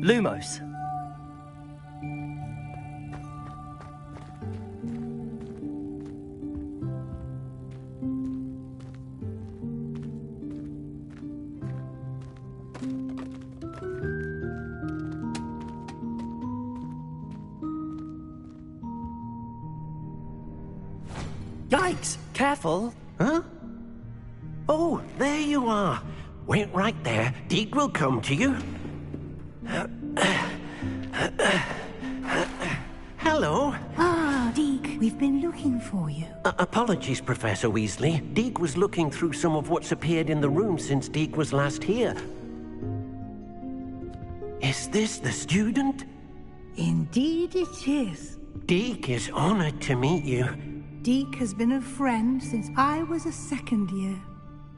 Lumos. Yikes! Careful! Huh? Oh, there you are. Wait right there. Deke will come to you. Hello. Ah, Deke, we've been looking for you. Apologies, Professor Weasley. Deke was looking through some of what's appeared in the room since Deke was last here. Is this the student? Indeed it is. Deke is honored to meet you. Deke has been a friend since I was a second year.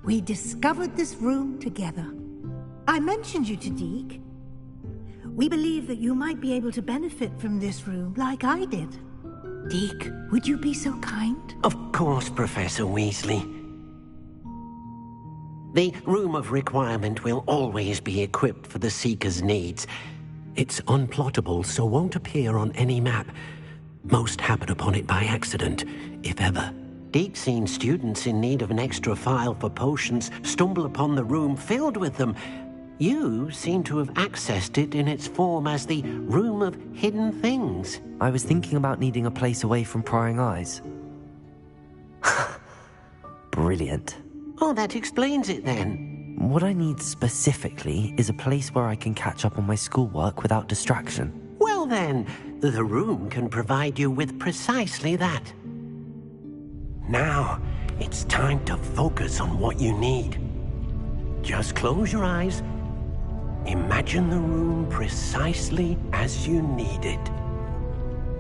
We discovered this room together. I mentioned you to Deke. We believe that you might be able to benefit from this room like I did. Deke, would you be so kind? Of course, Professor Weasley. The Room of Requirement will always be equipped for the Seeker's needs. It's unplottable, so won't appear on any map. Most happen upon it by accident, if ever. Deke's seen students in need of an extra file for potions stumble upon the room filled with them. You seem to have accessed it in its form as the Room of Hidden Things. I was thinking about needing a place away from prying eyes. Brilliant. Oh, that explains it then. What I need specifically is a place where I can catch up on my schoolwork without distraction. Well then, the room can provide you with precisely that. Now, it's time to focus on what you need. Just close your eyes. Imagine the room precisely as you need it.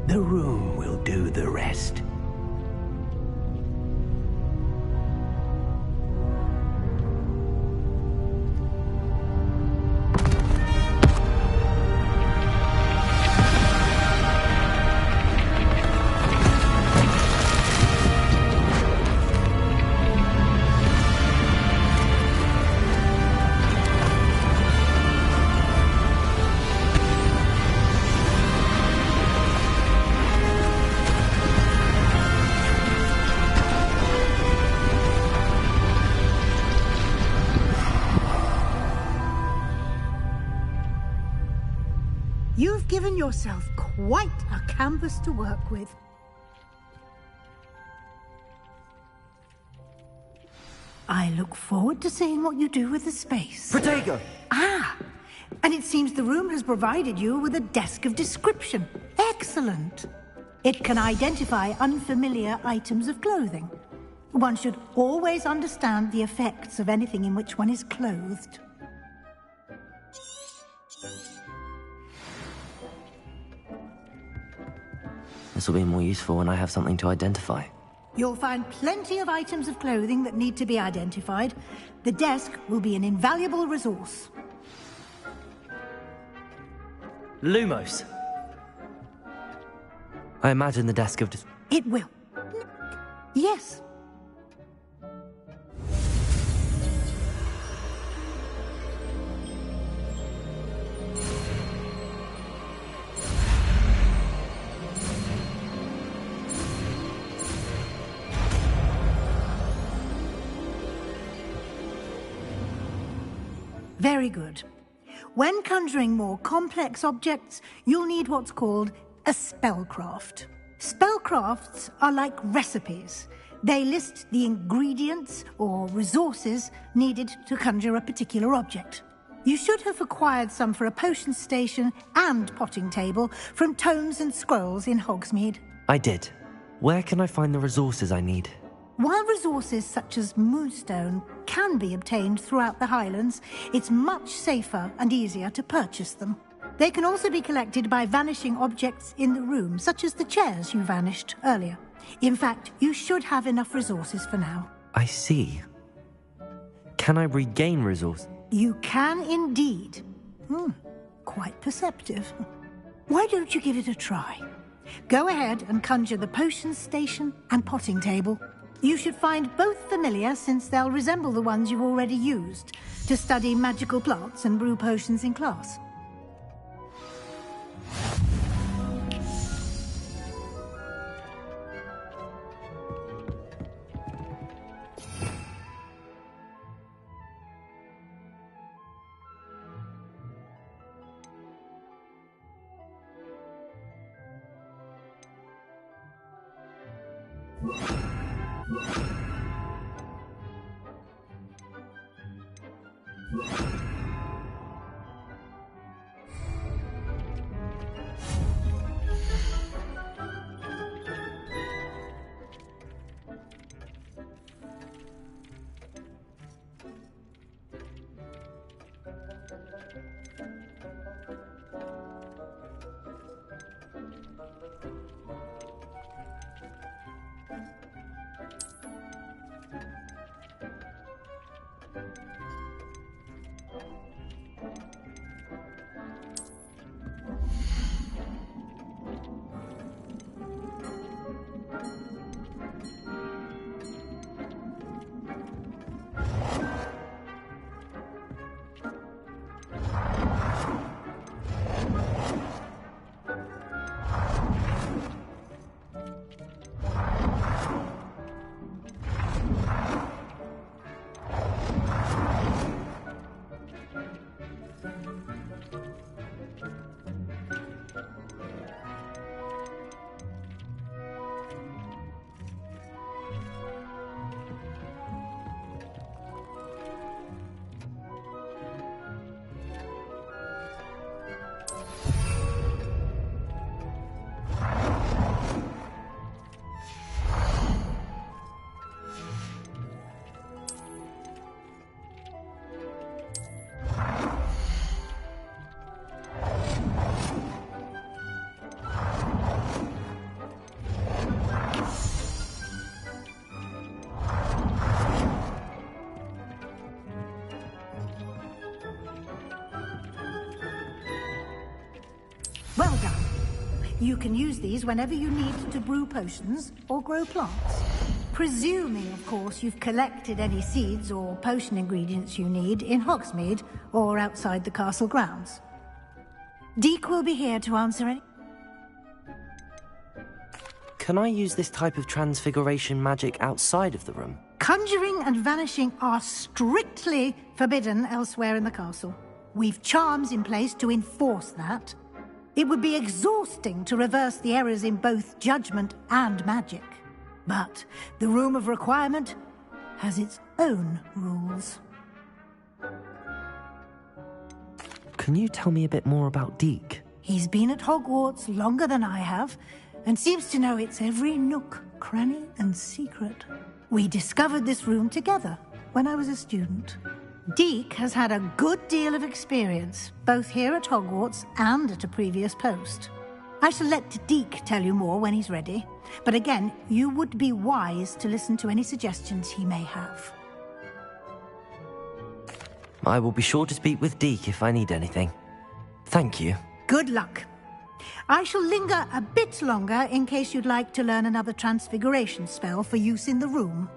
The room will do the rest. You've given yourself quite a canvas to work with. I look forward to seeing what you do with the space. Protego! Ah! And it seems the room has provided you with a desk of description. Excellent! It can identify unfamiliar items of clothing. One should always understand the effects of anything in which one is clothed. This will be more useful when I have something to identify. You'll find plenty of items of clothing that need to be identified. The desk will be an invaluable resource. Lumos. I imagine the desk of... It will. Yes. Very good. When conjuring more complex objects, you'll need what's called a spellcraft. Spellcrafts are like recipes. They list the ingredients or resources needed to conjure a particular object. You should have acquired some for a potion station and potting table from tomes and scrolls in Hogsmeade. I did. Where can I find the resources I need? While resources such as moonstone can be obtained throughout the Highlands, it's much safer and easier to purchase them. They can also be collected by vanishing objects in the room, such as the chairs you vanished earlier. In fact, you should have enough resources for now. I see. Can I regain resource? You can indeed. Quite perceptive. Why don't you give it a try? Go ahead and conjure the potion station and potting table. You should find both familiar, since they'll resemble the ones you've already used to study magical plants and brew potions in class. Well done. You can use these whenever you need to brew potions or grow plants. Presuming, of course, you've collected any seeds or potion ingredients you need in Hogsmeade or outside the castle grounds. Deek will be here to answer any... Can I use this type of transfiguration magic outside of the room? Conjuring and vanishing are strictly forbidden elsewhere in the castle. We've charms in place to enforce that. It would be exhausting to reverse the errors in both judgment and magic. But the Room of Requirement has its own rules. Can you tell me a bit more about Deek? He's been at Hogwarts longer than I have, and seems to know its every nook, cranny, and secret. We discovered this room together when I was a student. Deek has had a good deal of experience, both here at Hogwarts and at a previous post. I shall let Deek tell you more when he's ready, but again, you would be wise to listen to any suggestions he may have. I will be sure to speak with Deek if I need anything. Thank you. Good luck. I shall linger a bit longer in case you'd like to learn another transfiguration spell for use in the room.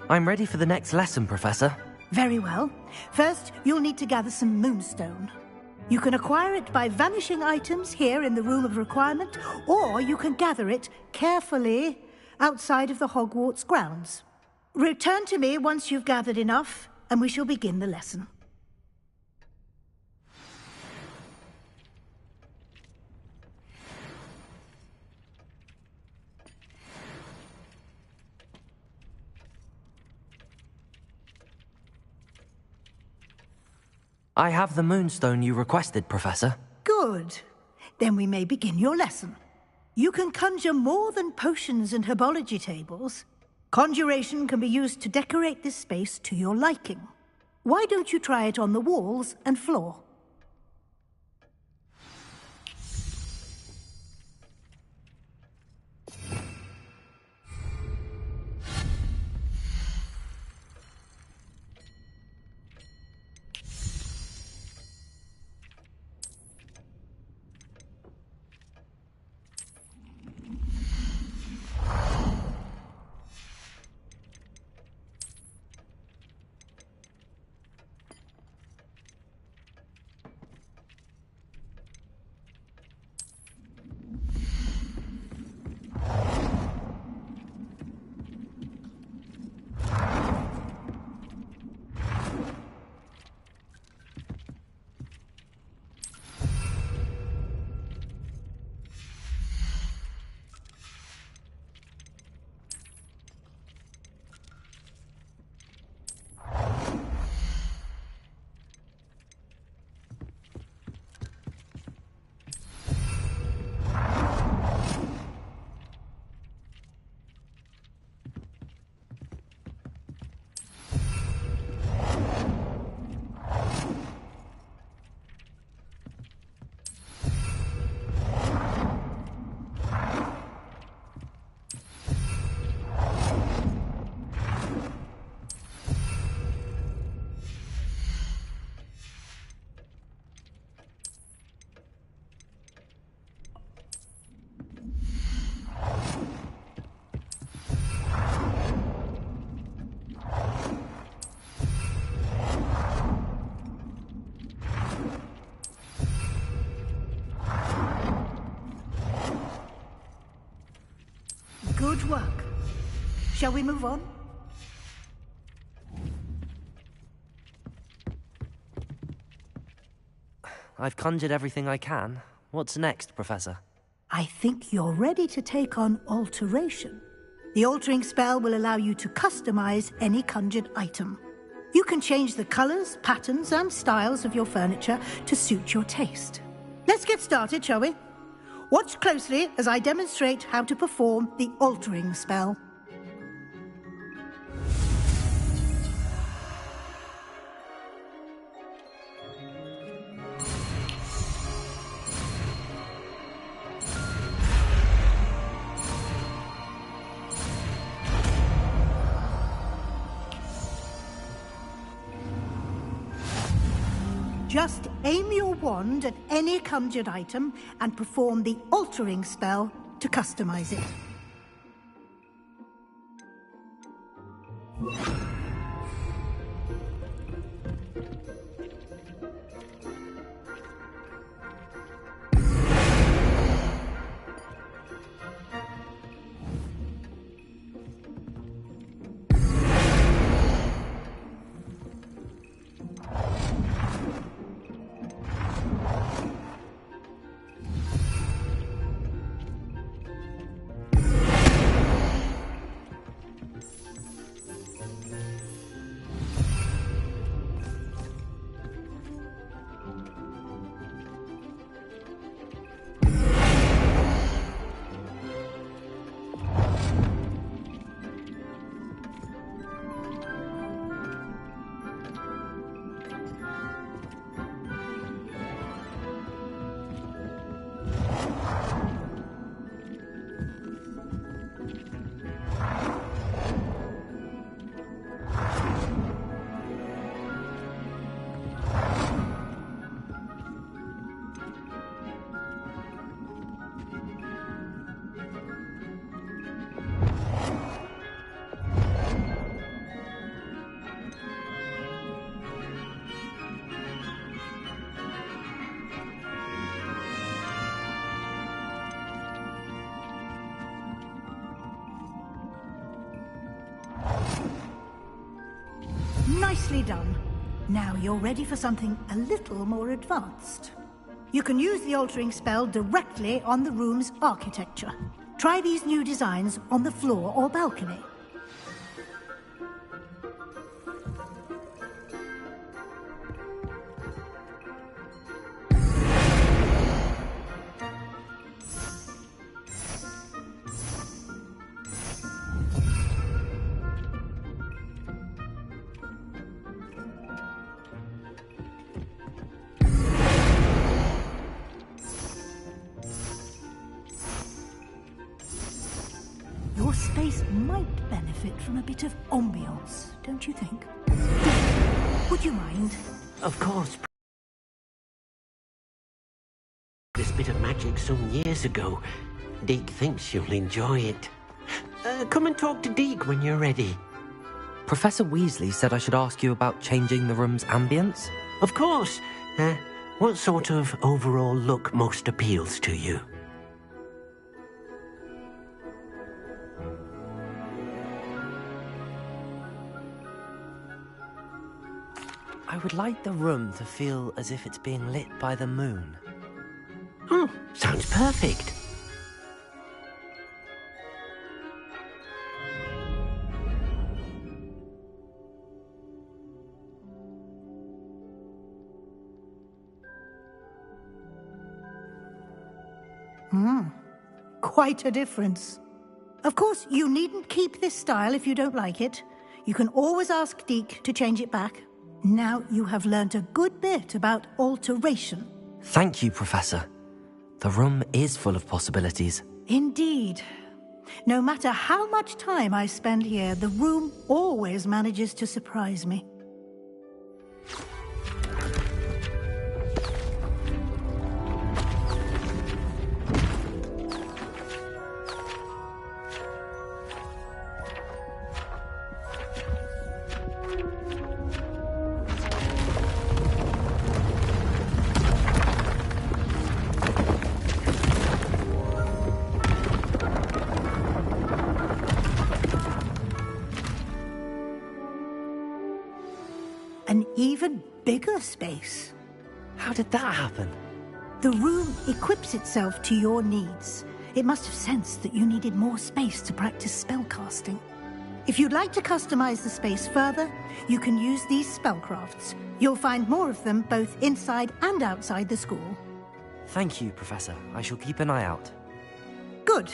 I'm ready for the next lesson, Professor. Very well. First, you'll need to gather some moonstone. You can acquire it by vanishing items here in the Room of Requirement, or you can gather it carefully outside of the Hogwarts grounds. Return to me once you've gathered enough, and we shall begin the lesson. I have the moonstone you requested, Professor. Good. Then we may begin your lesson. You can conjure more than potions and herbology tables. Conjuration can be used to decorate this space to your liking. Why don't you try it on the walls and floor? Good work. Shall we move on? I've conjured everything I can. What's next, Professor? I think you're ready to take on alteration. The altering spell will allow you to customize any conjured item. You can change the colors, patterns, and styles of your furniture to suit your taste. Let's get started, shall we? Watch closely as I demonstrate how to perform the altering spell. Just aim your wand at any conjured item and perform the altering spell to customize it. Nicely done. Now you're ready for something a little more advanced. You can use the altering spell directly on the room's architecture. Try these new designs on the floor or balcony. Your space might benefit from a bit of ambiance, don't you think? Would you mind? Of course. This bit of magic some years ago. Deke thinks you'll enjoy it. Come and talk to Deke when you're ready. Professor Weasley said I should ask you about changing the room's ambience. Of course. What sort of overall look most appeals to you? I would like the room to feel as if it's being lit by the moon. Oh, sounds perfect. Quite a difference. Of course, you needn't keep this style if you don't like it. You can always ask Deke to change it back. Now you have learnt a good bit about alteration. Thank you, Professor. The room is full of possibilities. Indeed. No matter how much time I spend here, the room always manages to surprise me. even bigger space. How did that happen? The room equips itself to your needs. It must have sensed that you needed more space to practice spellcasting. If you'd like to customize the space further, you can use these spellcrafts. You'll find more of them both inside and outside the school. Thank you, Professor. I shall keep an eye out. Good.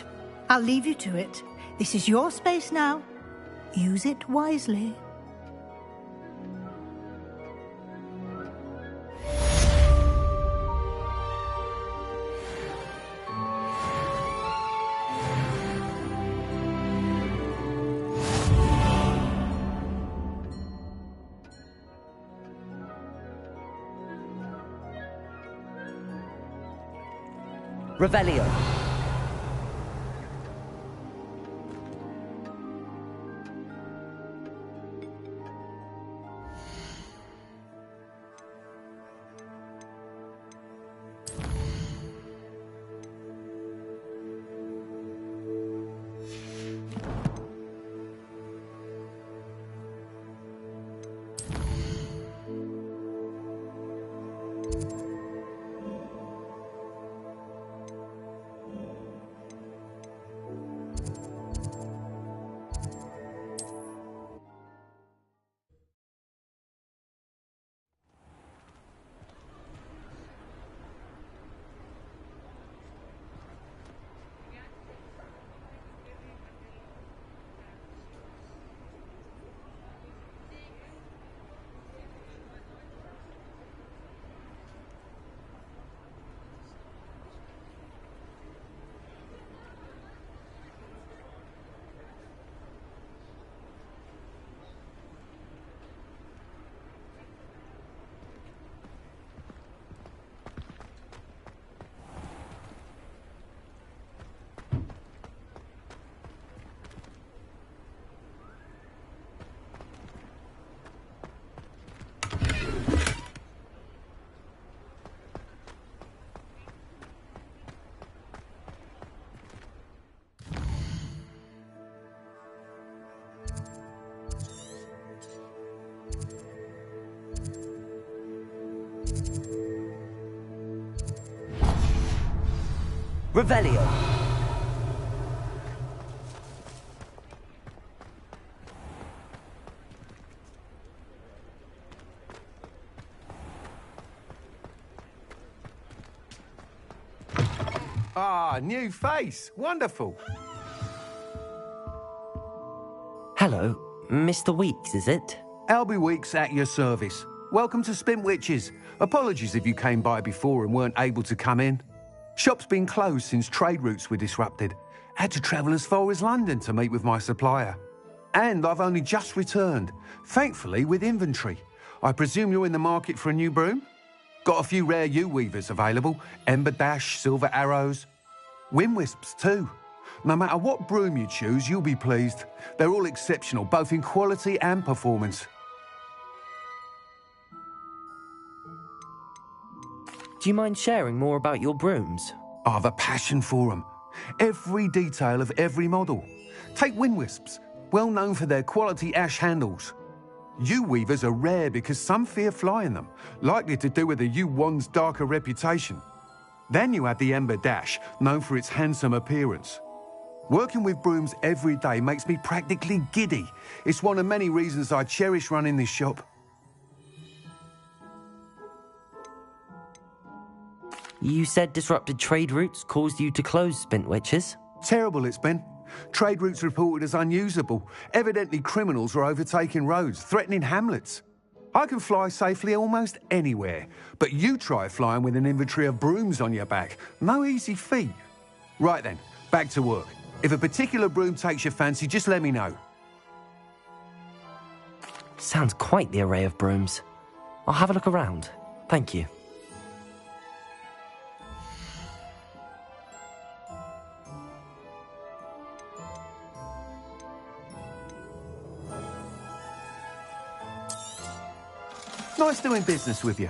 I'll leave you to it. This is your space now. Use it wisely. Revelio. Revelio. Ah, new face. Wonderful. Hello, Mr. Weeks, is it? Albie Weeks at your service. Welcome to Spintwitches. Apologies if you came by before and weren't able to come in. Shop's been closed since trade routes were disrupted. Had to travel as far as London to meet with my supplier. And I've only just returned, thankfully with inventory. I presume you're in the market for a new broom? Got a few rare U-weavers available. Ember Dash, Silver Arrows. Wind Wisps too. No matter what broom you choose, you'll be pleased. They're all exceptional, both in quality and performance. Do you mind sharing more about your brooms? I have a passion for them. Every detail of every model. Take Wind Wisps, well known for their quality ash handles. U-weavers are rare because some fear flying them, likely to do with the U-wand's darker reputation. Then you have the Ember Dash, known for its handsome appearance. Working with brooms every day makes me practically giddy. It's one of many reasons I cherish running this shop. You said disrupted trade routes caused you to close Spintwitches? Terrible it's been. Trade routes reported as unusable. Evidently criminals are overtaking roads, threatening hamlets. I can fly safely almost anywhere, but you try flying with an inventory of brooms on your back. No easy feat. Right then, back to work. If a particular broom takes your fancy, just let me know. Sounds quite the array of brooms. I'll have a look around. Thank you. Nice doing business with you.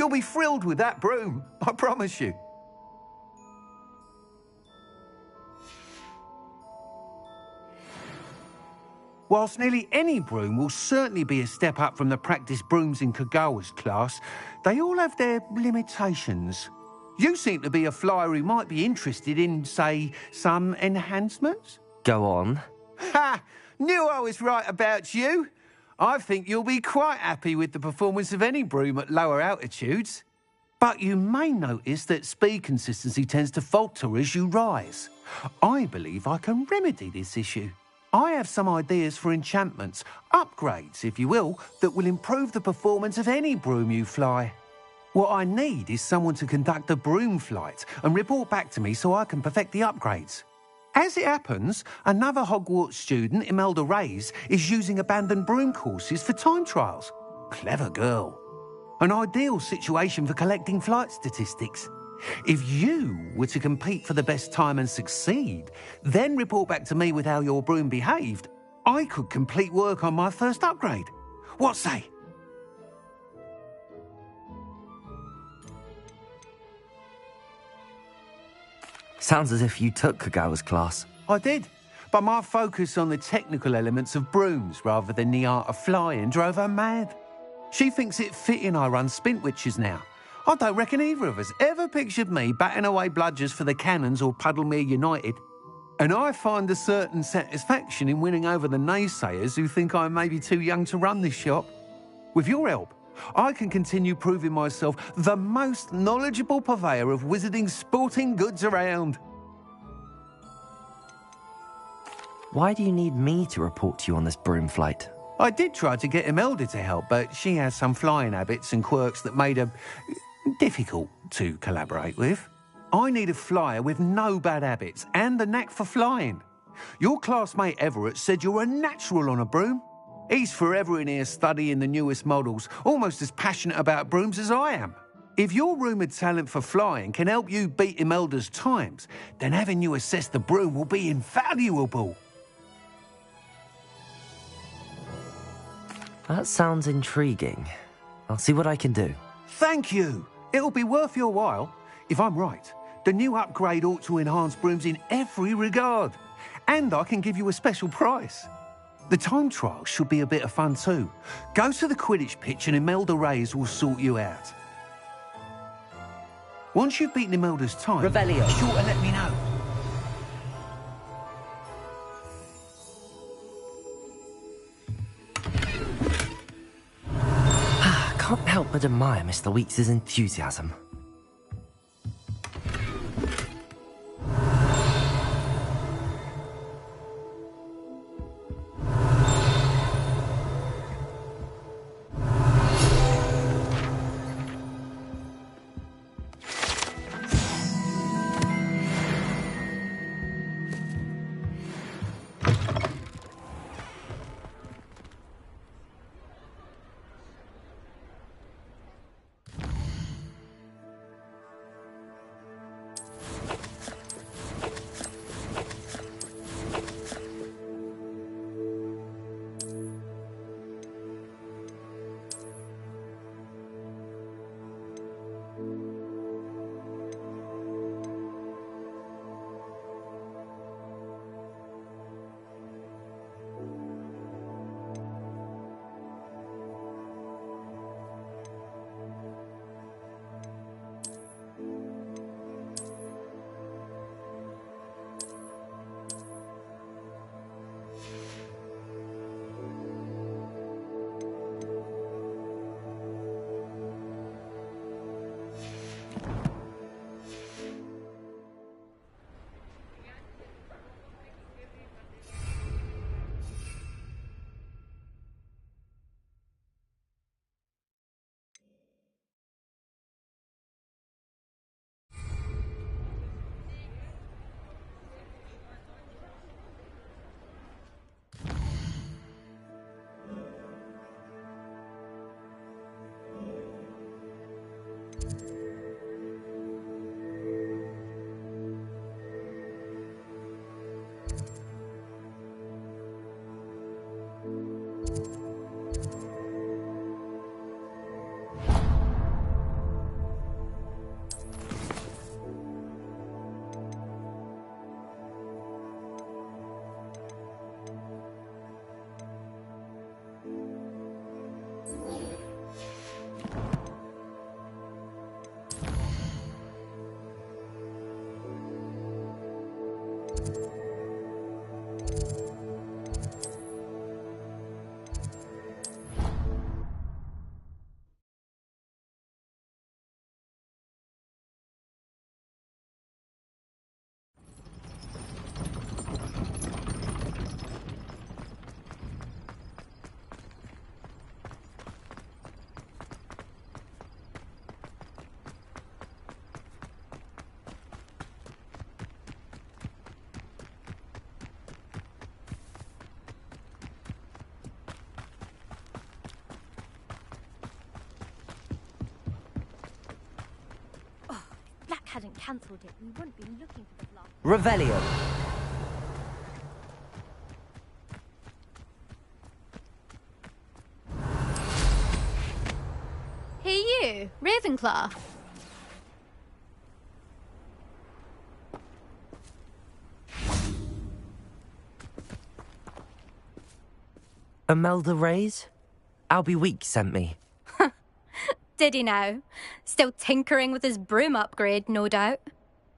You'll be thrilled with that broom, I promise you. Whilst nearly any broom will certainly be a step up from the practice brooms in Kagawa's class, they all have their limitations. You seem to be a flyer who might be interested in, say, some enhancements? Go on. Ha! Knew I was right about you. I think you'll be quite happy with the performance of any broom at lower altitudes. But you may notice that speed consistency tends to falter as you rise. I believe I can remedy this issue. I have some ideas for enchantments, upgrades, if you will, that will improve the performance of any broom you fly. What I need is someone to conduct a broom flight and report back to me so I can perfect the upgrades. As it happens, another Hogwarts student, Imelda Reyes, is using abandoned broom courses for time trials. Clever girl. An ideal situation for collecting flight statistics. If you were to compete for the best time and succeed, then report back to me with how your broom behaved, I could complete work on my first upgrade. What say? Sounds as if you took Kagawa's class. I did, but my focus on the technical elements of brooms rather than the art of flying drove her mad. She thinks it fitting I run Spintwitches now. I don't reckon either of us ever pictured me batting away bludgers for the Cannons or Puddlemere United. And I find a certain satisfaction in winning over the naysayers who think I may be too young to run this shop. With your help, I can continue proving myself the most knowledgeable purveyor of wizarding sporting goods around. Why do you need me to report to you on this broom flight? I did try to get Imelda to help, but she has some flying habits and quirks that made her difficult to collaborate with. I need a flyer with no bad habits and the knack for flying. Your classmate Everett said you're a natural on a broom. He's forever in here studying the newest models, almost as passionate about brooms as I am. If your rumoured talent for flying can help you beat Imelda's times, then having you assess the broom will be invaluable. That sounds intriguing. I'll see what I can do. Thank you. It'll be worth your while. If I'm right, the new upgrade ought to enhance brooms in every regard. And I can give you a special price. The time trial should be a bit of fun too. Go to the Quidditch pitch and Imelda Reyes will sort you out. Once you've beaten Imelda's time, Revelio. be sure to let me know. Can't help but admire Mr. Weeks' enthusiasm. cancelled it, we wouldn't be looking for the vlog. Revelio. Hey you, Ravenclaw. Imelda Reyes? Albie Week sent me. Did he now? Still tinkering with his broom upgrade, no doubt.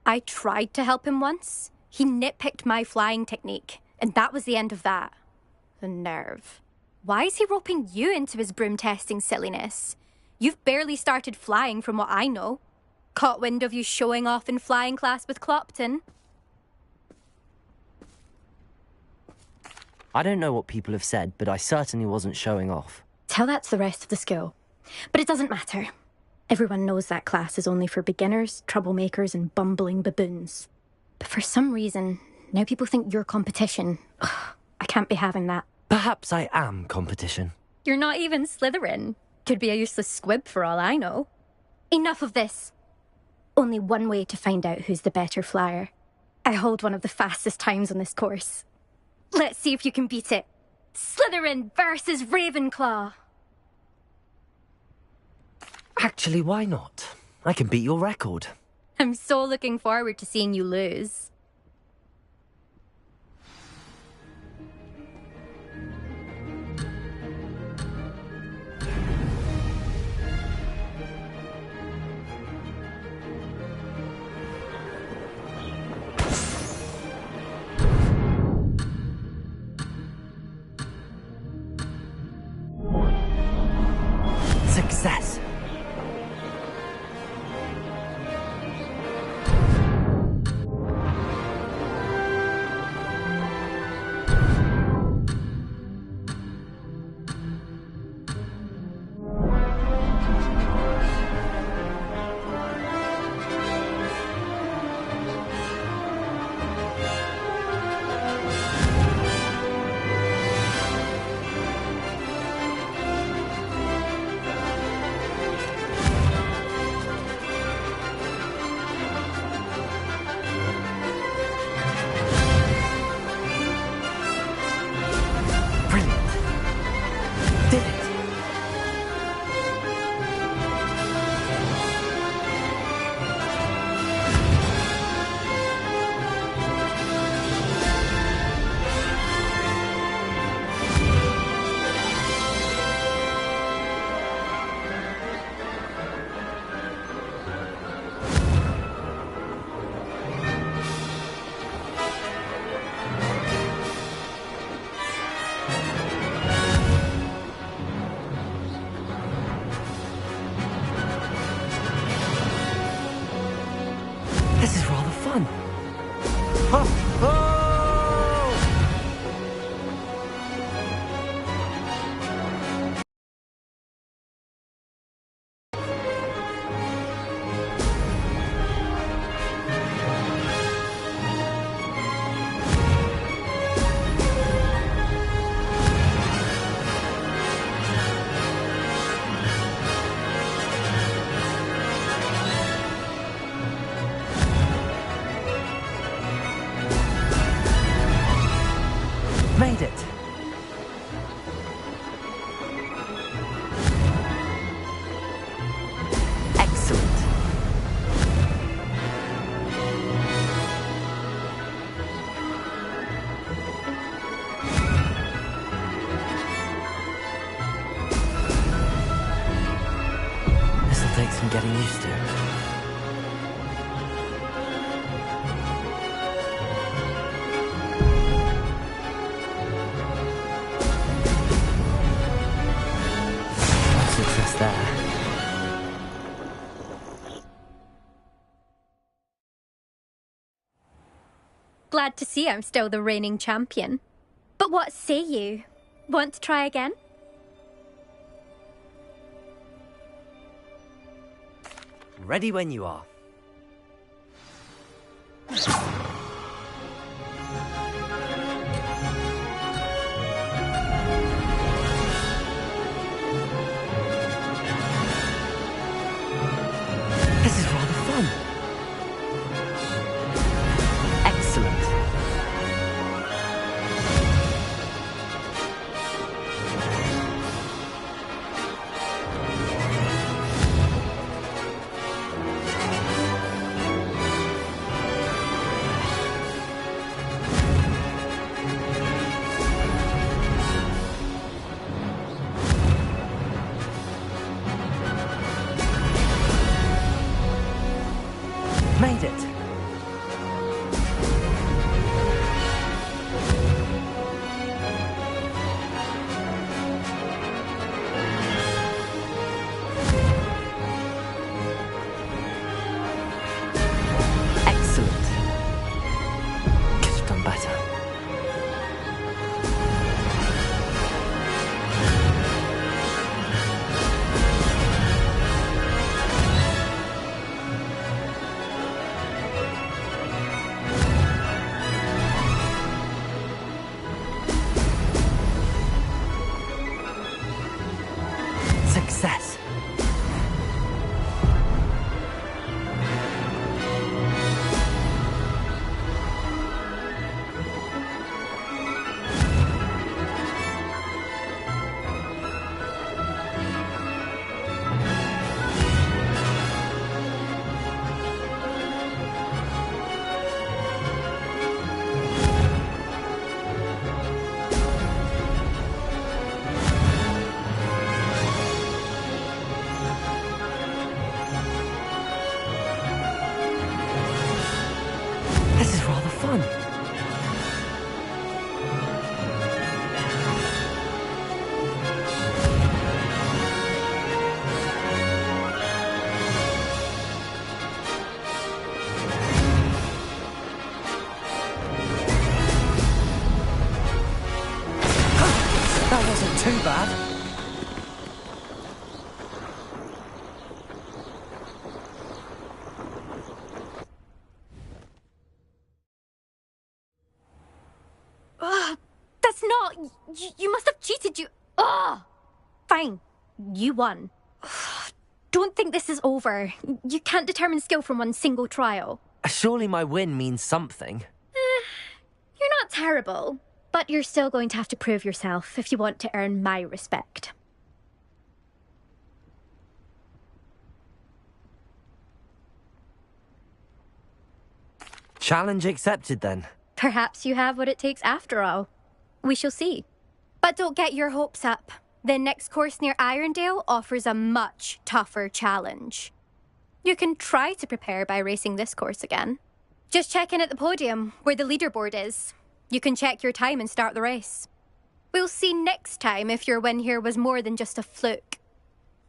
I tried to help him once. He nitpicked my flying technique, and that was the end of that. The nerve. Why is he roping you into his broom testing silliness? You've barely started flying from what I know. Caught wind of you showing off in flying class with Clopton. I don't know what people have said, but I certainly wasn't showing off. Tell that to the rest of the school. But it doesn't matter. Everyone knows that class is only for beginners, troublemakers, and bumbling baboons. But for some reason, now people think you're competition. Ugh, I can't be having that. Perhaps I am competition. You're not even Slytherin. Could be a useless squib for all I know. Enough of this. Only one way to find out who's the better flyer. I hold one of the fastest times on this course. Let's see if you can beat it. Slytherin versus Ravenclaw. Actually, why not? I can beat your record. I'm so looking forward to seeing you lose. Success. This is rather fun. Oh, oh! Made it. Excellent. This'll take some getting used to. Success there. Glad to see I'm still the reigning champion. But what say you? Want to try again? Ready when you are. This is rather fun. Oh, you must have cheated, you... Oh! Fine. You won. Don't think this is over. You can't determine skill from one single trial. Surely my win means something. You're not terrible, but you're still going to have to prove yourself if you want to earn my respect. Challenge accepted then. Perhaps you have what it takes after all. We shall see. But don't get your hopes up. The next course near Irondale offers a much tougher challenge. You can try to prepare by racing this course again. Just check in at the podium, where the leaderboard is. You can check your time and start the race. We'll see next time if your win here was more than just a fluke.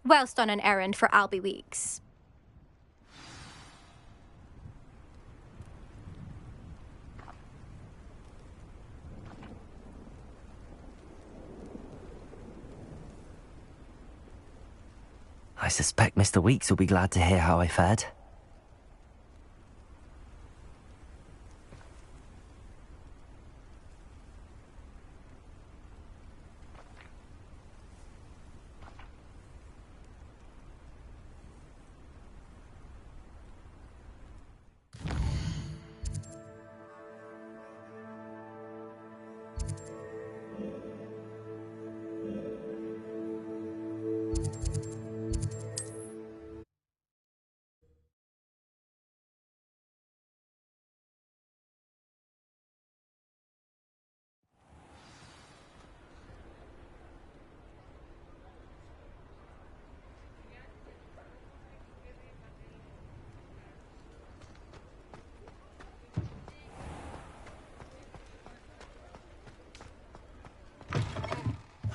Whilst on an errand for Albie Weeks. I suspect Mr. Weeks will be glad to hear how I fared.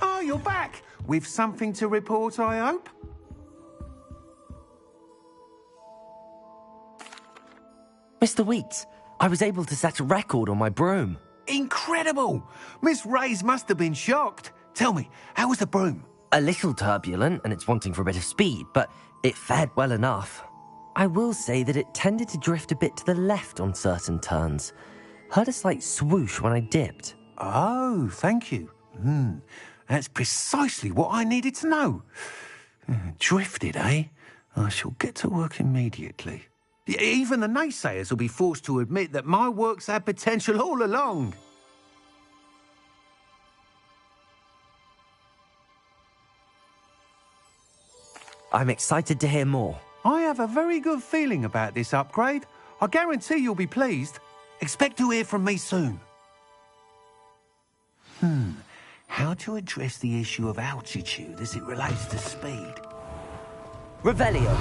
Oh, you're back! With something to report, I hope? Mr. Weeks, I was able to set a record on my broom. Incredible! Miss Reyes must have been shocked. Tell me, how was the broom? A little turbulent, and it's wanting for a bit of speed, but it fared well enough. I will say that it tended to drift a bit to the left on certain turns. Heard a slight swoosh when I dipped. Oh, thank you. That's precisely what I needed to know. Drifted, eh? I shall get to work immediately. Even the naysayers will be forced to admit that my work's had potential all along. I'm excited to hear more. I have a very good feeling about this upgrade. I guarantee you'll be pleased. Expect to hear from me soon. How to address the issue of altitude as it relates to speed? Revelio.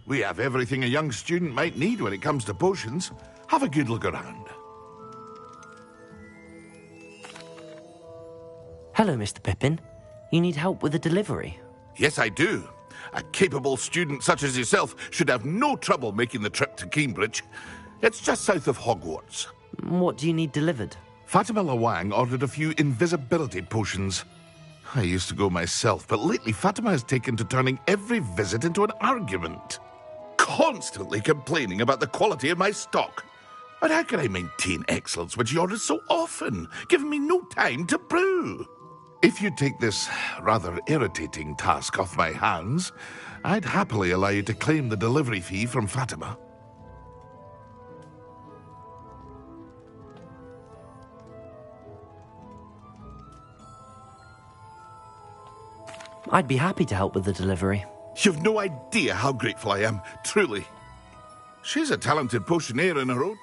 We have everything a young student might need when it comes to potions. Have a good look around. Hello, Mr. Pippin. You need help with a delivery? Yes, I do. A capable student such as yourself should have no trouble making the trip to Cambridge. It's just south of Hogwarts. What do you need delivered? Fatima Lawang ordered a few invisibility potions. I used to go myself, but lately Fatima has taken to turning every visit into an argument. Constantly complaining about the quality of my stock. But how can I maintain excellence when she orders so often, giving me no time to brew? If you take this rather irritating task off my hands, I'd happily allow you to claim the delivery fee from Fatima. I'd be happy to help with the delivery. You've no idea how grateful I am, truly. She's a talented potioneer in her own.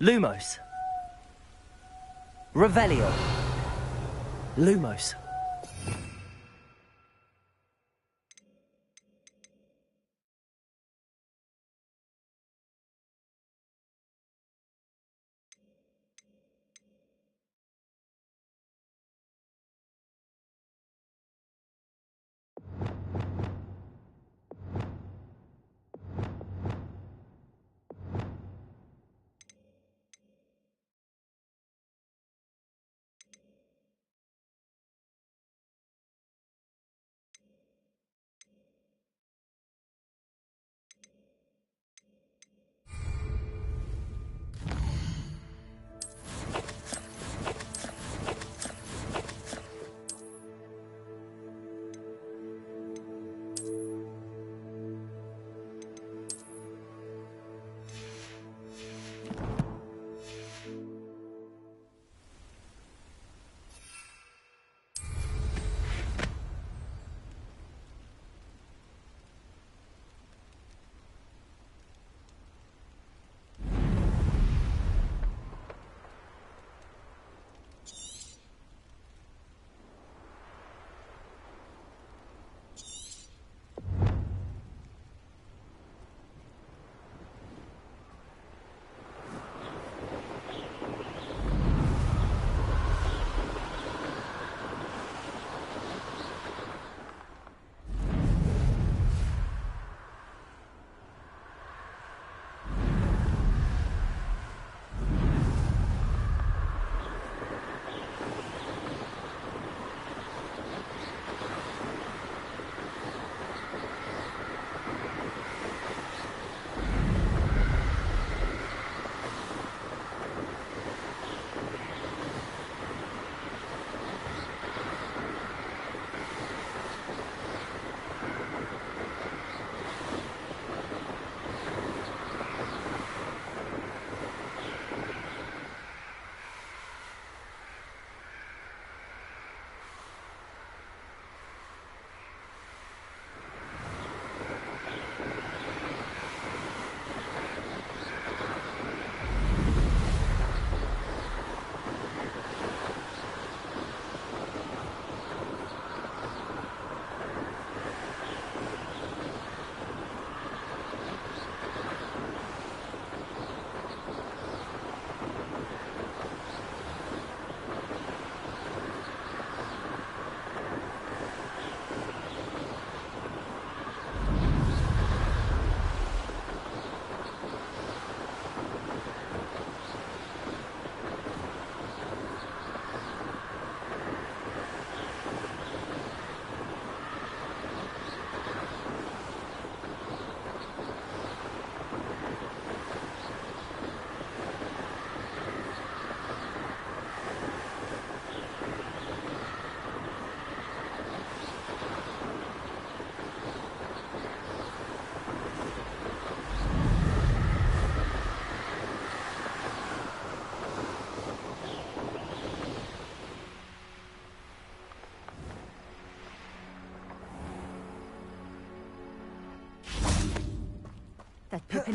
Lumos. Revelio. Lumos.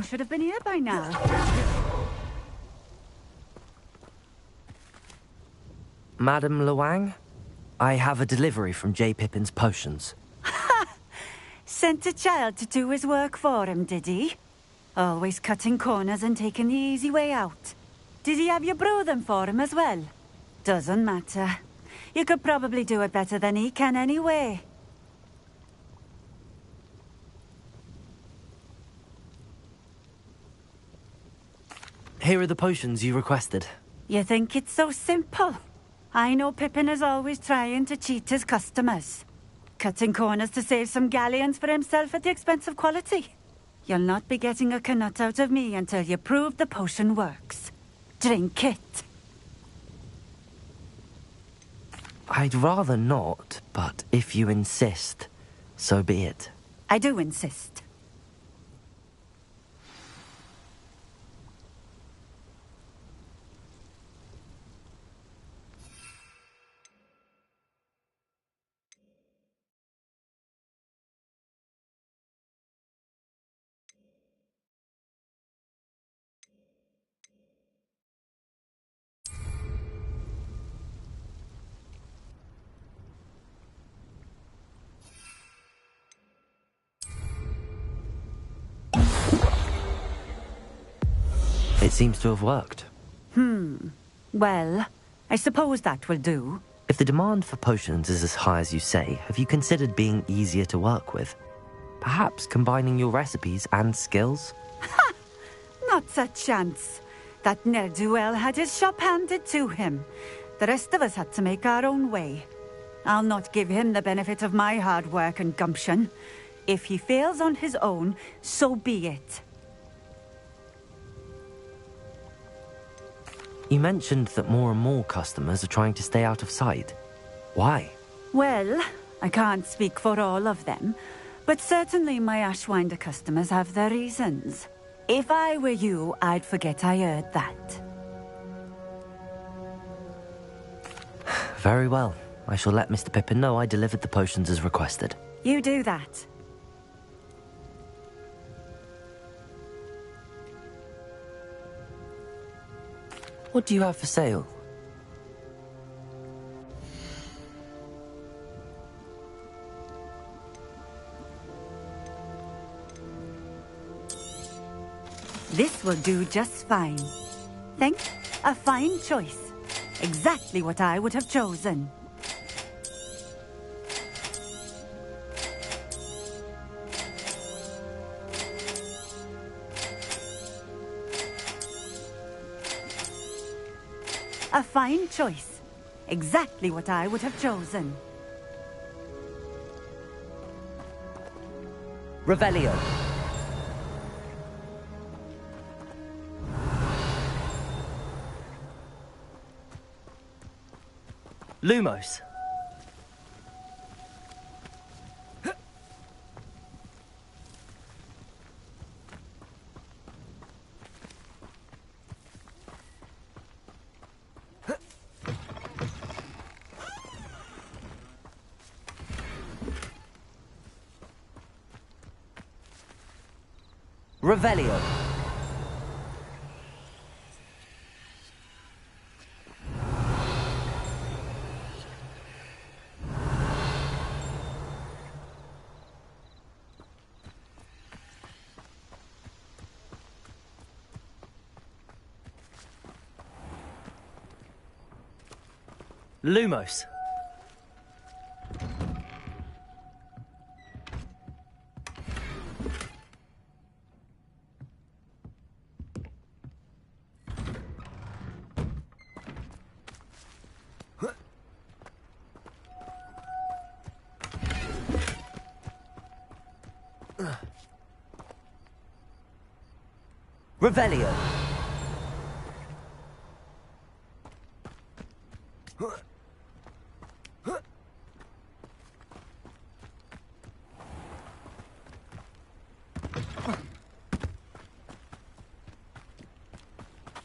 Luang should have been here by now. Madam Luang, I have a delivery from J. Pippin's Potions. Sent a child to do his work for him, did he? Always cutting corners and taking the easy way out. Did he have you brew them for him as well? Doesn't matter. You could probably do it better than he can anyway. Here are the potions you requested. You think it's so simple? I know Pippin is always trying to cheat his customers. Cutting corners to save some galleons for himself at the expense of quality. You'll not be getting a canut out of me until you prove the potion works. Drink it. I'd rather not, but if you insist, so be it. I do insist. It seems to have worked. Well, I suppose that will do. If the demand for potions is as high as you say, have you considered being easier to work with? Perhaps combining your recipes and skills? Not a chance. That ne'er-do-well had his shop handed to him. The rest of us had to make our own way. I'll not give him the benefit of my hard work and gumption. If he fails on his own, so be it. You mentioned that more and more customers are trying to stay out of sight. Why? Well, I can't speak for all of them, but certainly my Ashwinder customers have their reasons. If I were you, I'd forget I heard that. Very well. I shall let Mr. Pippin know I delivered the potions as requested. You do that. What do you have for sale? This will do just fine. Think? A fine choice. Exactly what I would have chosen. A fine choice. Exactly what I would have chosen. Revelio. Lumos. Revelio. Lumos. Revelio.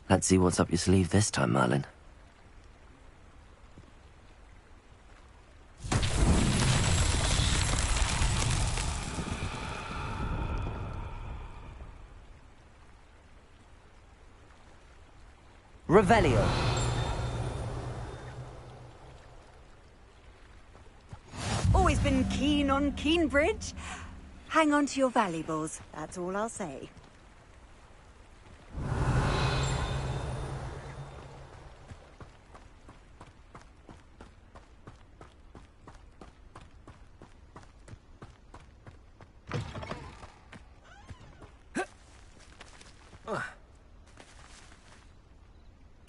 Let's see what's up your sleeve this time, Merlin. Revelio. Always been keen on Keenbridge. Hang on to your valuables, that's all I'll say.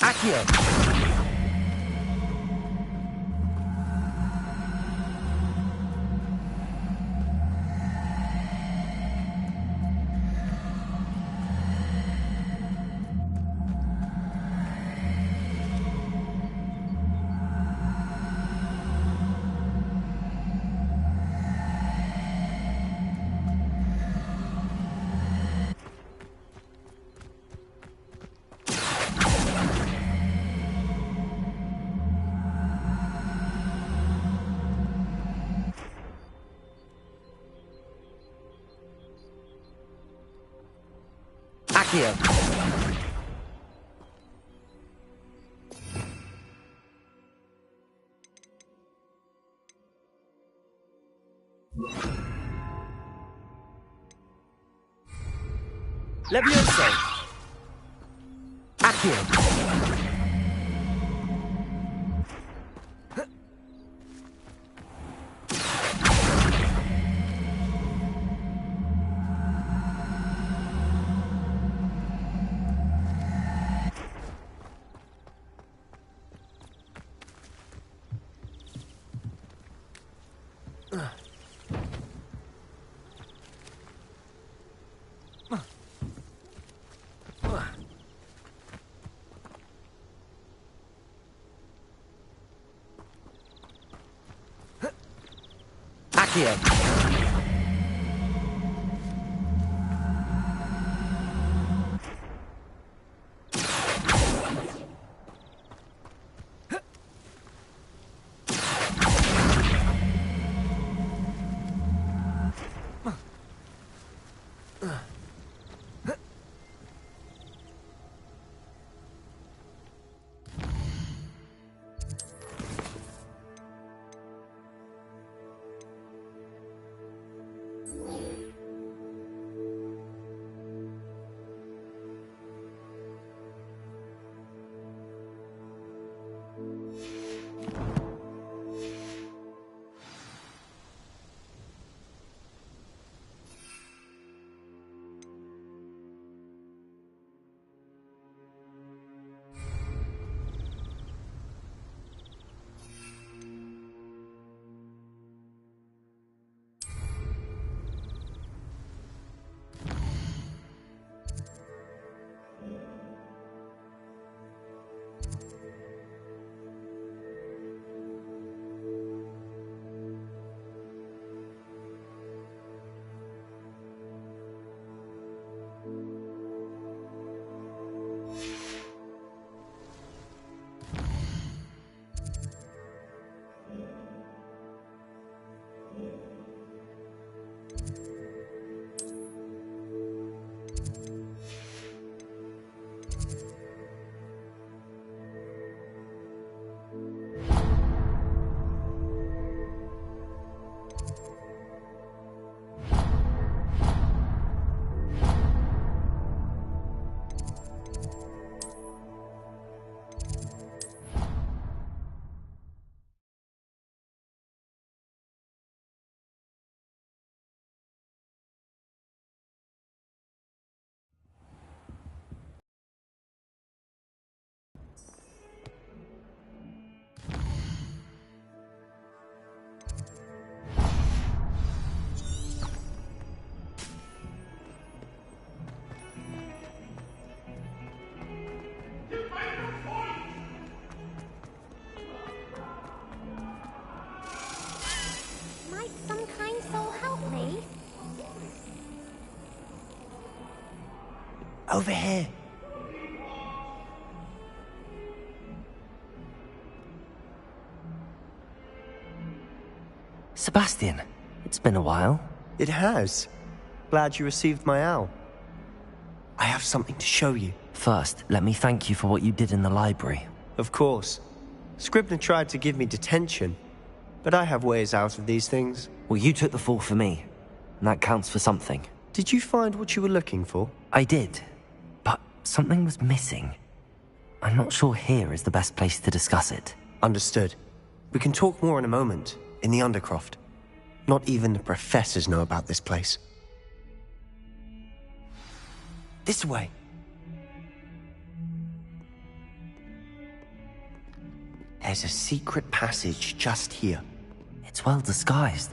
Accio. Accio. Levioso. Accio. Accio. Over here. Sebastian, it's been a while. It has. Glad you received my owl. I have something to show you. First, let me thank you for what you did in the library. Of course. Scribner tried to give me detention, but I have ways out of these things. Well, you took the fall for me, and that counts for something. Did you find what you were looking for? I did, but something was missing. I'm not sure here is the best place to discuss it. Understood. We can talk more in a moment, in the Undercroft. Not even the professors know about this place. This way. There's a secret passage just here. It's well disguised.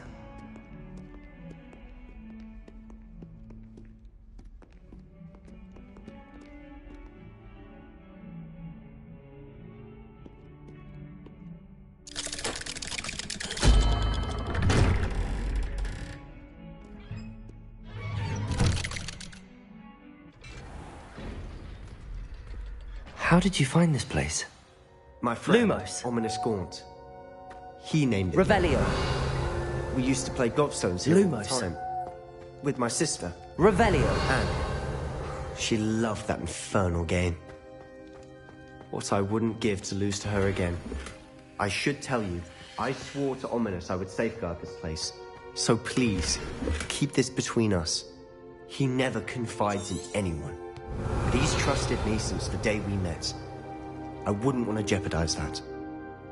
How did you find this place? My friend, Lumos. Ominous Gaunt. He named it. Revelio. We used to play gobstones here all the Lumos. time. With my sister, Revelio. Anne. She loved that infernal game. What I wouldn't give to lose to her again. I should tell you, I swore to Ominous I would safeguard this place. So please, keep this between us. He never confides in anyone. But he's trusted me since the day we met. I wouldn't want to jeopardize that.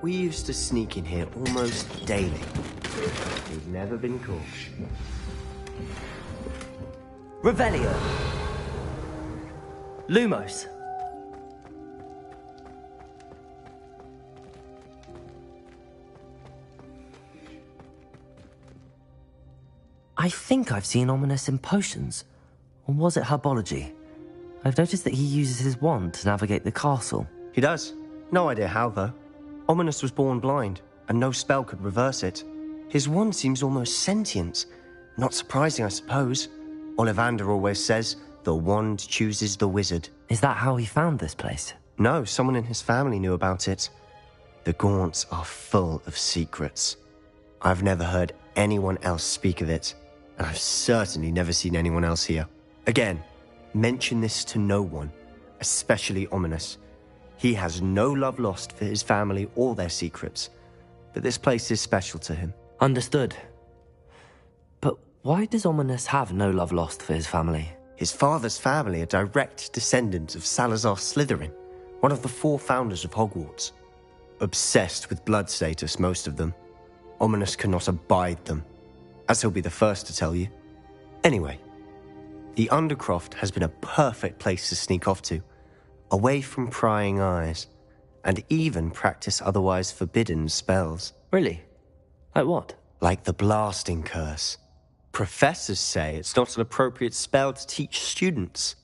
We used to sneak in here almost daily. We've never been caught. Revelio. Lumos. I think I've seen Ominous in potions. Or was it herbology? I've noticed that he uses his wand to navigate the castle. He does. No idea how, though. Ominous was born blind, and no spell could reverse it. His wand seems almost sentient. Not surprising, I suppose. Ollivander always says, the wand chooses the wizard. Is that how he found this place? No, someone in his family knew about it. The Gaunts are full of secrets. I've never heard anyone else speak of it, and I've certainly never seen anyone else here. Again, mention this to no one, especially Ominous. He has no love lost for his family or their secrets, but this place is special to him. Understood. But why does Ominous have no love lost for his family? His father's family are direct descendants of Salazar Slytherin, one of the 4 founders of Hogwarts. Obsessed with blood status, most of them. Ominous cannot abide them, as he'll be the first to tell you. Anyway, the Undercroft has been a perfect place to sneak off to, away from prying eyes, and even practice otherwise forbidden spells. Really? Like what? Like the Blasting Curse. Professors say it's not an appropriate spell to teach students.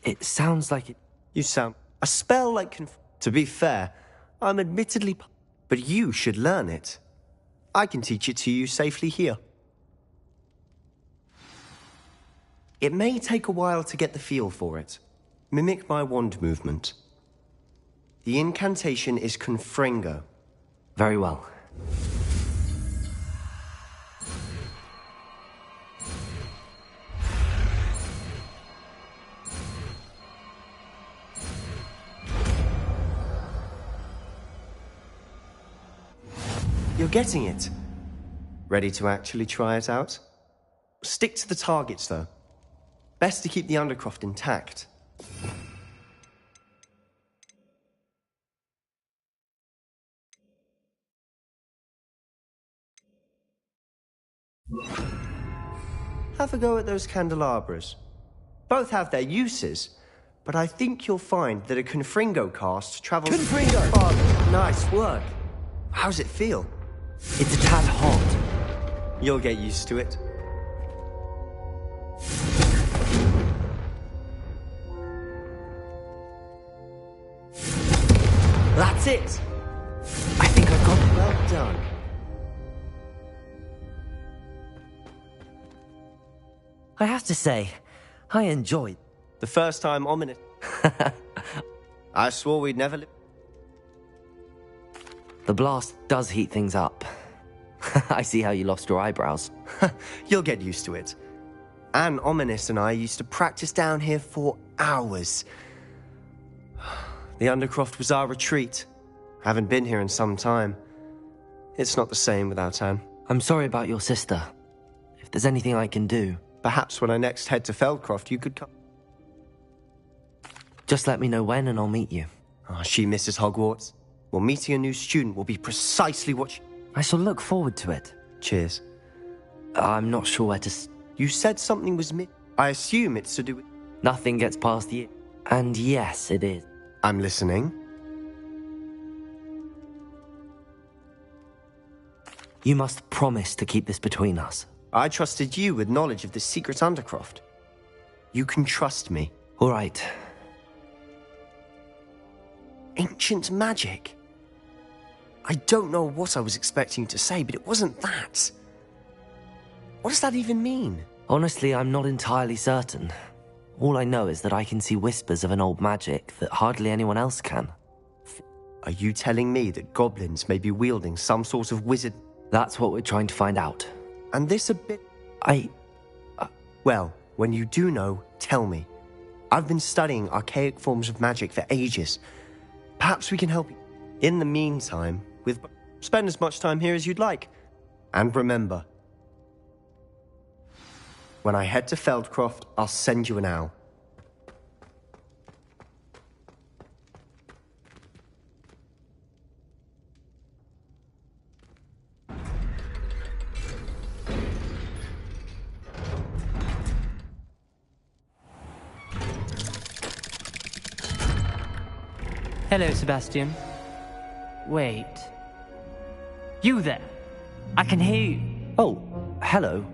It sounds like it... You sound... A spell like To be fair, I'm admittedly... But you should learn it. I can teach it to you safely here. It may take a while to get the feel for it. Mimic my wand movement. The incantation is Confringo. Very well. You're getting it. Ready to actually try it out? Stick to the targets, though. Best to keep the Undercroft intact. Have a go at those candelabras. Both have their uses, but I think you'll find that a Confringo cast travels... Confringo! farther. Nice work. How's it feel? It's a tad hot. You'll get used to it. That's it! I think I've got it. Well done. I have to say, I enjoyed... The first time Ominous... I swore we'd never live... The blast does heat things up. I see how you lost your eyebrows. You'll get used to it. And Ominous and I used to practice down here for hours. The Undercroft was our retreat. Haven't been here in some time. It's not the same without Anne. I'm sorry about your sister. If there's anything I can do... Perhaps when I next head to Feldcroft, you could come. Just let me know when and I'll meet you. Oh, she misses Hogwarts. Well, meeting a new student will be precisely what she... I shall look forward to it. Cheers. I'm not sure where to... You said something was I assume it's to do with... Nothing gets past the... And yes, it is. I'm listening. You must promise to keep this between us. I trusted you with knowledge of the secret Undercroft. You can trust me. All right. Ancient magic? I don't know what I was expecting to say, but it wasn't that. What does that even mean? Honestly, I'm not entirely certain. All I know is that I can see whispers of an old magic that hardly anyone else can. Are you telling me that goblins may be wielding some sort of wizard... That's what we're trying to find out. And this a bit... Well, when you do know, tell me. I've been studying archaic forms of magic for ages. Perhaps we can help you. In the meantime, spend as much time here as you'd like. And remember, when I head to Feldcroft, I'll send you an owl. Hello, Sebastian. Wait. You there? I can hear you. Oh, hello.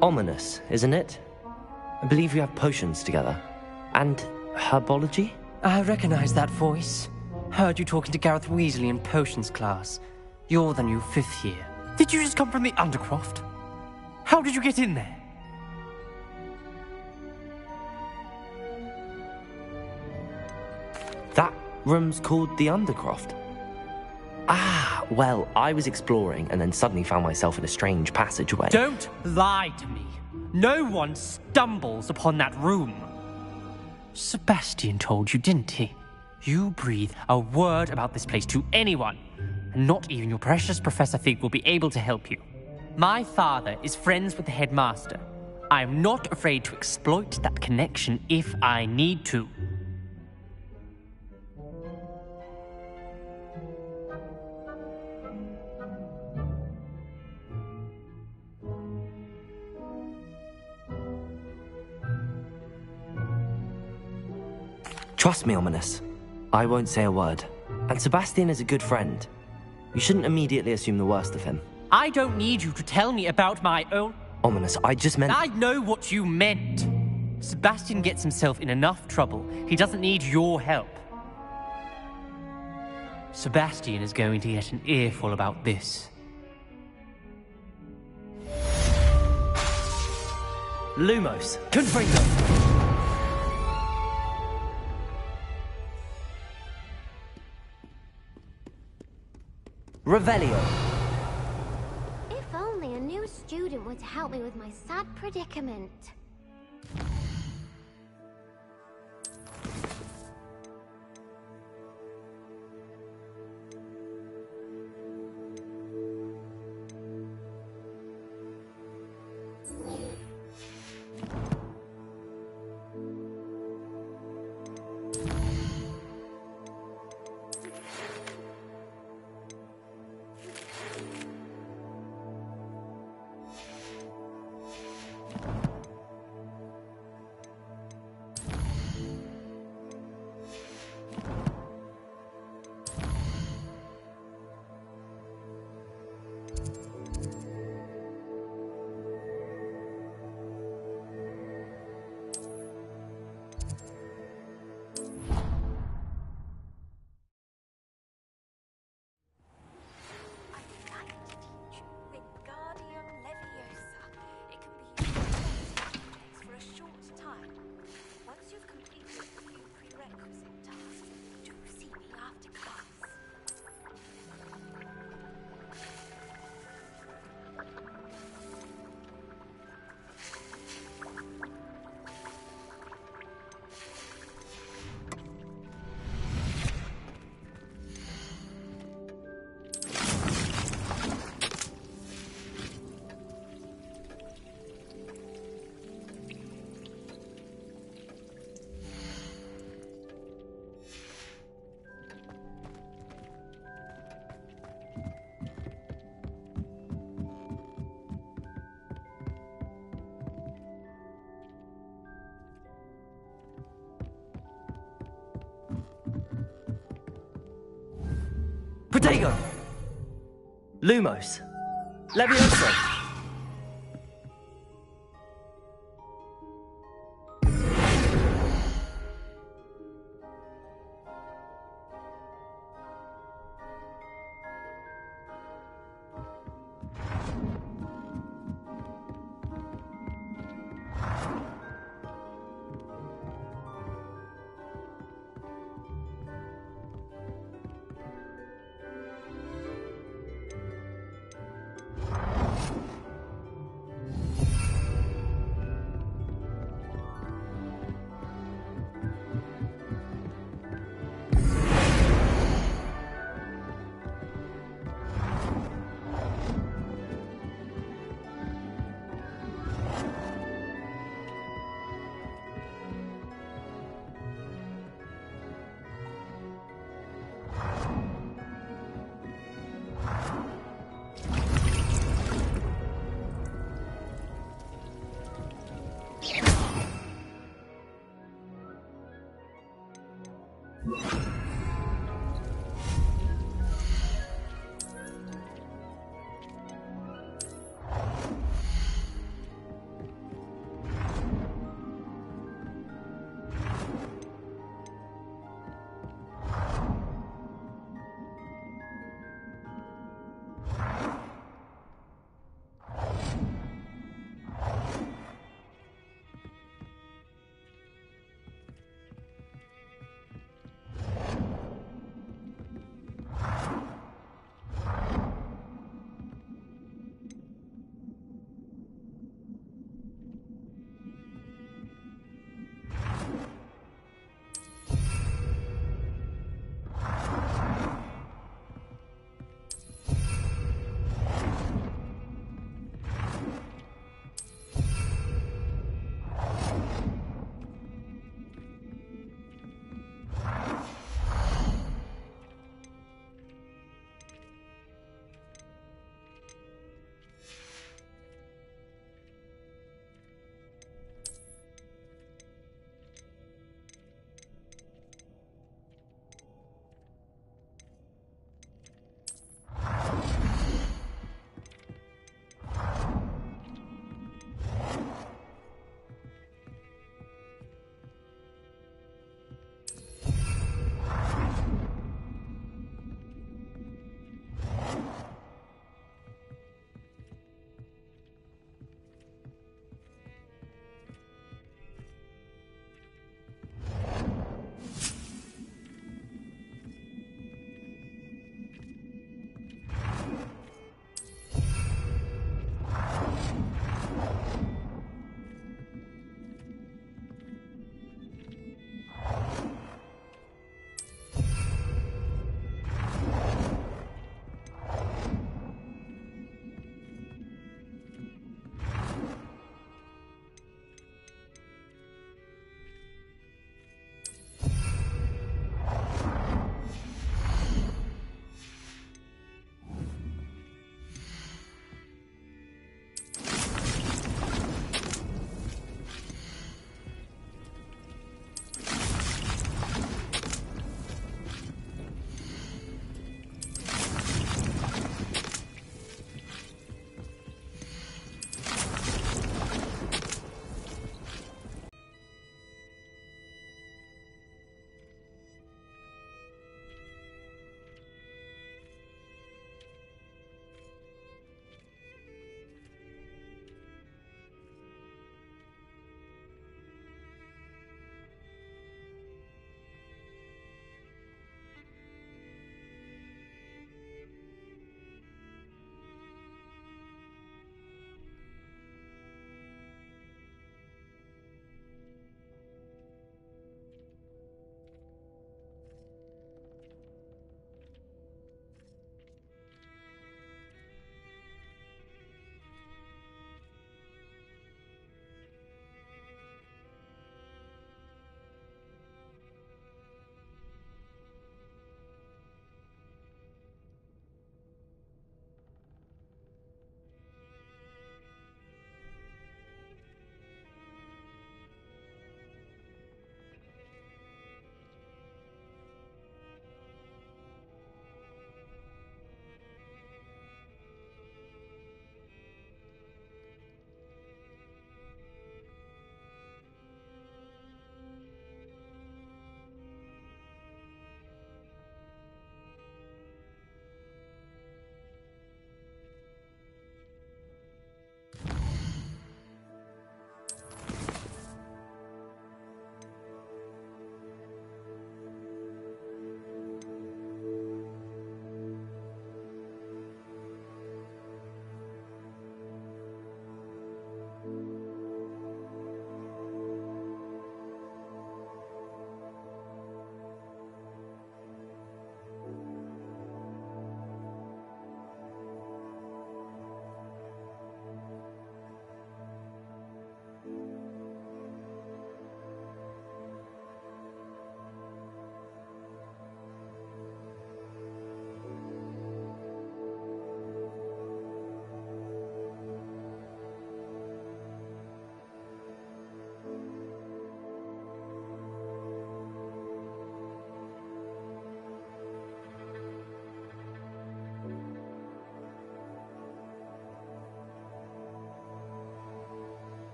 Ominous, isn't it? I believe you have potions together. And herbology? I recognize that voice. Heard you talking to Gareth Weasley in potions class. You're the new 5th year. Did you just come from the Undercroft? How did you get in there? That room's called the Undercroft. Ah, well, I was exploring and then suddenly found myself in a strange passageway. Don't lie to me. No one stumbles upon that room. Sebastian told you, didn't he? You breathe a word about this place to anyone, and not even your precious Professor Fig will be able to help you. My father is friends with the headmaster. I am not afraid to exploit that connection if I need to. Trust me, Ominous. I won't say a word. And Sebastian is a good friend. You shouldn't immediately assume the worst of him. I don't need you to tell me about my own... Ominous, I just meant... I know what you meant. Sebastian gets himself in enough trouble. He doesn't need your help. Sebastian is going to get an earful about this. Lumos, Confringo! Revelio. If only a new student were to help me with my sad predicament. Dagon! Lumos! Levioso!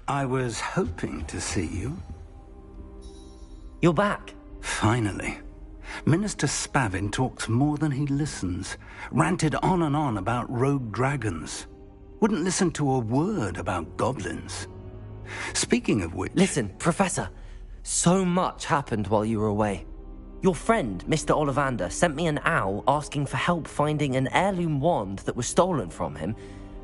I was hoping to see you. You're back. Finally. Minister Spavin talks more than he listens. Ranted on and on about rogue dragons. Wouldn't listen to a word about goblins. Speaking of which... Listen, Professor. So much happened while you were away. Your friend, Mr. Ollivander, sent me an owl asking for help finding an heirloom wand that was stolen from him.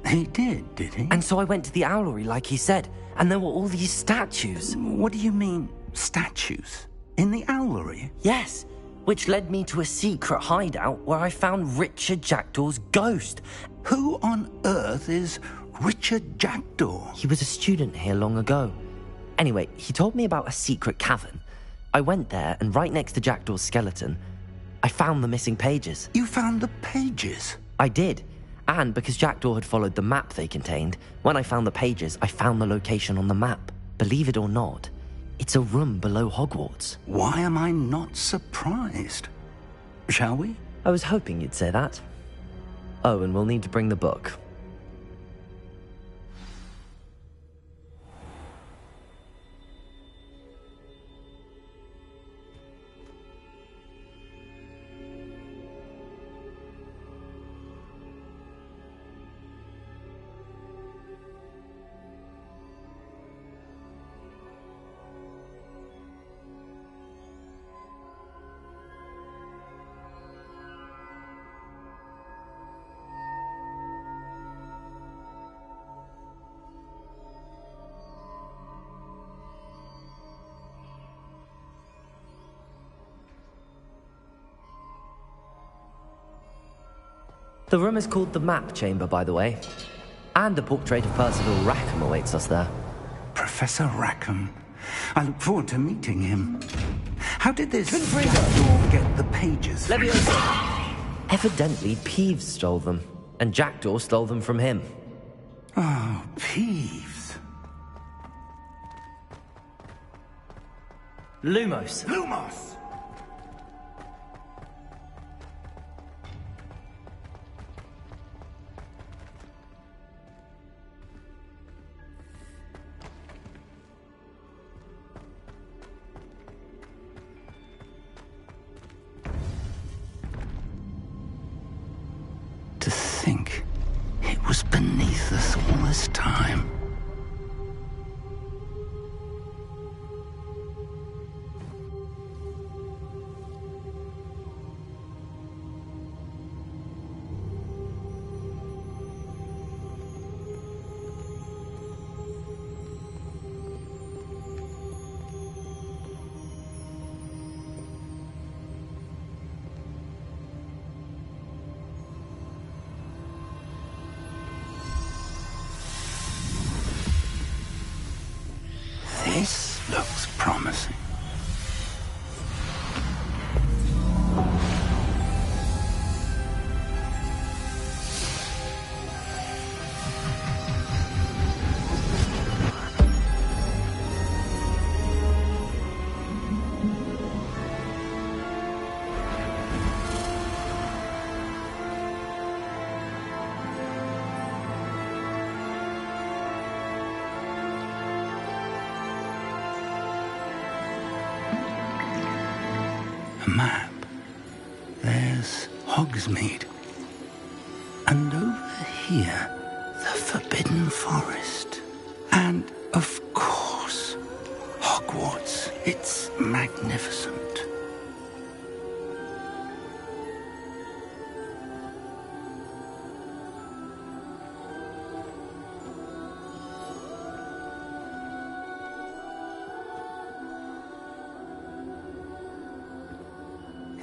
He did he? And so I went to the owlery like he said, and there were all these statues. What do you mean, statues? In the owlery? Yes, which led me to a secret hideout where I found Richard Jackdaw's ghost. Who on earth is Richard Jackdaw? He was a student here long ago. Anyway, he told me about a secret cavern. I went there, and right next to Jackdaw's skeleton, I found the missing pages. You found the pages? I did. And because Jackdaw had followed the map they contained, when I found the pages, I found the location on the map. Believe it or not, it's a room below Hogwarts. Why am I not surprised? Shall we? I was hoping you'd say that. Oh, and we'll need to bring the book. The room is called the Map Chamber, by the way. And a portrait of Percival Rackham awaits us there. Professor Rackham. I look forward to meeting him. How did this Jackdaw get the pages? Leviosa! Evidently, Peeves stole them. And Jackdaw stole them from him. Oh, Peeves. Lumos. Lumos! To think it was beneath us all this time. This looks promising. A map. There's Hogsmeade. And over here, the Forbidden Forest. And, of course, Hogwarts. It's magnificent.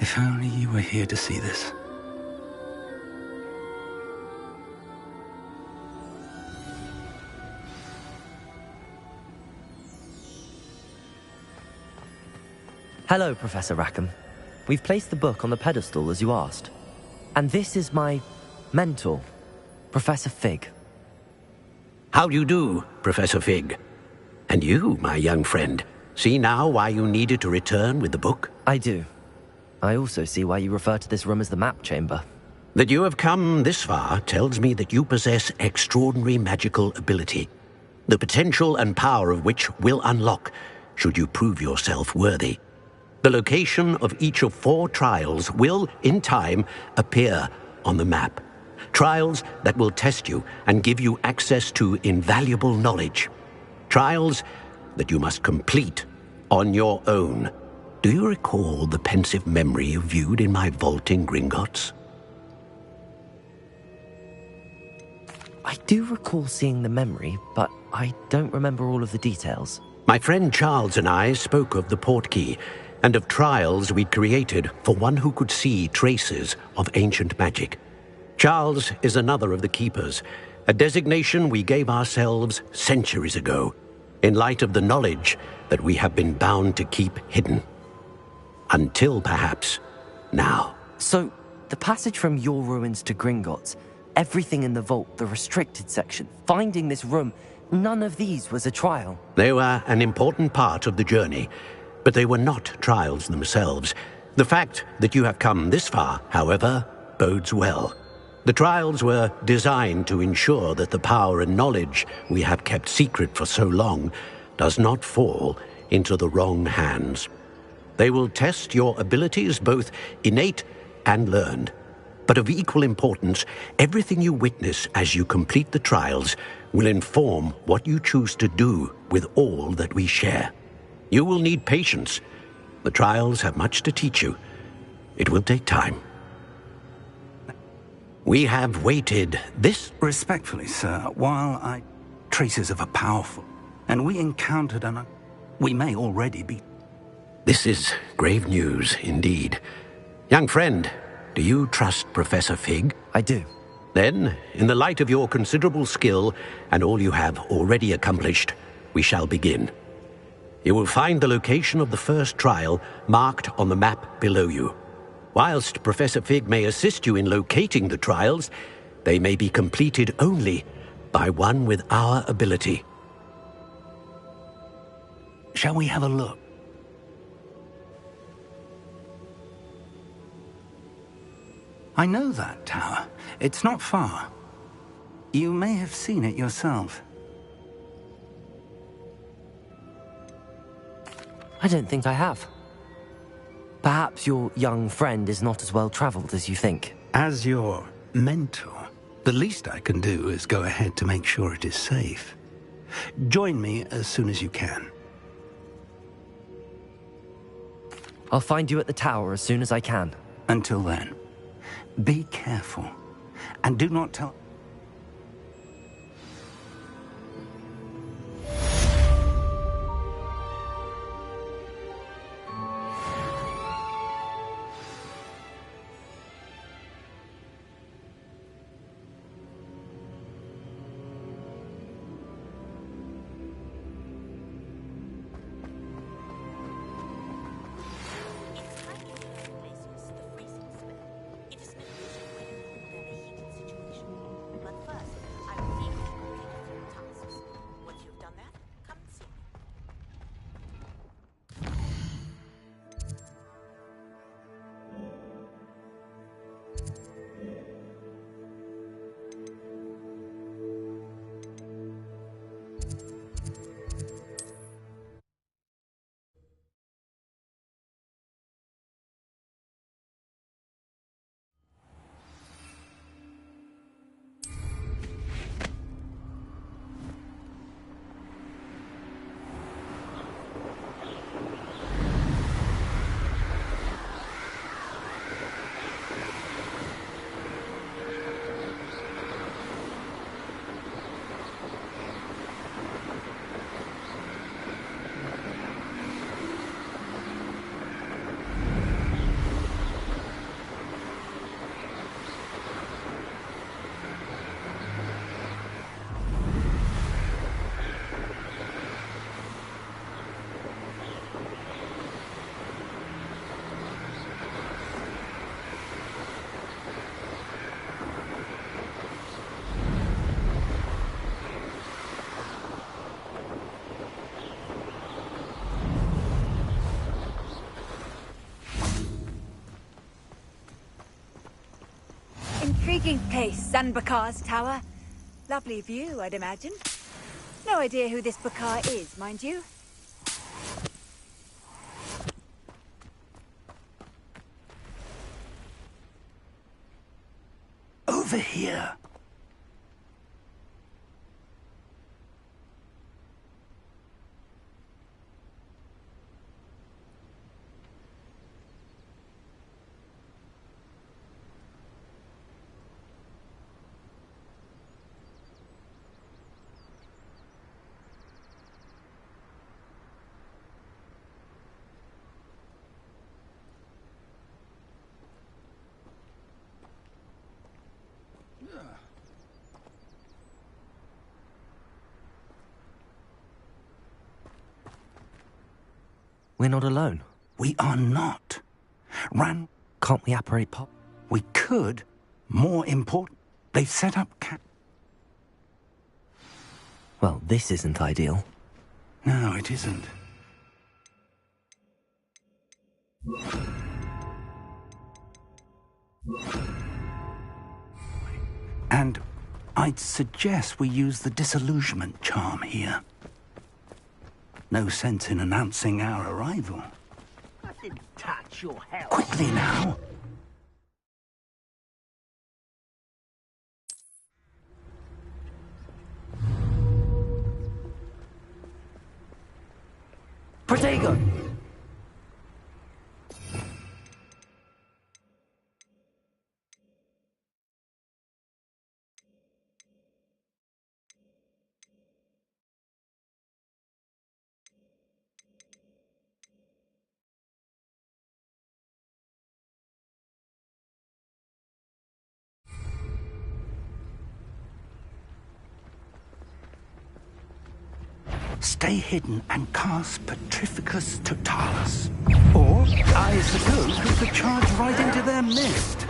If only you were here to see this. Hello, Professor Rackham. We've placed the book on the pedestal as you asked. And this is my mentor, Professor Fig. How do you do, Professor Fig? And you, my young friend, see now why you needed to return with the book? I do. I also see why you refer to this room as the Map Chamber. That you have come this far tells me that you possess extraordinary magical ability. the potential and power of which will unlock should you prove yourself worthy. The location of each of 4 trials will, in time, appear on the map. Trials that will test you and give you access to invaluable knowledge. Trials that you must complete on your own. Do you recall the pensive memory you viewed in my vault in Gringotts? I do recall seeing the memory, but I don't remember all of the details. My friend Charles and I spoke of the portkey and of trials we'd created for one who could see traces of ancient magic. Charles is another of the Keepers, a designation we gave ourselves centuries ago, in light of the knowledge that we have been bound to keep hidden. Until, perhaps, now. So, the passage from your ruins to Gringotts, everything in the vault, the restricted section, finding this room, none of these was a trial. They were an important part of the journey, but they were not trials themselves. The fact that you have come this far, however, bodes well. The trials were designed to ensure that the power and knowledge we have kept secret for so long does not fall into the wrong hands. They will test your abilities, both innate and learned. But of equal importance, everything you witness as you complete the trials will inform what you choose to do with all that we share. You will need patience. The trials have much to teach you. It will take time. We have waited this... Respectfully, sir, while traces of a powerful, and we encountered we may already be... This is grave news, indeed. Young friend, do you trust Professor Fig? I do. Then, in the light of your considerable skill and all you have already accomplished, we shall begin. You will find the location of the first trial marked on the map below you. Whilst Professor Fig may assist you in locating the trials, they may be completed only by one with our ability. Shall we have a look? I know that tower. It's not far. You may have seen it yourself. I don't think I have. Perhaps your young friend is not as well traveled as you think. As your mentor, the least I can do is go ahead to make sure it is safe. Join me as soon as you can. I'll find you at the tower as soon as I can. Until then, be careful, and do not tell... Intriguing place, Zanbakar's tower. Lovely view, I'd imagine. No idea who this Bakar is, mind you. Over here. We're not alone. We are not. Ran... Can't we apparate pop? We could. More important, they've set up Well, this isn't ideal. No, it isn't. And I'd suggest we use the disillusionment charm here. No sense in announcing our arrival. I didn't touch your health. Quickly now. Protego! Stay hidden and cast Petrificus Totalis. Or, I suppose, we could charge right into their mist.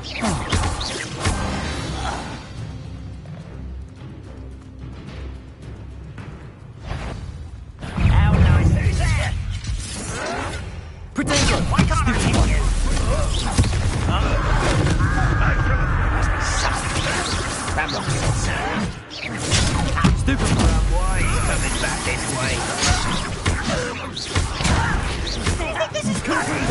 How nice is that? Protego! Why can't I hit you? Stupid! Why are you coming back this way? This is crazy.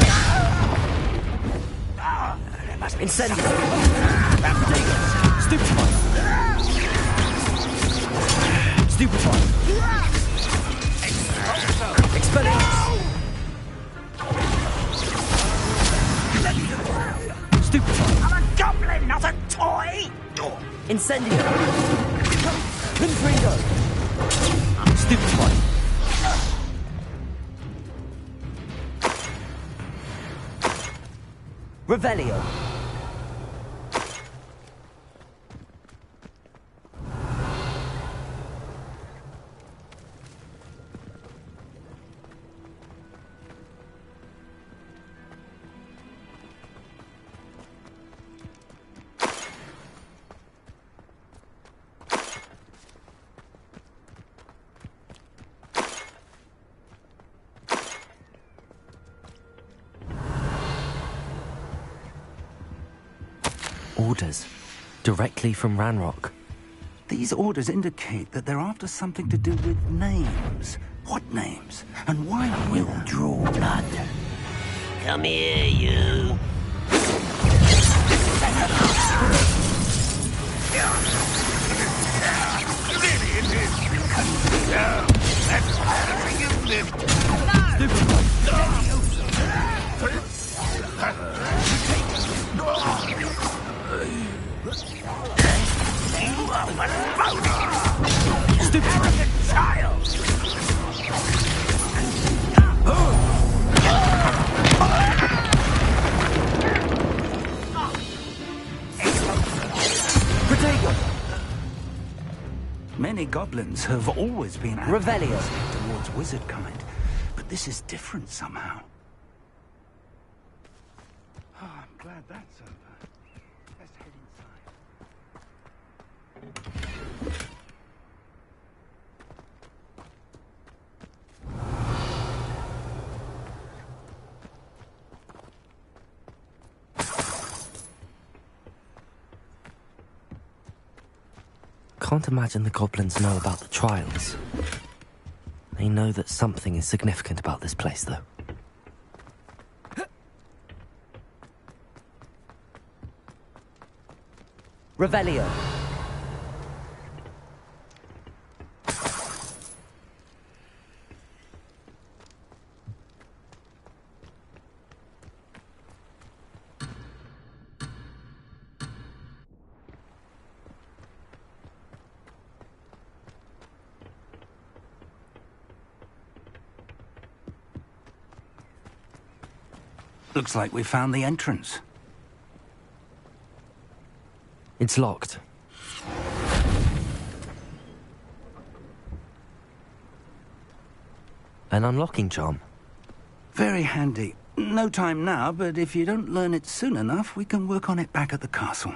There must be Incendio! Protego. Stupefy! Stupefy! Expelliarmus! Stupefy! I'm a goblin, not a toy. Incendio! Confringo! Stupefy! Revelio! Orders. Directly from Ranrock. These orders indicate that they're after something to do with names. What names? And why will draw blood? Come here, you. Arrogant child! Protego! Many goblins have always been Revelio. towards wizard kind, but this is different somehow. Oh, I'm glad that's over. Let's head inside. Can't imagine the goblins know about the trials. They know that something is significant about this place, though. Revelio. Looks like we found the entrance. It's locked. An unlocking charm. Very handy. No time now, but if you don't learn it soon enough, we can work on it back at the castle.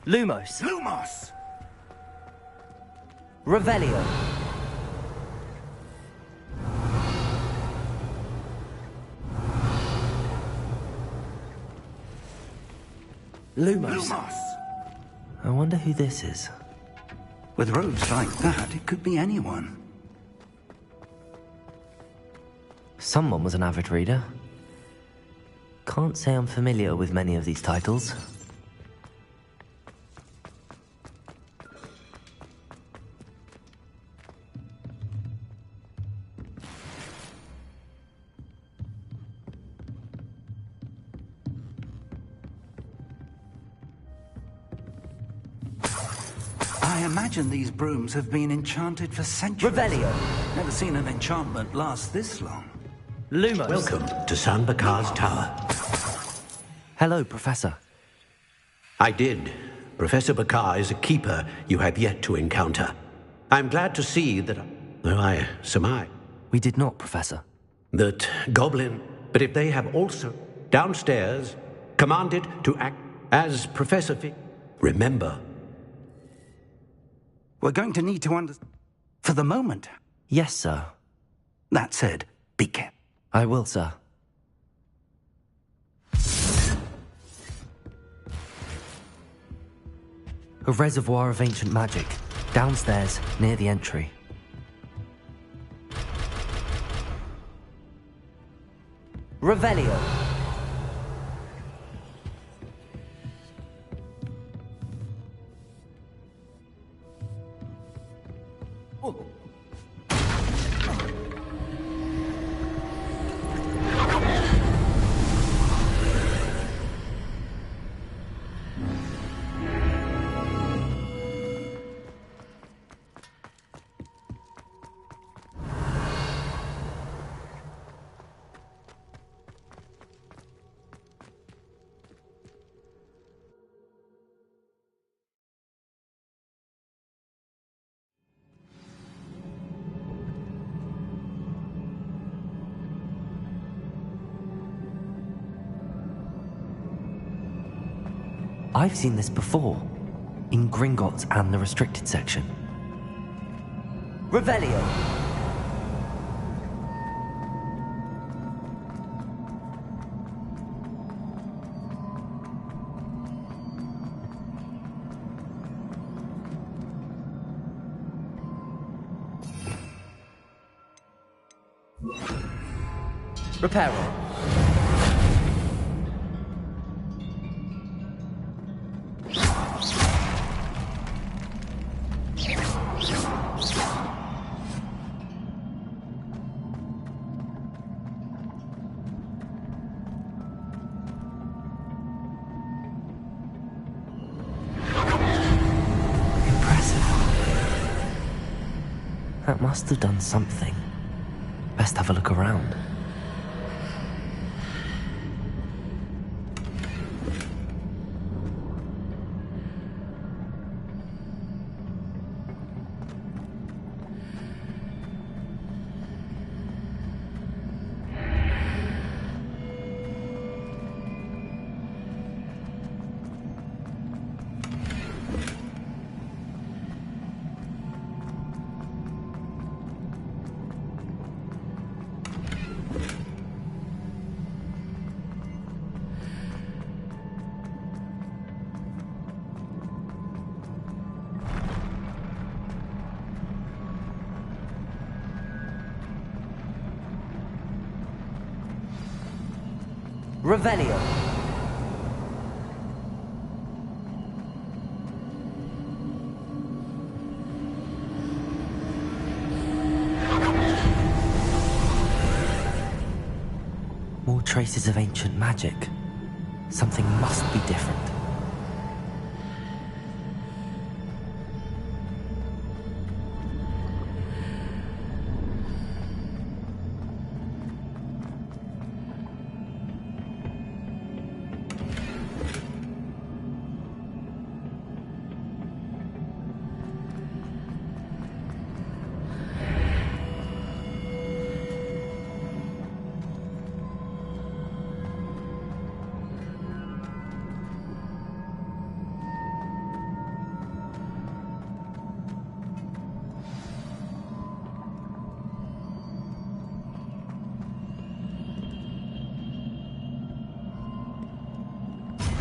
Lumos. Lumos! Revelio. Lumos. Lumos! I wonder who this is. With robes like that, it could be anyone. Someone was an avid reader. Can't say I'm familiar with many of these titles. I imagine these brooms have been enchanted for centuries. Revelio. Never seen an enchantment last this long. Lumos. Welcome to San Bakar's tower. Hello, Professor. I did. Professor Bakar is a keeper you have yet to encounter. I'm glad to see that, well, I surmise. We did not, Professor. That goblin, but if they have also downstairs commanded to act as Professor remember. We're going to need to understand. For the moment. Yes, sir. That said, be careful. I will, sir. A reservoir of ancient magic, downstairs near the entry. Revelio. I've seen this before, in Gringotts and the restricted section. Revelio. Reparo. must have done something. Best have a look around. Revelio. More traces of ancient magic. Something must be different.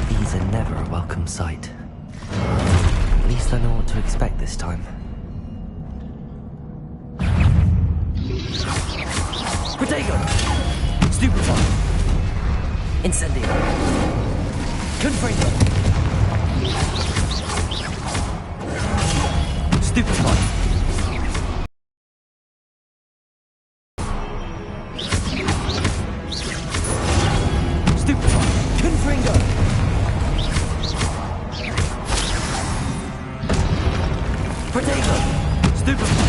These are never a welcome sight. At least I know what to expect this time. Protego! Stupefy! Incendio! Confringo! Stupefy! Stupefy! Confringo! Protego! Stupefy!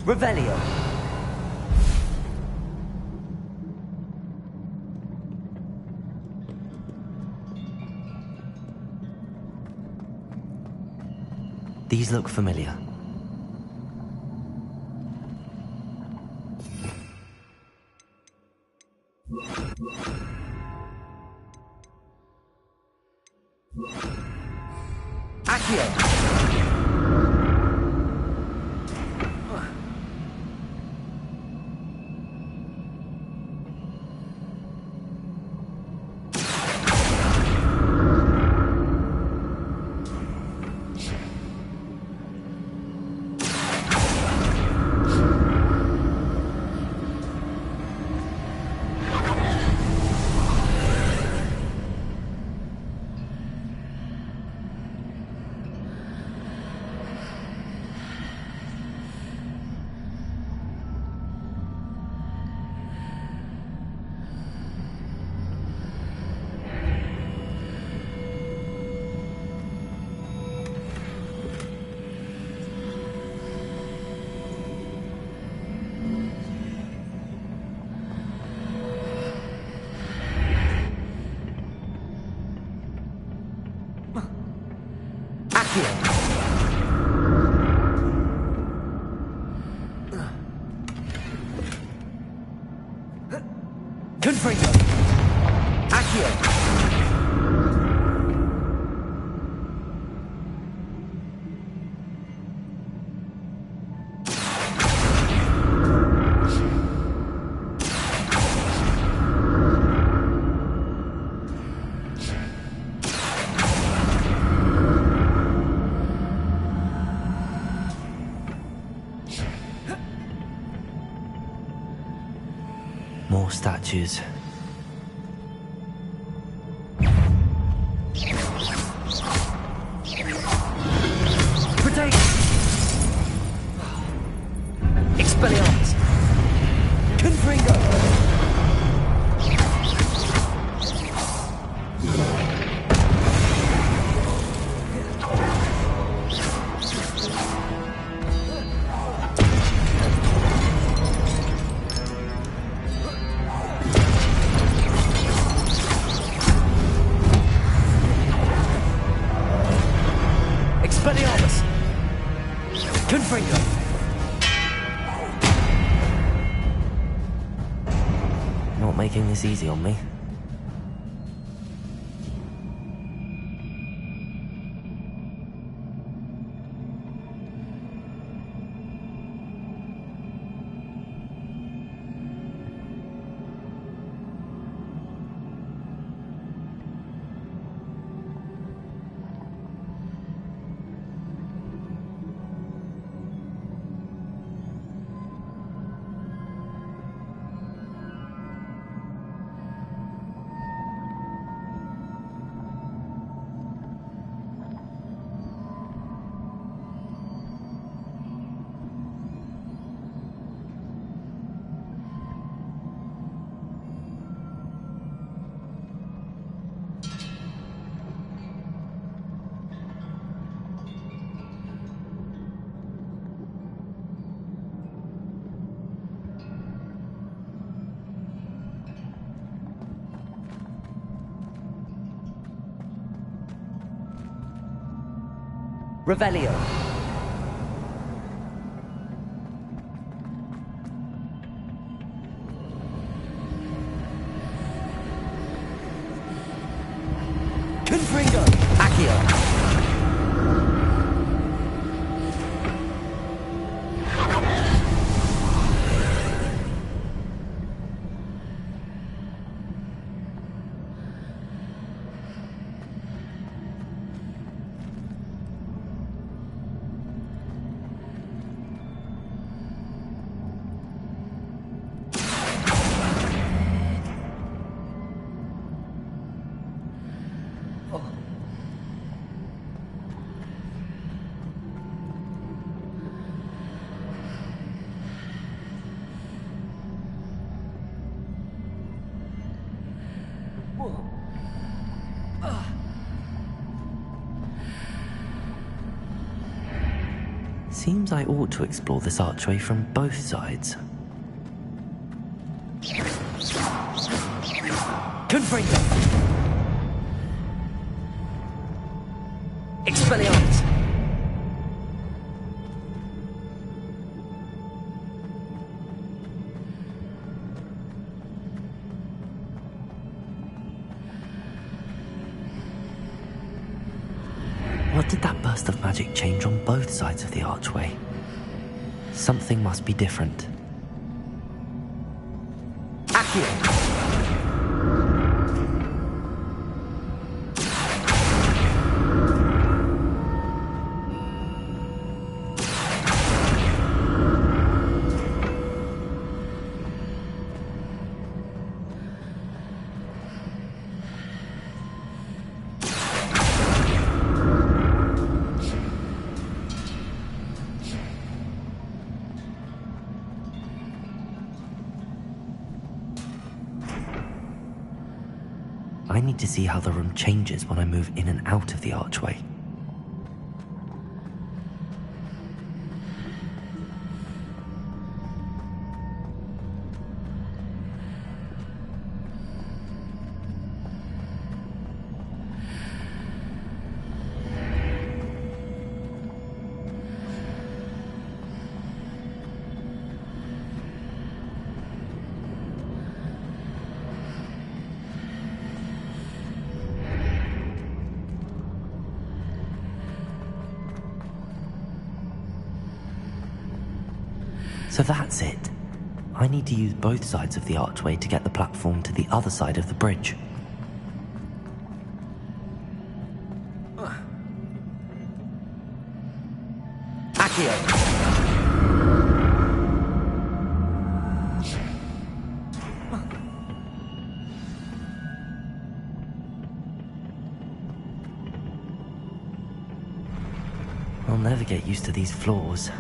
Revelio! These look familiar. Accio! Confringo! Accio! More statues. Protect! Expelliarmus! Confringo! Confringo! Not making this easy on me. Revelio. Confringo. Accio. Seems I ought to explore this archway from both sides. Confringo! Expelliarmus! What did that burst of magic change on both sides of the archway? Something must be different. Accio! I need to see how the room changes when I move in and out of the archway. So that's it. I need to use both sides of the archway to get the platform to the other side of the bridge. Accio! I'll never get used to these floors.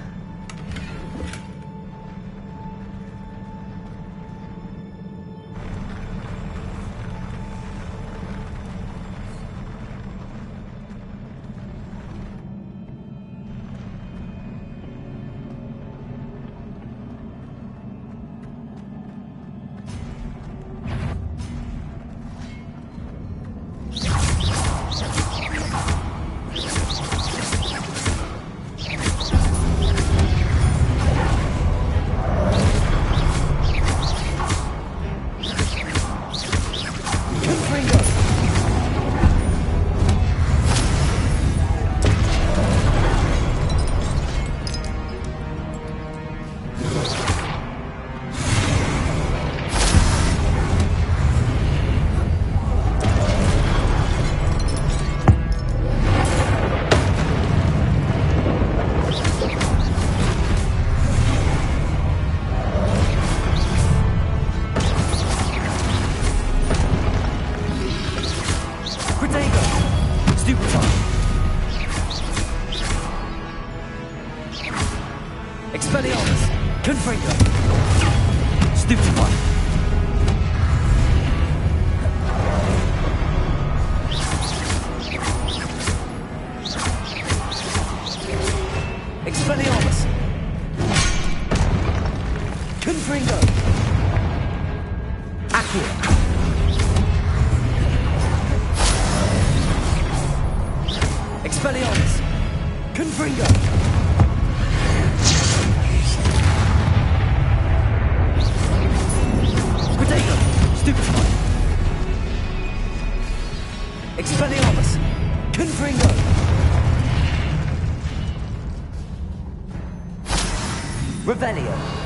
Expelliarmus! Confringo! Stupefy! Expelliarmus! Confringo! Accio! Expelliarmus! Confringo! Protego! Stupefy! Expelliarmus! Confringo! Revelio!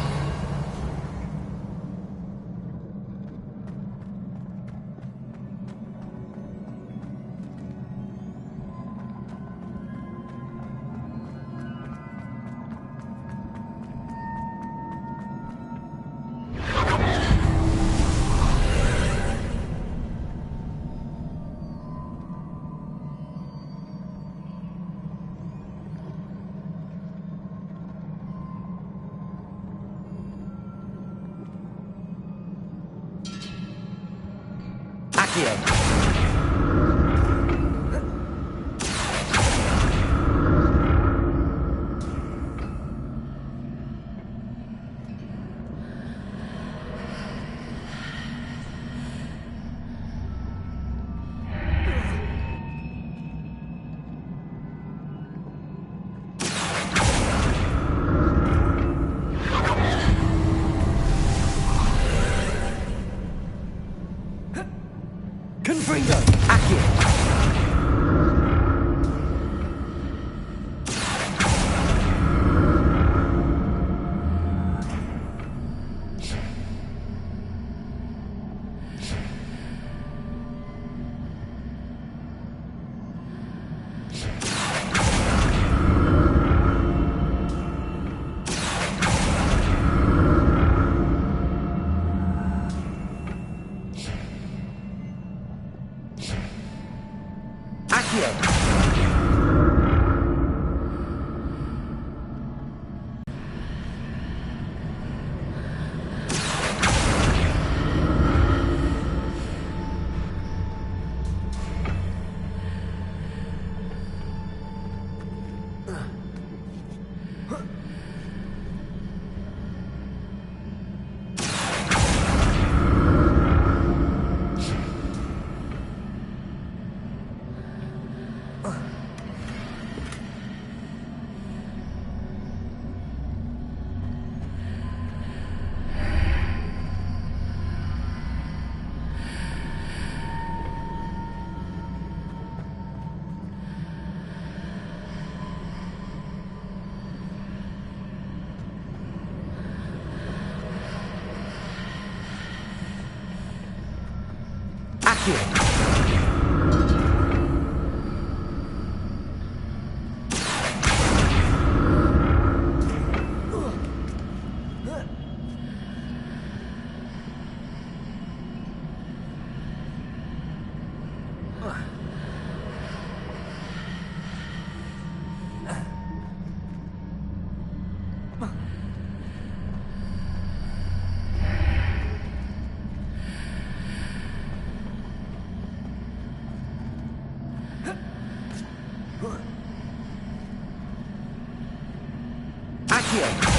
Accio! Confringo! Accio! Accio!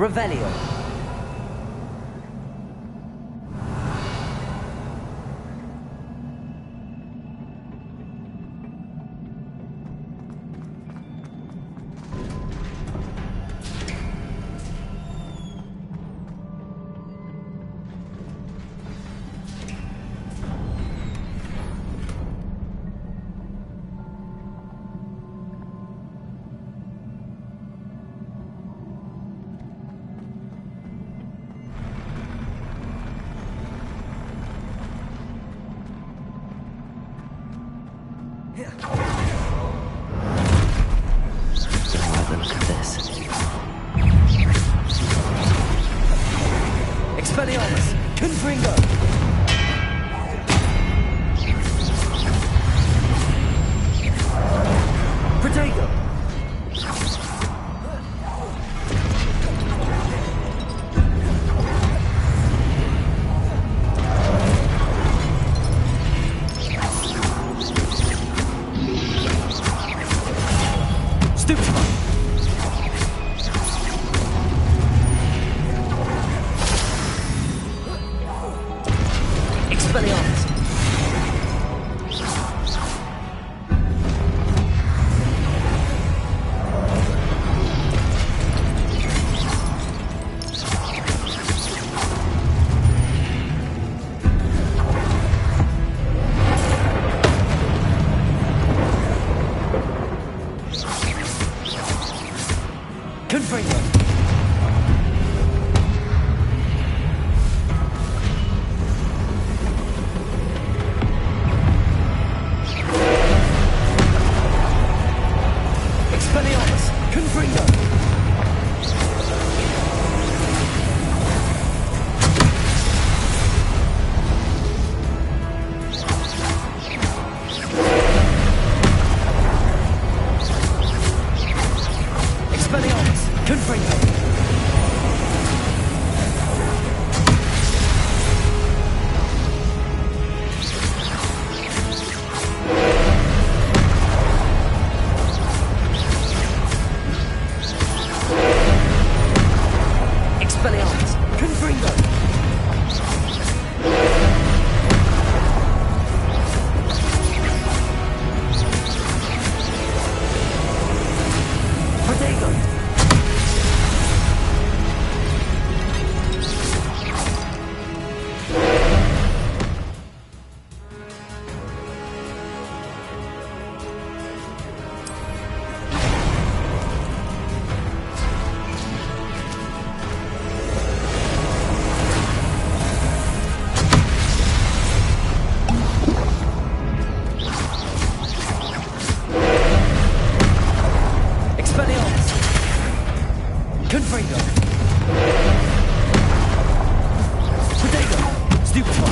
Revelio. Look at this. Expelliarmus! Confringo! Protego! Stupefy! Expelliarmus! Confringo! Expelliarmus! Confringo! Expelliarmus! Confringo! Expelliarmus! Confringo! Protego! Expelliarmus! Confringo! Protego! Stupefy!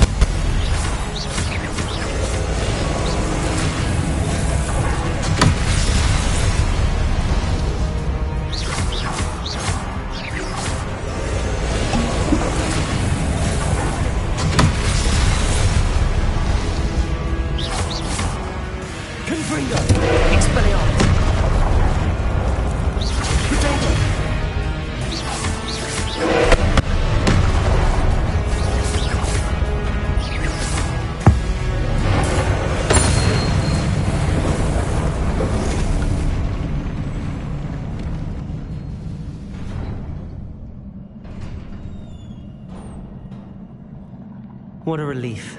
Confringo! Expelliarmus! Protego! What a relief.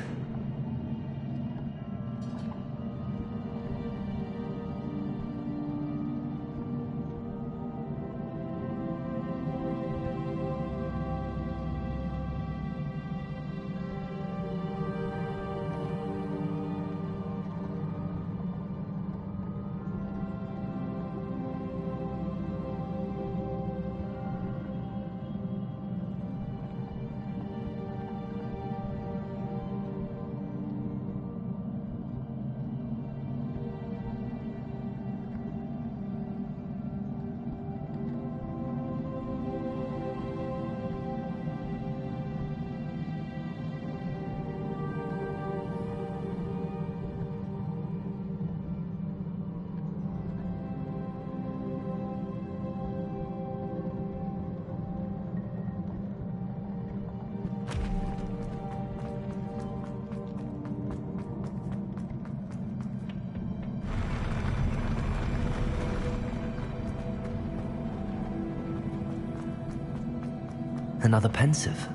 another pensive.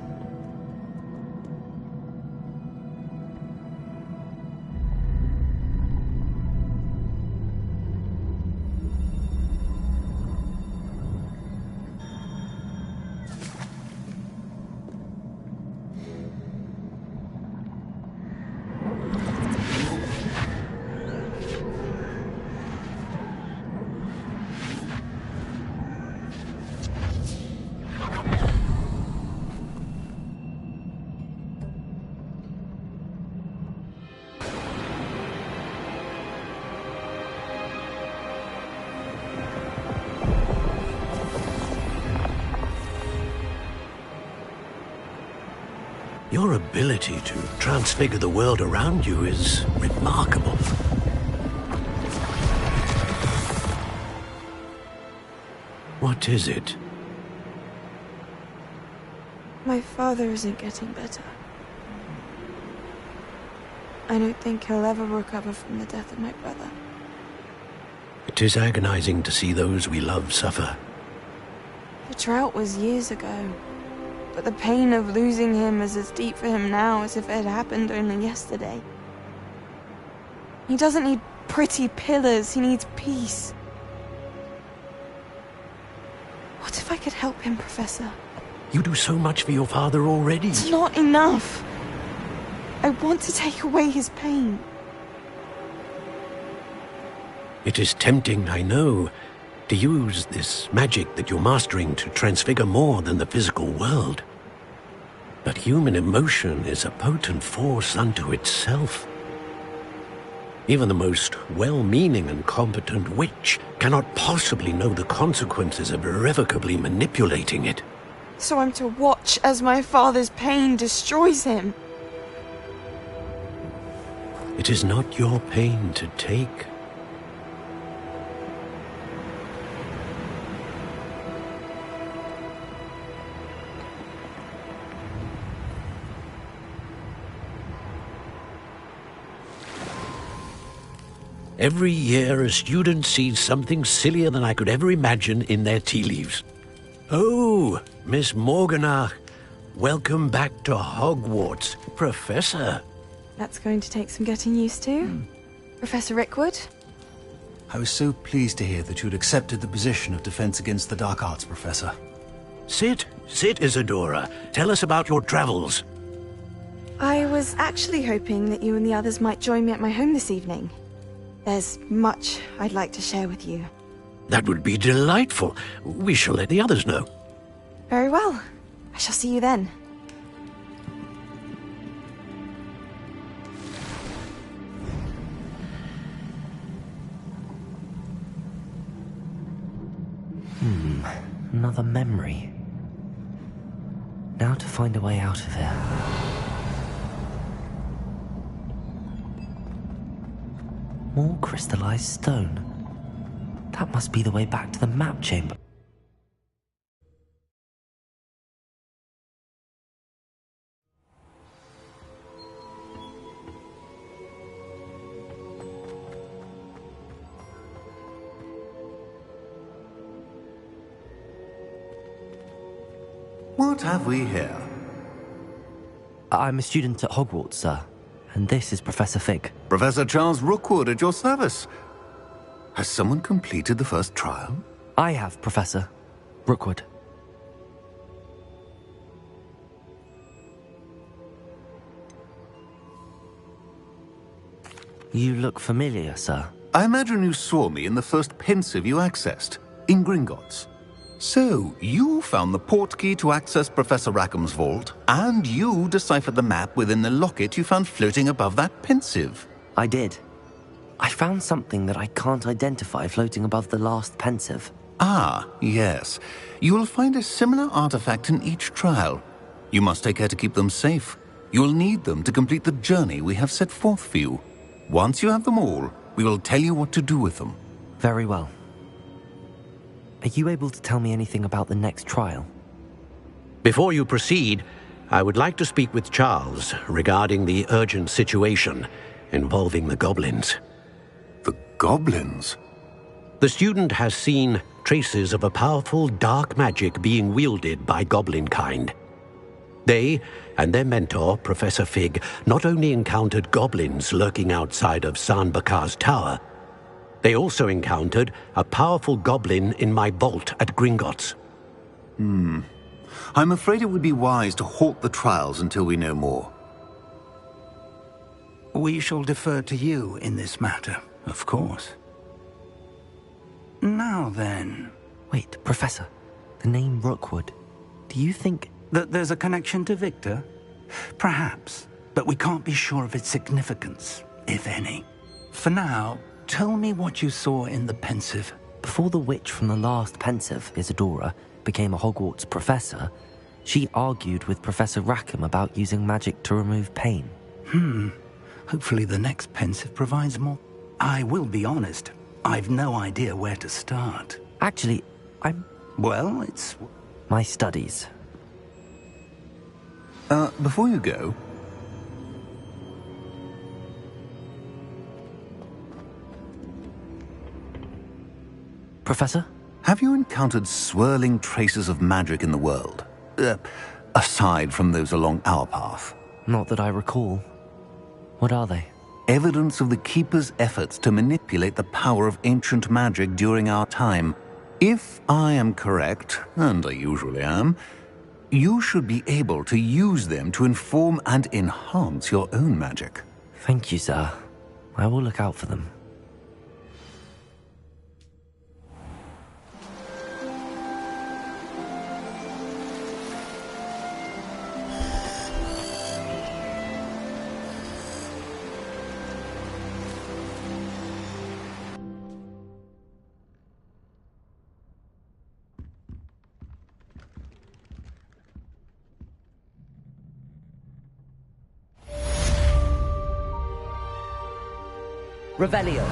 Your ability to transfigure the world around you is remarkable. What is it? My father isn't getting better. I don't think he'll ever recover from the death of my brother. It is agonizing to see those we love suffer. The drought was years ago, but the pain of losing him is as deep for him now as if it had happened only yesterday. He doesn't need pretty pillars, he needs peace. What if I could help him, Professor? You do so much for your father already. It's not enough. I want to take away his pain. It is tempting, I know, to use this magic that you're mastering to transfigure more than the physical world. But human emotion is a potent force unto itself. Even the most well-meaning and competent witch cannot possibly know the consequences of irrevocably manipulating it. So I'm to watch as my father's pain destroys him. It is not your pain to take. Every year, a student sees something sillier than I could ever imagine in their tea leaves. Oh, Miss Morganach, welcome back to Hogwarts, Professor. That's going to take some getting used to. Professor Rickwood? I was so pleased to hear that you'd accepted the position of Defense Against the Dark Arts, Professor. Sit, Isadora. Tell us about your travels. I was actually hoping that you and the others might join me at my home this evening. There's much I'd like to share with you. That would be delightful. We shall let the others know. Very well. I shall see you then. Another memory. Now to find a way out of here. More crystallized stone. That must be the way back to the map chamber. What have we here? I'm a student at Hogwarts, sir. And this is Professor Fig. Professor Charles Rookwood at your service. Has someone completed the first trial? I have, Professor Rookwood. You look familiar, sir. I imagine you saw me in the first pensive you accessed, in Gringotts. So, you found the portkey to access Professor Rackham's vault, and you deciphered the map within the locket you found floating above that pensive. I did. I found something that I can't identify floating above the last pensive. Ah, yes. You will find a similar artifact in each trial. You must take care to keep them safe. You will need them to complete the journey we have set forth for you. Once you have them all, we will tell you what to do with them. Very well. Are you able to tell me anything about the next trial? Before you proceed, I would like to speak with Charles regarding the urgent situation involving the goblins. The goblins? The student has seen traces of a powerful dark magic being wielded by goblin kind. They and their mentor, Professor Fig, not only encountered goblins lurking outside of San Bakar's tower, they also encountered a powerful goblin in my vault at Gringotts. I'm afraid it would be wise to halt the trials until we know more. We shall defer to you in this matter, of course. Now then... Wait, Professor. The name Rookwood. Do you think... that there's a connection to Victor? Perhaps, but we can't be sure of its significance, if any. For now, tell me what you saw in the Pensive. Before the witch from the last Pensive, Isadora, became a Hogwarts professor, she argued with Professor Rackham about using magic to remove pain. Hopefully the next Pensive provides more. I will be honest, I've no idea where to start. Actually, Well, it's... my studies. Before you go... Professor? Have you encountered swirling traces of magic in the world? Aside from those along our path? Not that I recall. What are they? Evidence of the Keeper's efforts to manipulate the power of ancient magic during our time. If I am correct, and I usually am, you should be able to use them to inform and enhance your own magic. Thank you, sir. I will look out for them. Revelio.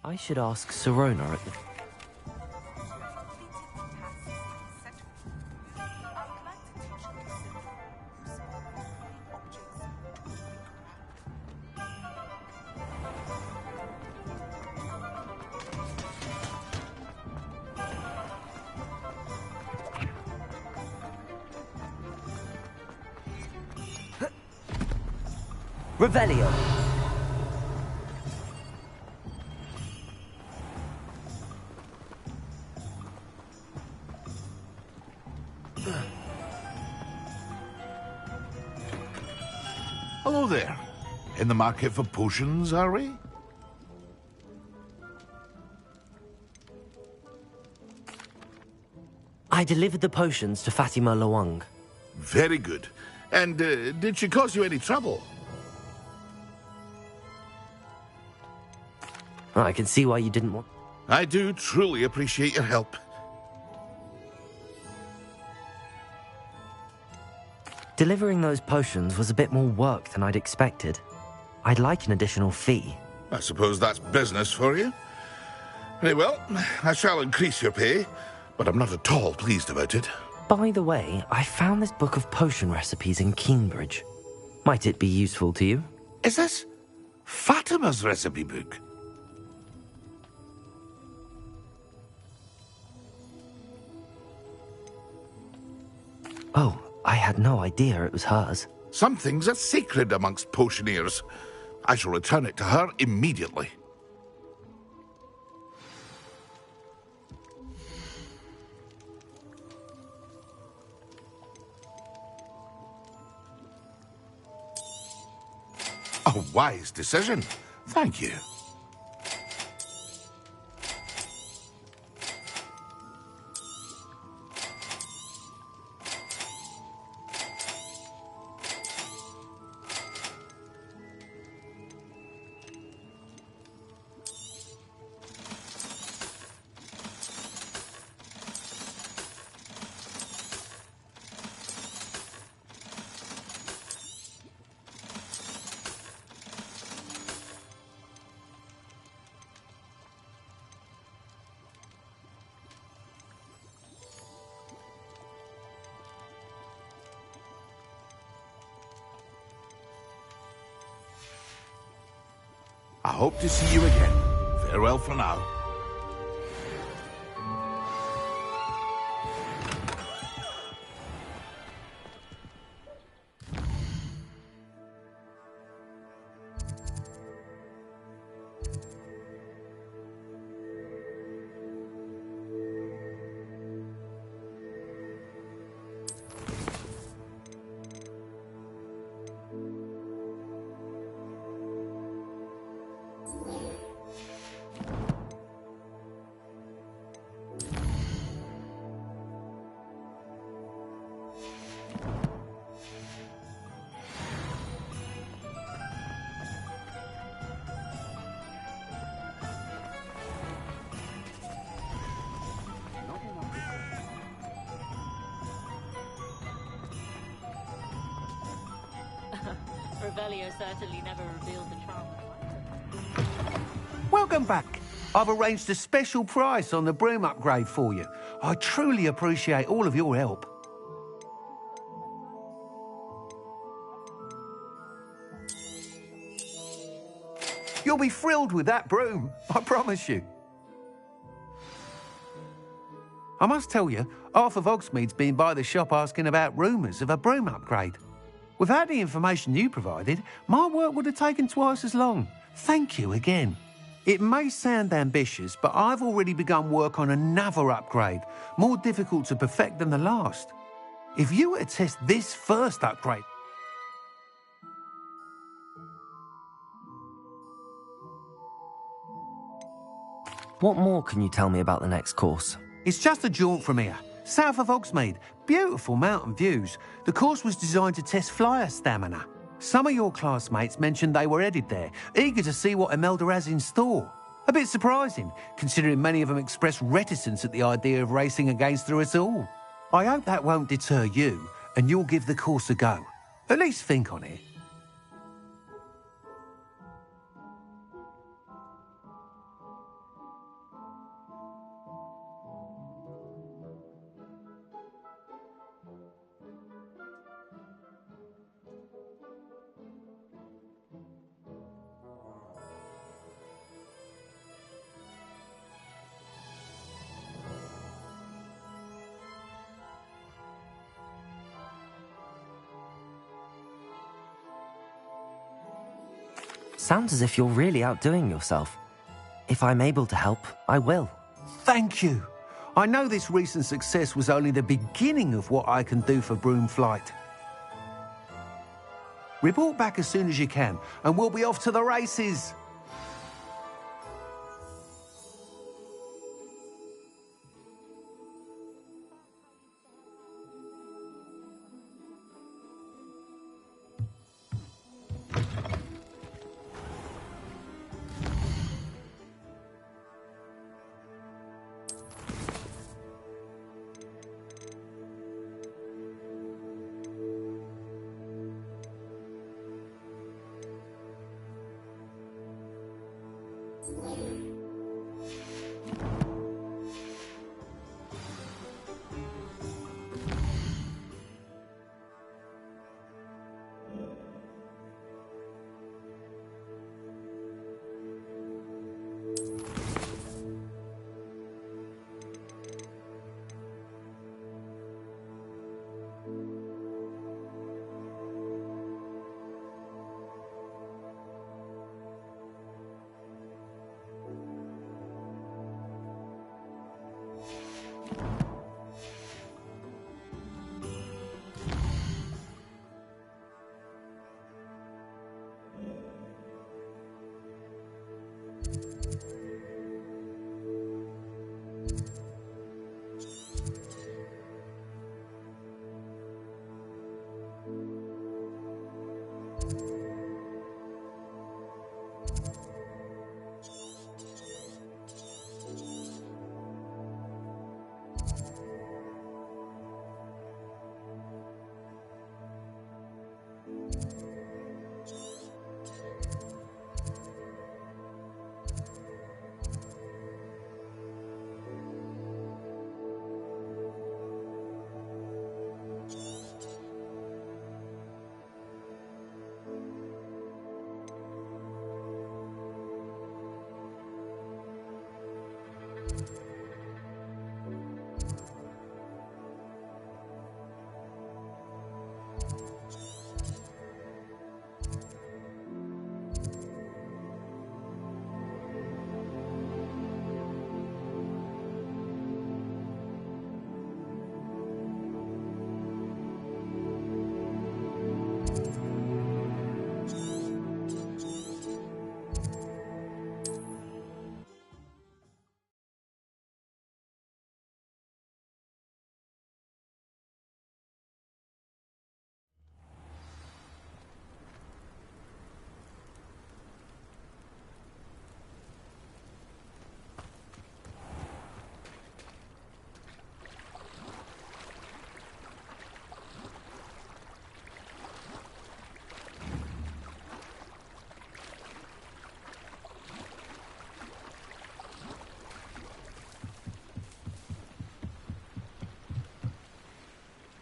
I should ask Sirona at the... Revelio. Hello there. In the market for potions, are we? I delivered the potions to Fatima Lawang. Very good. And did she cause you any trouble? I can see why you didn't want... I do truly appreciate your help. Delivering those potions was a bit more work than I'd expected. I'd like an additional fee. I suppose that's business for you. Very well, I shall increase your pay, but I'm not at all pleased about it. By the way, I found this book of potion recipes in Cambridge. Might it be useful to you? Is this Fatima's recipe book? Oh, I had no idea it was hers. Some things are sacred amongst potioneers. I shall return it to her immediately. A wise decision. Thank you. I hope to see you again. Farewell for now. Revelio certainly never revealed the trauma. Welcome back. I've arranged a special price on the broom upgrade for you. I truly appreciate all of your help. You'll be thrilled with that broom, I promise you. I must tell you, half of Hogsmeade's been by the shop asking about rumours of a broom upgrade. Without the information you provided, my work would have taken twice as long. Thank you again. It may sound ambitious, but I've already begun work on another upgrade, more difficult to perfect than the last. If you were to test this first upgrade... What more can you tell me about the next course? It's just a jaunt from here, south of Hogsmeade. Beautiful mountain views. The course was designed to test flyer stamina. Some of your classmates mentioned they were headed there, eager to see what Imelda has in store. A bit surprising, considering many of them expressed reticence at the idea of racing against her at all. I hope that won't deter you, and you'll give the course a go. At least think on it. Sounds as if you're really outdoing yourself. If I'm able to help, I will. Thank you. I know this recent success was only the beginning of what I can do for Broomflight. Report back as soon as you can, and we'll be off to the races.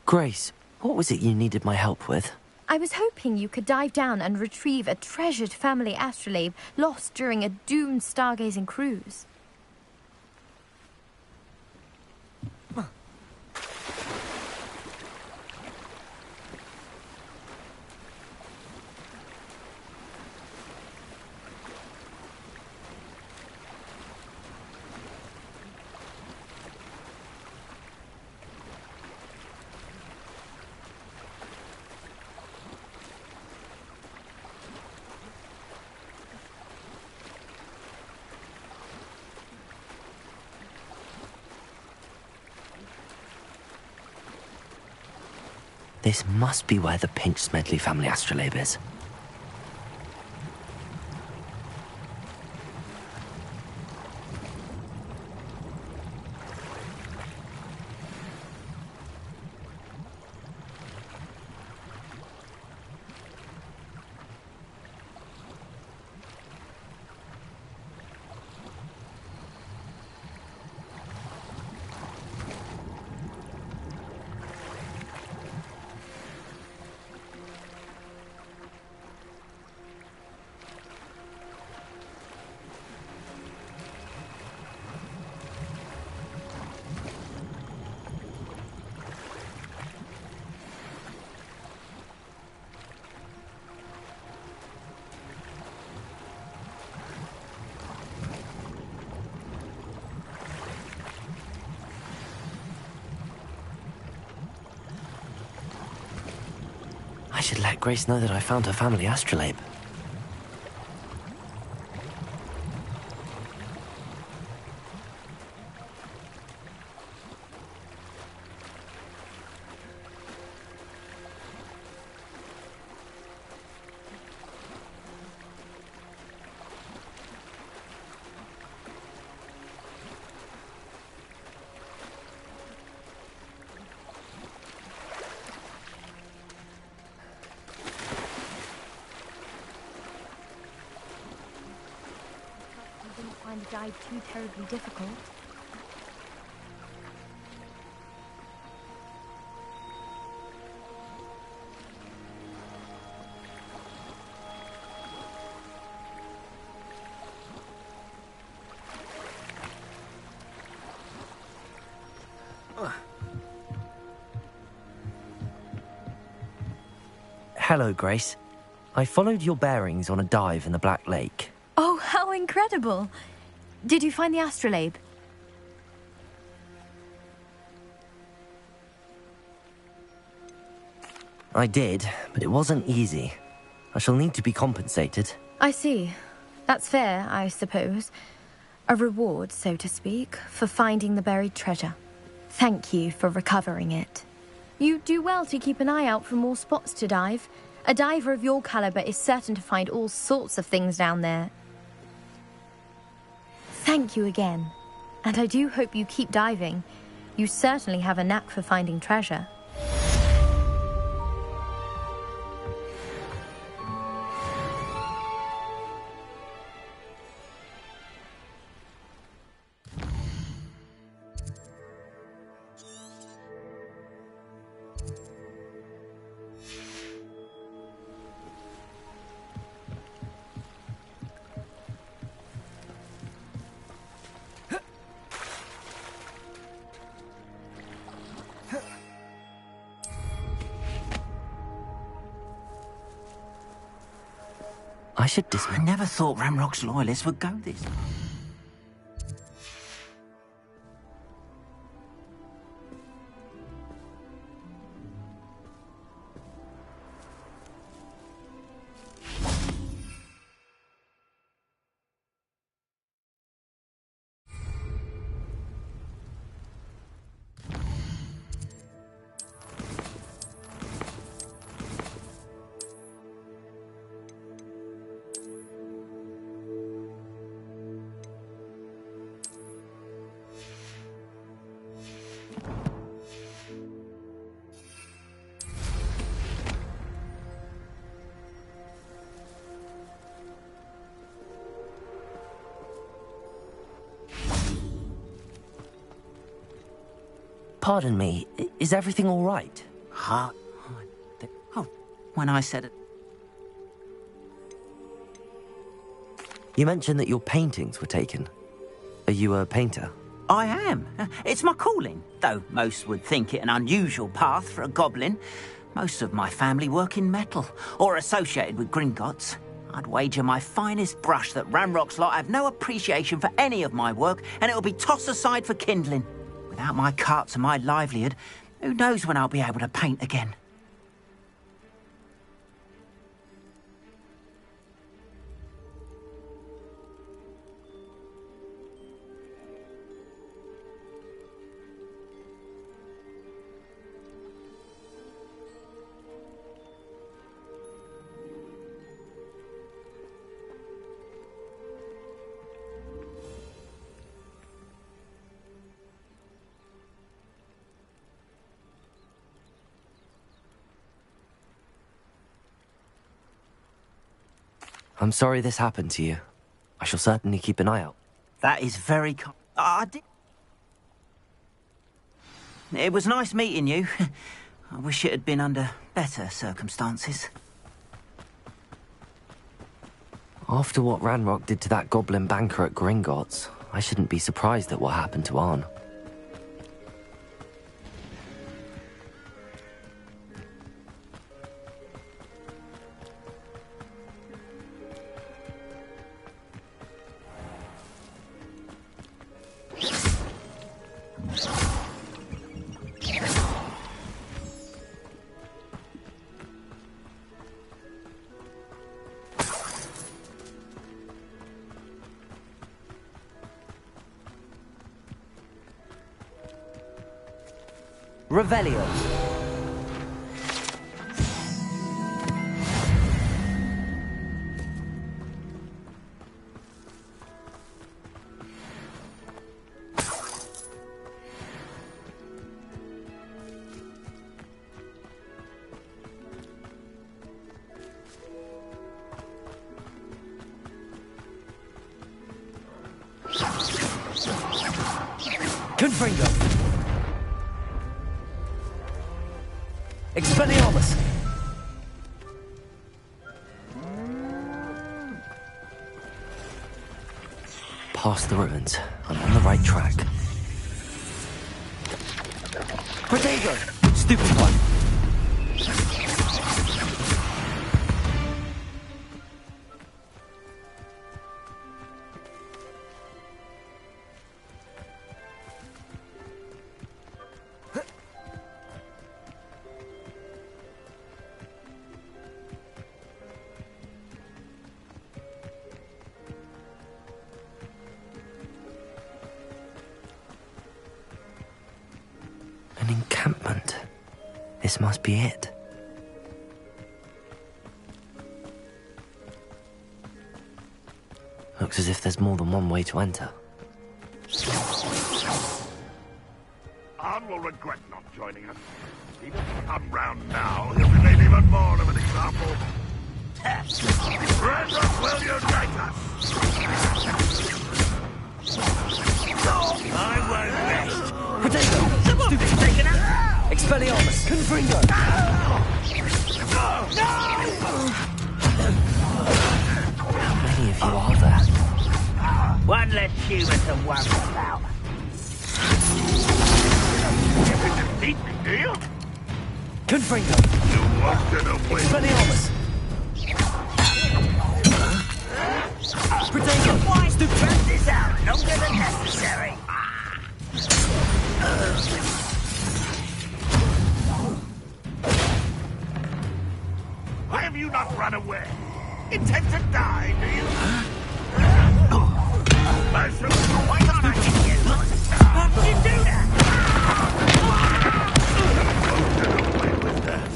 Grace, what was it you needed my help with? I was hoping you could dive down and retrieve a treasured family astrolabe lost during a doomed stargazing cruise. This must be where the Pinch Smedley family astrolabe is. I should let Grace know that I found her family astrolabe. Find the dive too terribly difficult. Hello, Grace. I followed your bearings on a dive in the Black Lake. Oh, how incredible! Did you find the astrolabe? I did, but it wasn't easy. I shall need to be compensated. I see. That's fair, I suppose. A reward, so to speak, for finding the buried treasure. Thank you for recovering it. You do well to keep an eye out for more spots to dive. A diver of your caliber is certain to find all sorts of things down there. Thank you again. And I do hope you keep diving. You certainly have a knack for finding treasure. I should I never thought Ramrock's loyalists would go this. Pardon me, is everything all right? Huh? Oh, when I said it. You mentioned that your paintings were taken. Are you a painter? I am. It's my calling, though most would think it an unusual path for a goblin. Most of my family work in metal, or associated with Gringotts. I'd wager my finest brush that Ramrock's lot have no appreciation for any of my work, and it'll be tossed aside for kindling. Without my carts and my livelihood, who knows when I'll be able to paint again? I'm sorry this happened to you. I shall certainly keep an eye out. That is very It was nice meeting you. I wish it had been under better circumstances. After what Ranrock did to that goblin banker at Gringotts, I shouldn't be surprised at what happened to Arn. Revelio. Confringo. Expelliarmus. Past the ruins. I'm on the right track. Protego! Stupid one. An encampment. This must be it. Looks as if there's more than one way to enter. Arn will regret not joining us. If he doesn't come round now, he'll be made even more of an example. Brethren will unite us! I won't rest! Protego! Stupid! Taken out! Expelliarmus! Confringo! How many of you are there? One less human to worry about. You can defeat me, do you? Confringo! You wanted to win. Expelliarmus! Protego! Why stupid? Drag this out longer than necessary. Why have you not run away? Intend to die, do you? I shall... Why can't I hit you? How did you do that? Get away with that.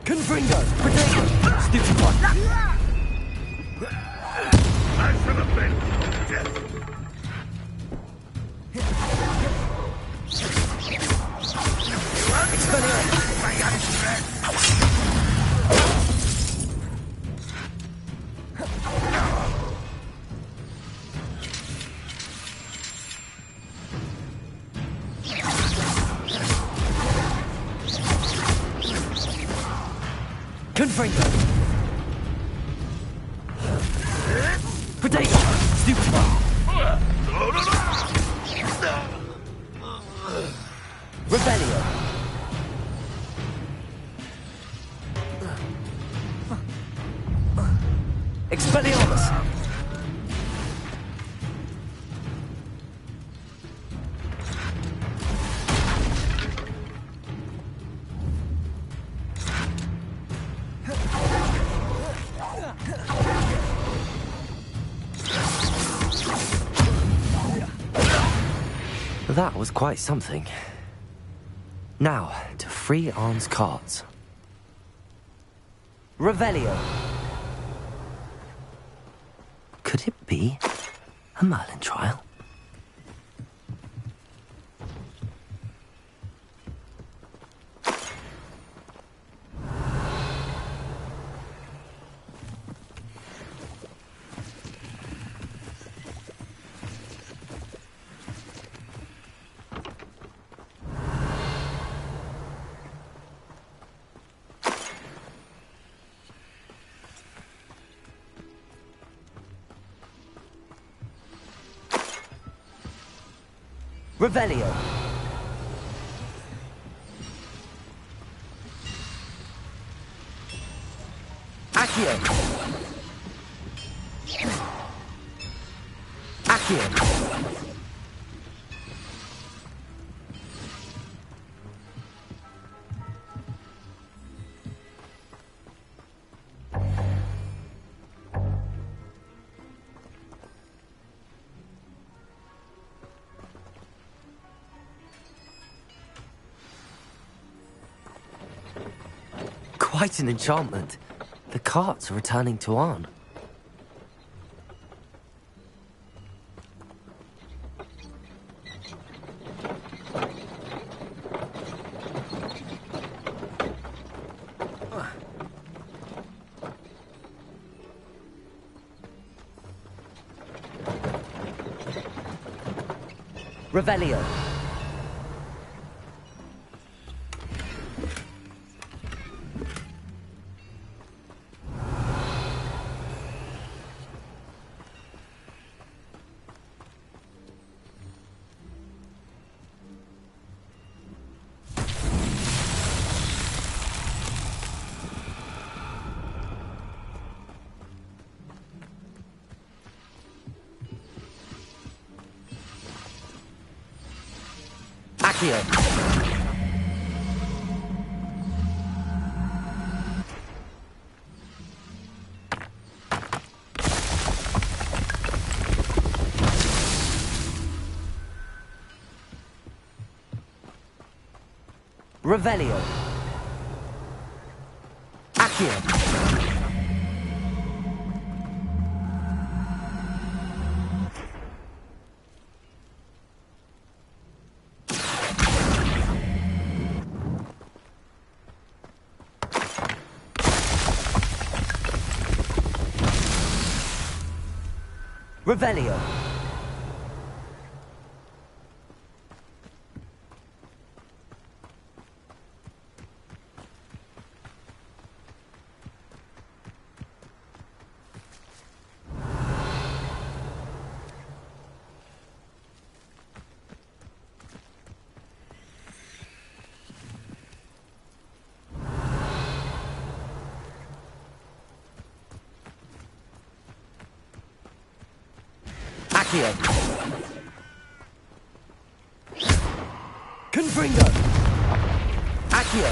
Confringo! Protego! Stupid one! I should have been dead. Confringo! Protego! Stupid one! Revelio! Expelliarmus! That was quite something. Now, to free Arn's cards. Revelio. Could it be a Merlin trial? Revelio. Accio. Accio. quite an enchantment. The carts are returning to Arn. Revelio. Accio. Revelio. Accio. Revelio. Accio. Confringo. Accio.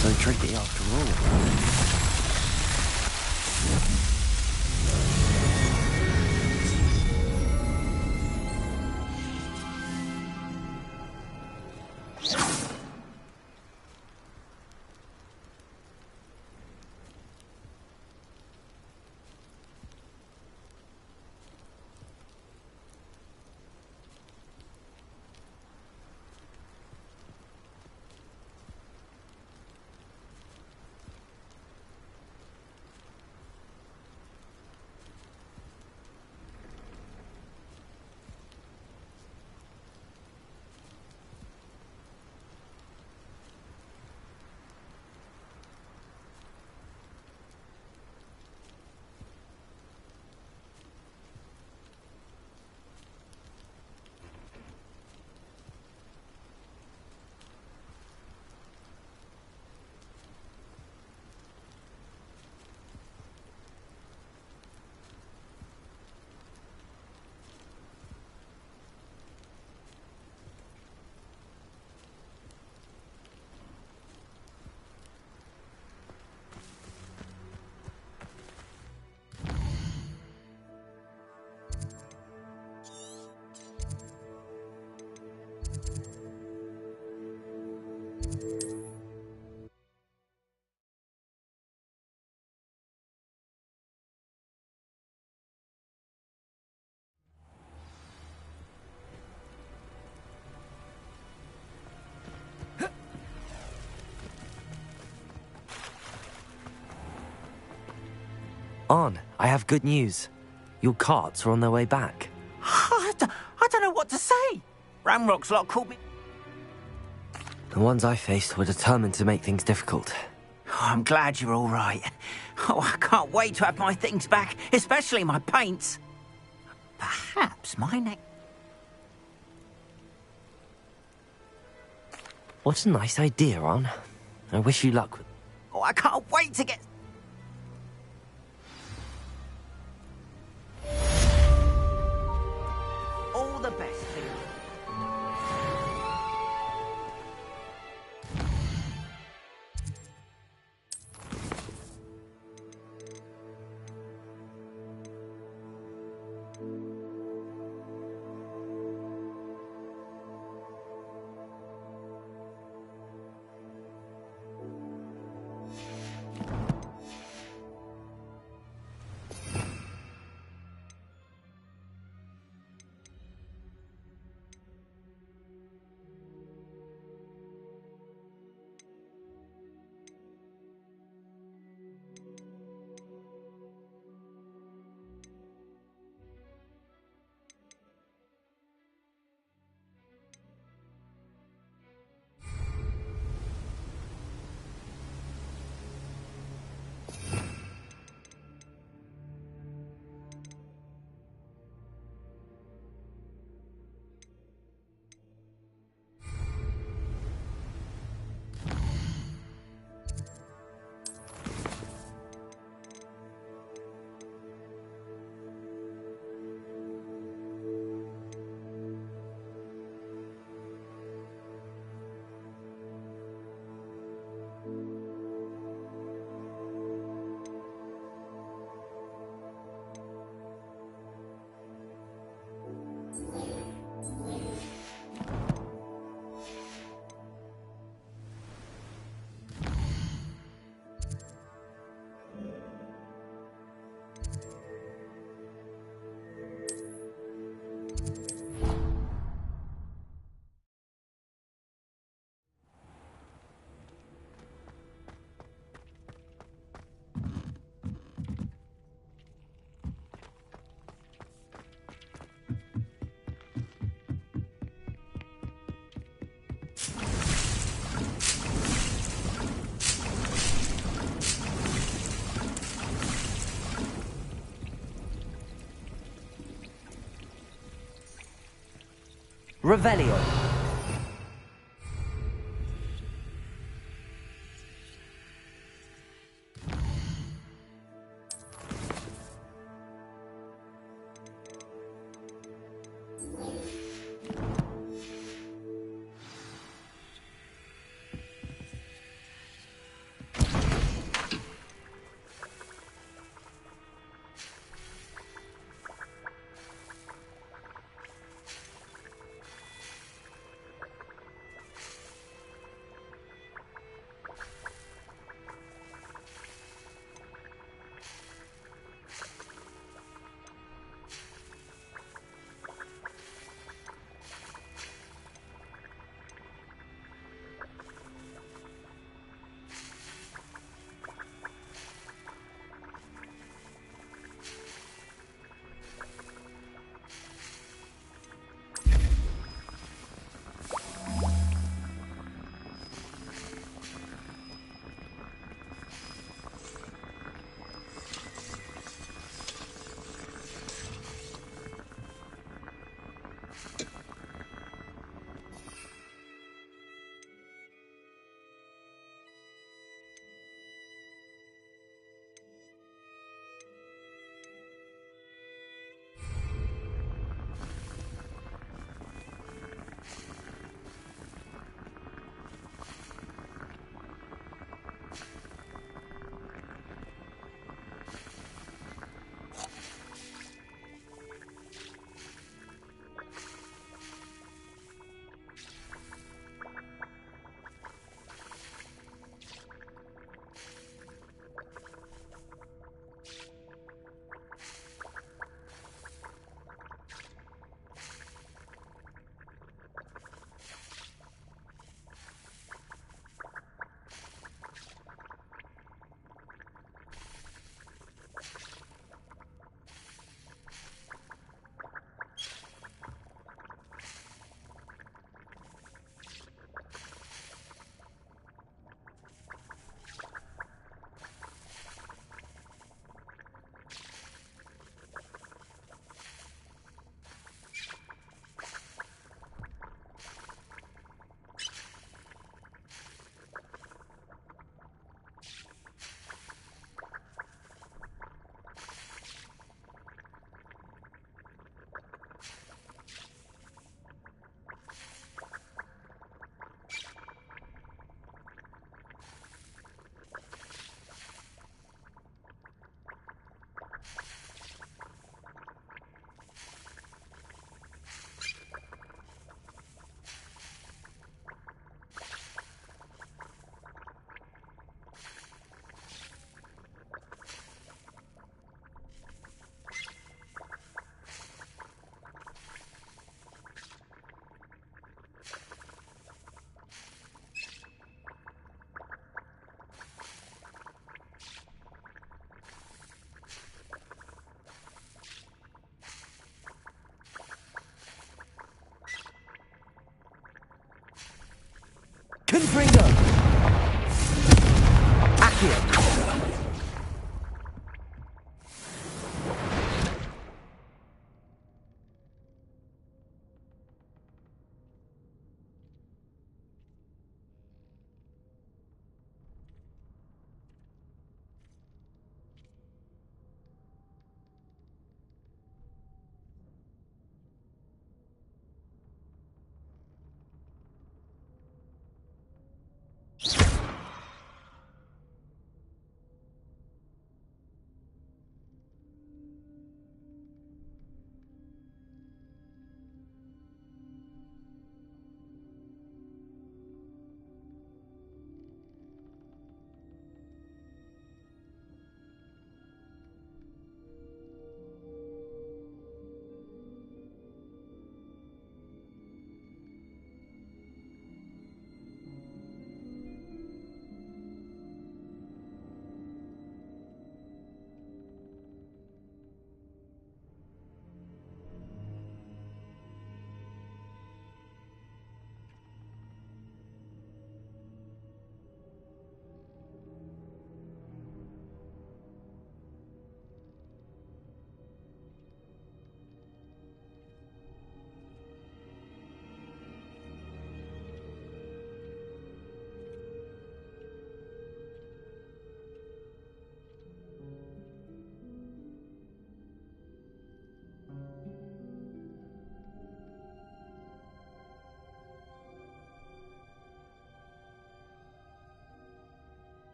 So tricky after all. Arn, I have good news. Your carts are on their way back. I don't know what to say. Ramrock's lot called me... The ones I faced were determined to make things difficult. Oh, I'm glad you're all right. Oh, I can't wait to have my things back, especially my paints. Perhaps my next... What a nice idea, Arn. I wish you luck with... Oh, I can't wait to get... best to you. Revelio. Confringo! Accio!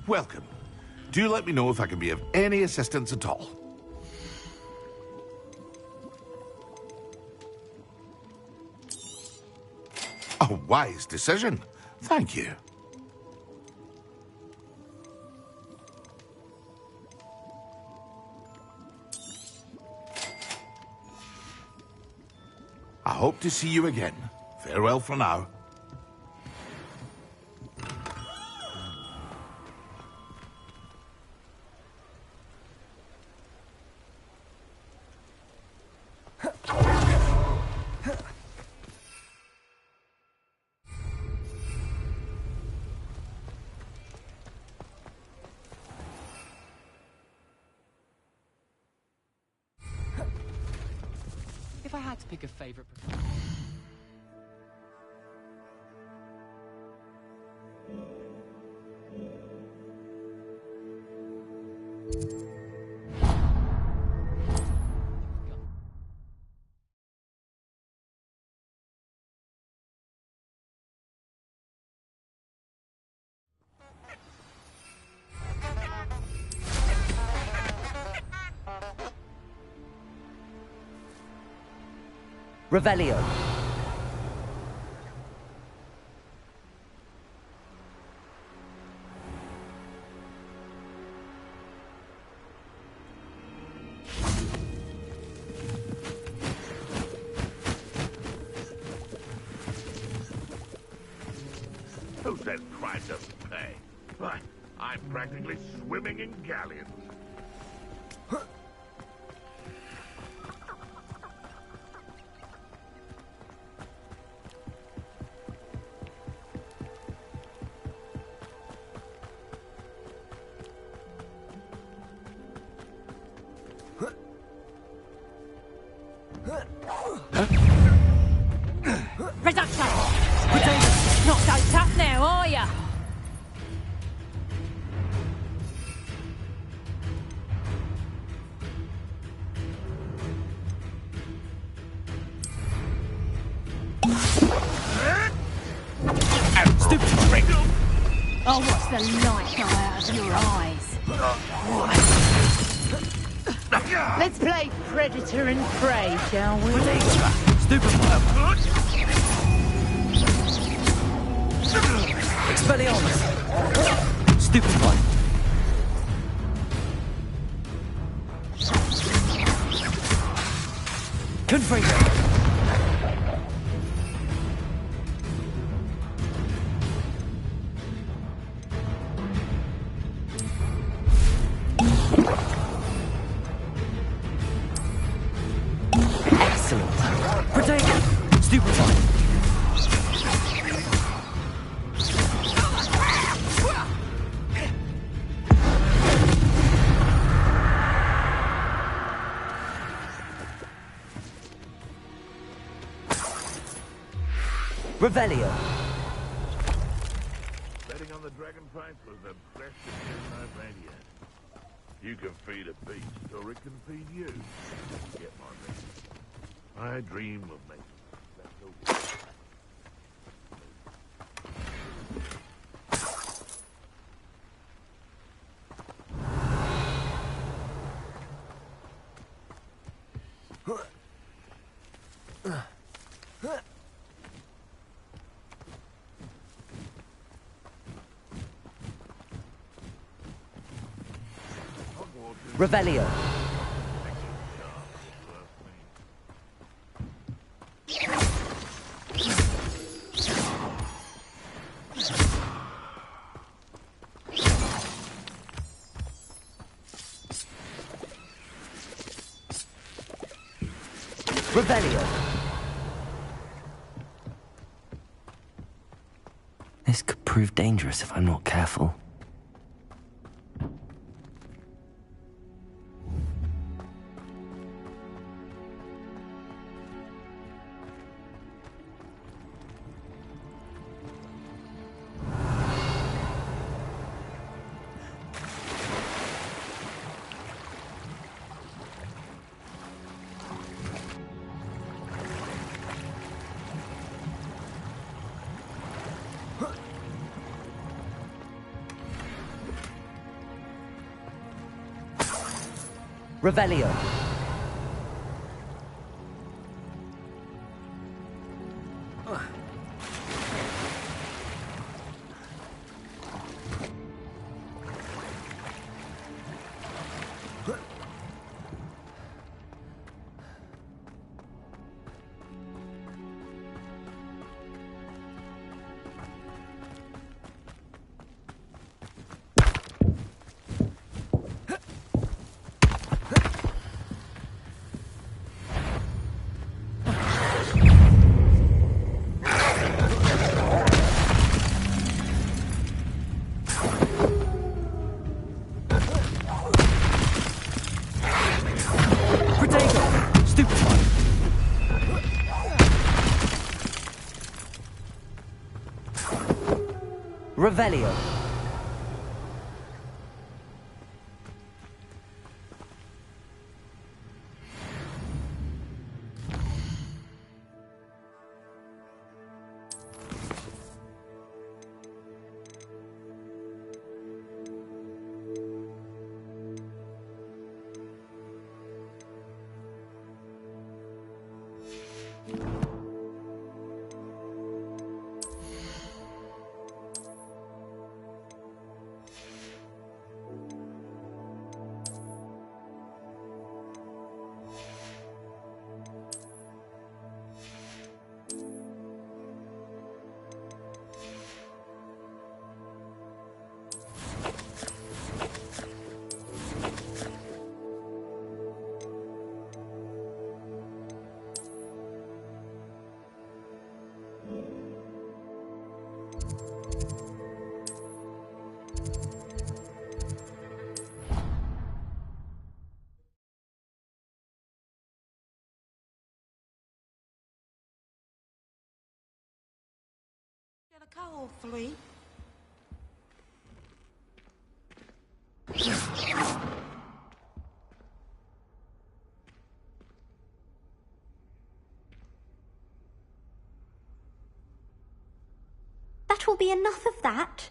Welcome. Do let me know if I can be of any assistance at all. A wise decision. Thank you. I hope to see you again. Farewell for now. If I had to pick a favorite... Revelio. Who says crime doesn't pay? Why, I'm practically swimming in galleons. Reduction! Not so tough now, are ya? Stupid prick! I'll watch the light go out of your eyes. Let's play predator and prey, shall we? Stupid one! Expelliarmus! Stupid one! Confringo! Excellent! Protego! Stupid one! Revelio. Betting on the dragon price was the best decision I've made yet. You can feed a beast, or it can feed you. Get my meaning. I dream of making special. Revelio. Revelio. This could prove dangerous if I'm not careful. Revelio. Revelio. Get a coal, Flea. That will be enough of that.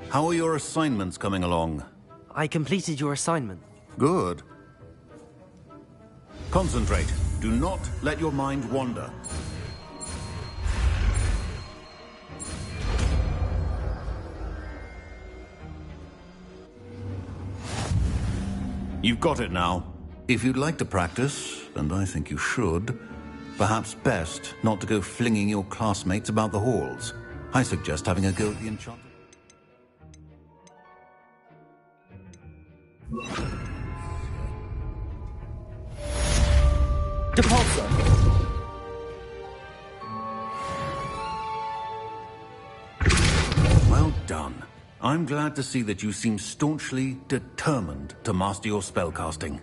How are your assignments coming along? I completed your assignment. Good. Concentrate. Do not let your mind wander. You've got it now. If you'd like to practice, and I think you should, perhaps best not to go flinging your classmates about the halls. I suggest having a go at the enchanted... Depulso. Well done. I'm glad to see that you seem staunchly determined to master your spellcasting.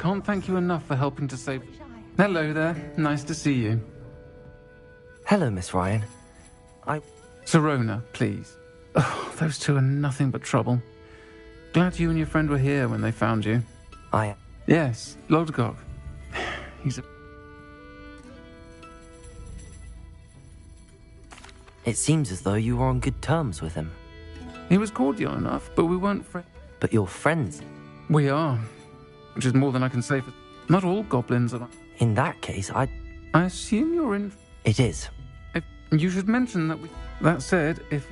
can't thank you enough for helping to save... Hello there. Nice to see you. Hello, Miss Ryan. Sirona, please. Oh, those two are nothing but trouble. Glad you and your friend were here when they found you. Yes, Lodgok. He's a... It seems as though you were on good terms with him. He was cordial enough, but we weren't friends. But you're friends? We are. Which is more than I can say for... Not all goblins are like... In that case, I assume you're in... It is. You should mention that we... That said, if...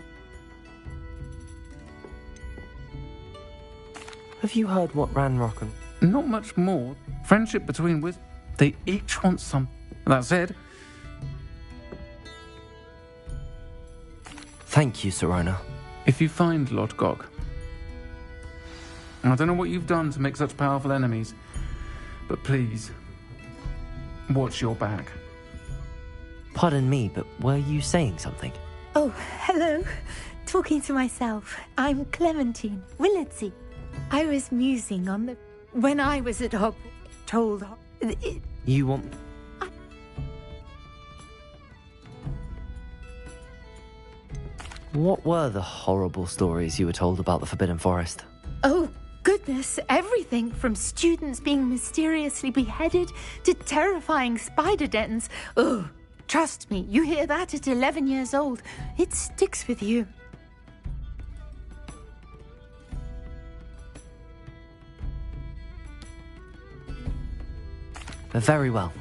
Have you heard what Ranrock and... Not much more. Friendship between wizards. They each want some... That said... Thank you, Sirona. If you find Lodgok... I don't know what you've done to make such powerful enemies, but please, watch your back. Pardon me, but were you saying something? Oh, hello. Talking to myself. I'm Clementine Willardsey. I was musing on the... When I was at Hogwarts, told... You want... What were the horrible stories you were told about the Forbidden Forest? Oh, goodness, everything from students being mysteriously beheaded to terrifying spider dens. Oh, trust me, you hear that at 11 years old. It sticks with you. Very well.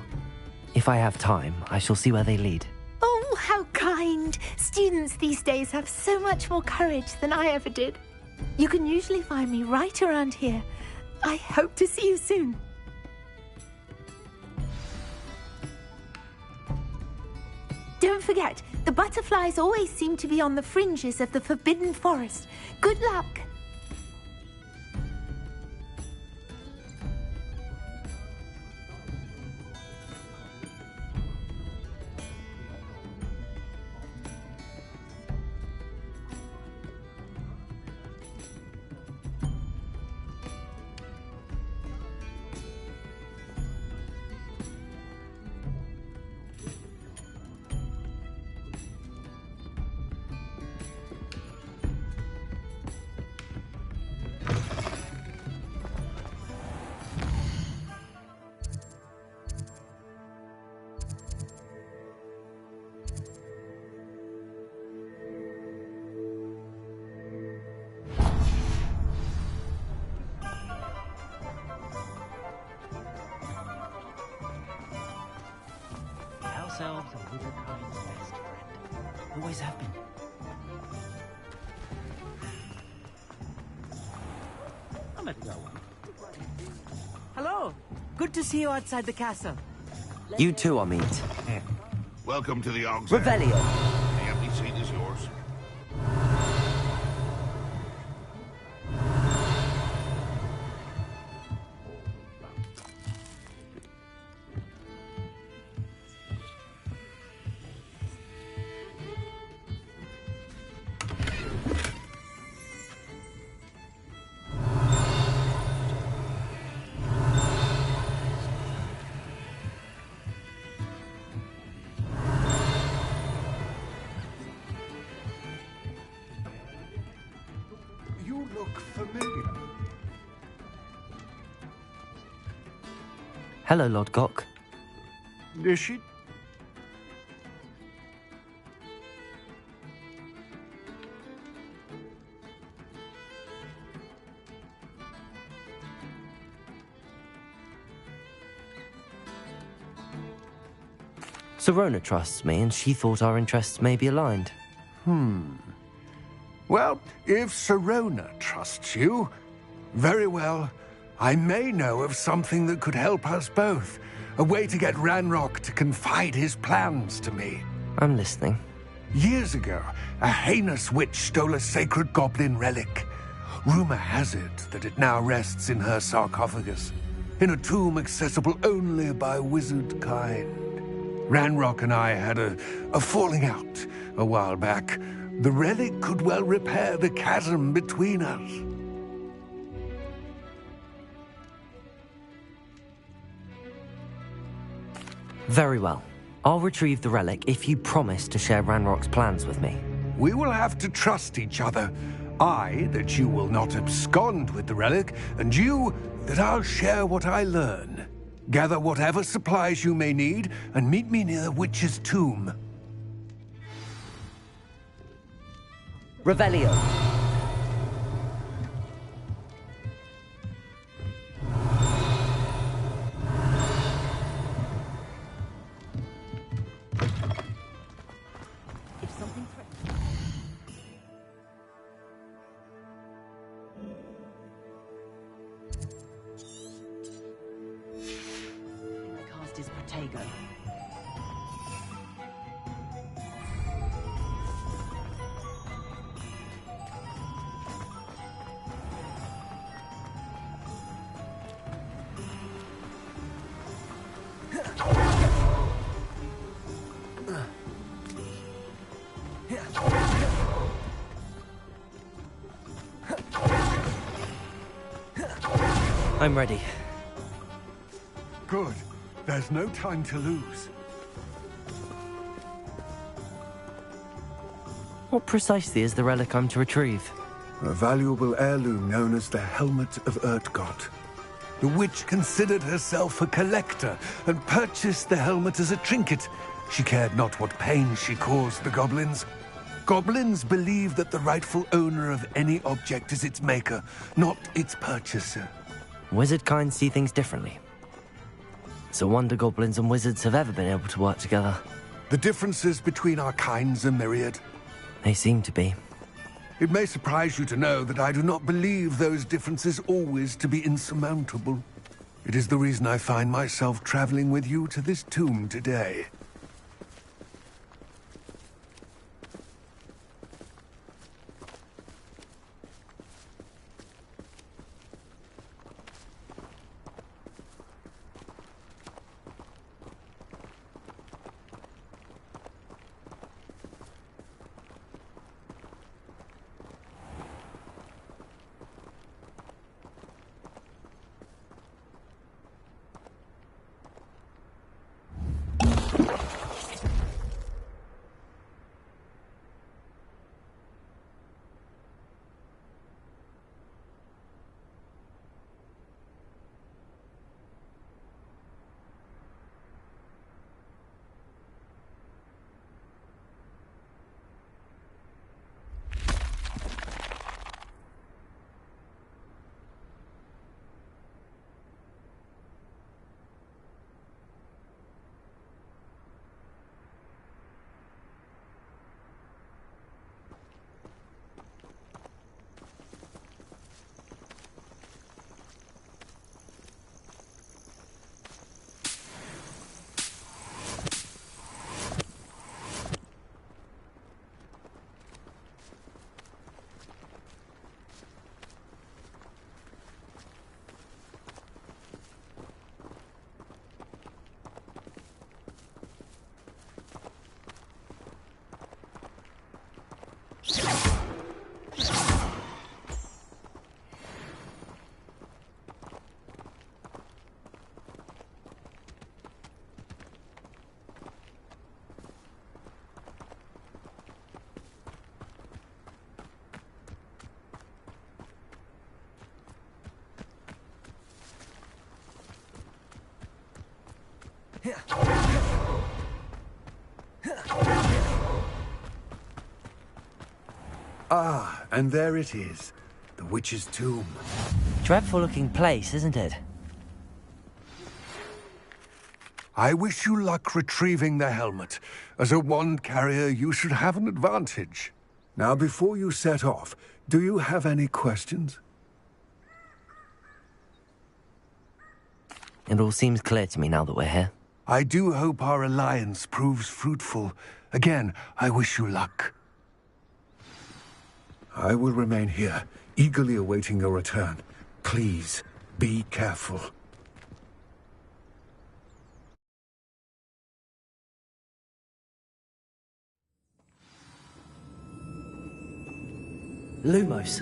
If I have time, I shall see where they lead. Oh, how kind. Students these days have so much more courage than I ever did. You can usually find me right around here. I hope to see you soon. Don't forget, the butterflies always seem to be on the fringes of the Forbidden Forest. Good luck. Ourselves are Wizardkind's best friend. Always have been. I'm at go. Hello. Good to see you outside the castle. You too, Amit. Welcome to the Oggs. Revelio. The empty seat is yours. You look familiar. Hello, Lodgok. Is she? Sirona trusts me, and she thought our interests may be aligned. Well, if Sirona trusts you, very well. I may know of something that could help us both. A way to get Ranrock to confide his plans to me. I'm listening. Years ago, a heinous witch stole a sacred goblin relic. Rumor has it that it now rests in her sarcophagus, in a tomb accessible only by wizard kind. Ranrock and I had a falling out a while back. The relic could well repair the chasm between us. Very well. I'll retrieve the relic if you promise to share Ranrock's plans with me. We will have to trust each other. I, that you will not abscond with the relic, and you, that I'll share what I learn. Gather whatever supplies you may need, and meet me near the witch's tomb. Revelio. I'm ready. Good. There's no time to lose. What precisely is the relic I'm to retrieve? A valuable heirloom known as the Helmet of Urtgott. The witch considered herself a collector and purchased the helmet as a trinket. She cared not what pain she caused the goblins. Goblins believe that the rightful owner of any object is its maker, not its purchaser. Wizard kind see things differently. It's a wonder goblins and wizards have ever been able to work together. The differences between our kinds are myriad. They seem to be. It may surprise you to know that I do not believe those differences always to be insurmountable. It is the reason I find myself traveling with you to this tomb today. Ah, and there it is. The witch's tomb. Dreadful looking place, isn't it? I wish you luck retrieving the helmet. As a wand carrier, you should have an advantage. Now, before you set off, do you have any questions? It all seems clear to me now that we're here. I do hope our alliance proves fruitful. Again, I wish you luck. I will remain here, eagerly awaiting your return. Please, be careful. Lumos.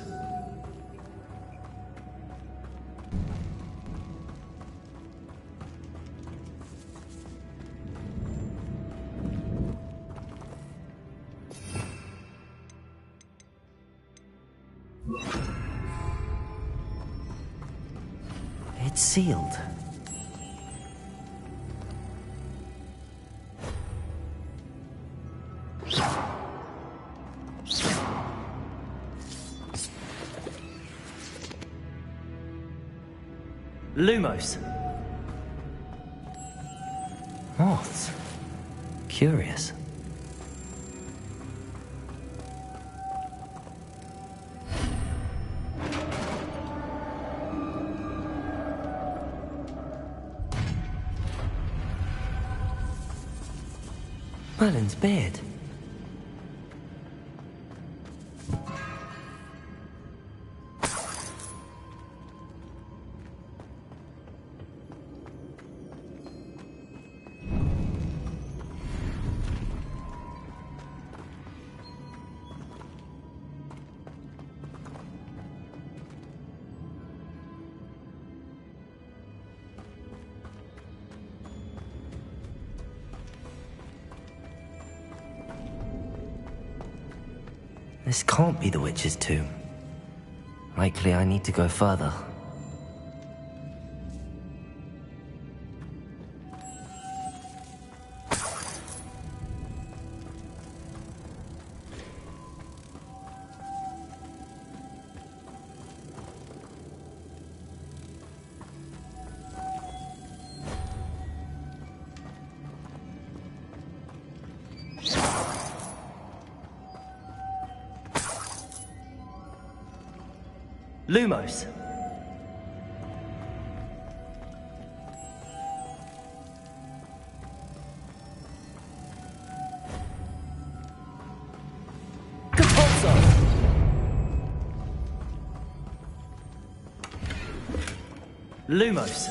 It's sealed. Lumos. Moths. Curious. Merlin's beard. This can't be the witch's tomb. Likely I need to go further. Lumos. Compulso. Lumos.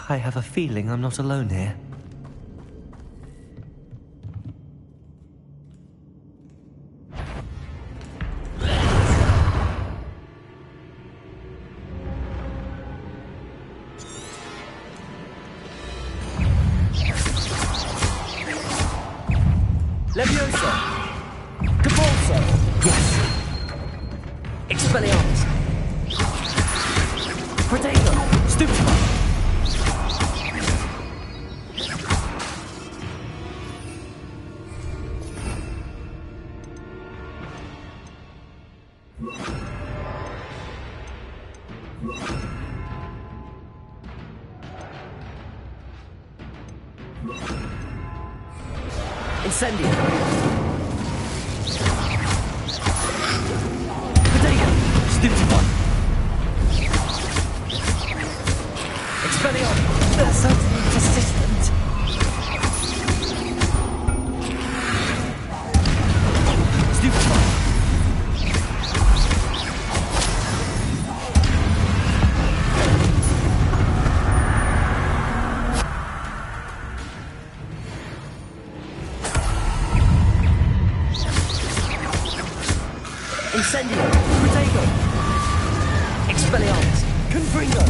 I have a feeling I'm not alone here. Levioso! Compulso! Yes! Expelliarmus! Protego! Stupefy! Incendio! Protego! Stupefy! Expelliarmus! They're certainly persistent. Stupefy! Incendio! Protego! Expelliarmus! Confringo!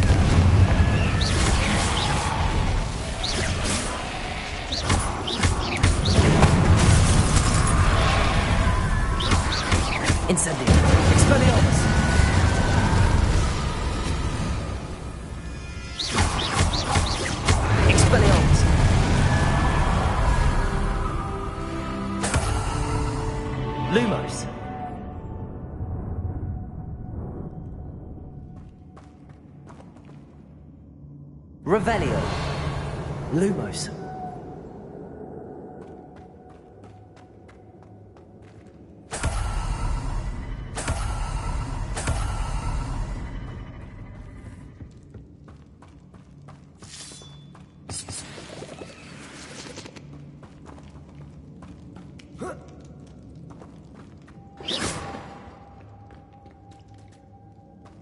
Incendio! Expelliarmus! Expelliarmus! Lumos! Revelio. Lumos.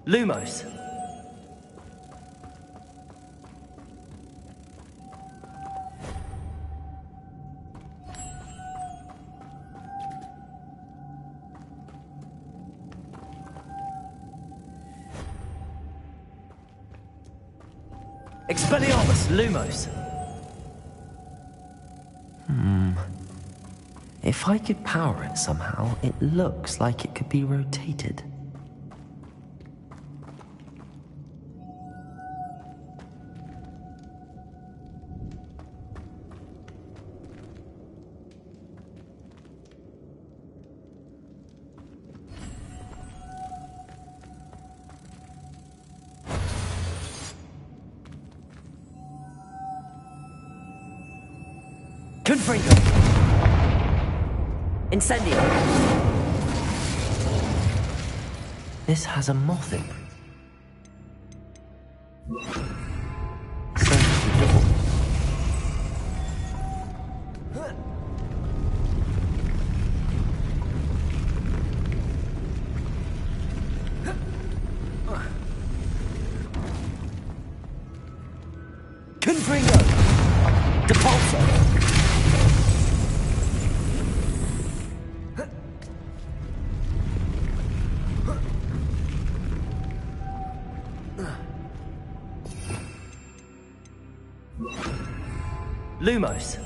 Lumos. Expelliarmus, Lumos. If I could power it somehow, it looks like it could be rotated. Confringo! Incendio! This has a moth imprint. Confringo! Depulso! Lumos.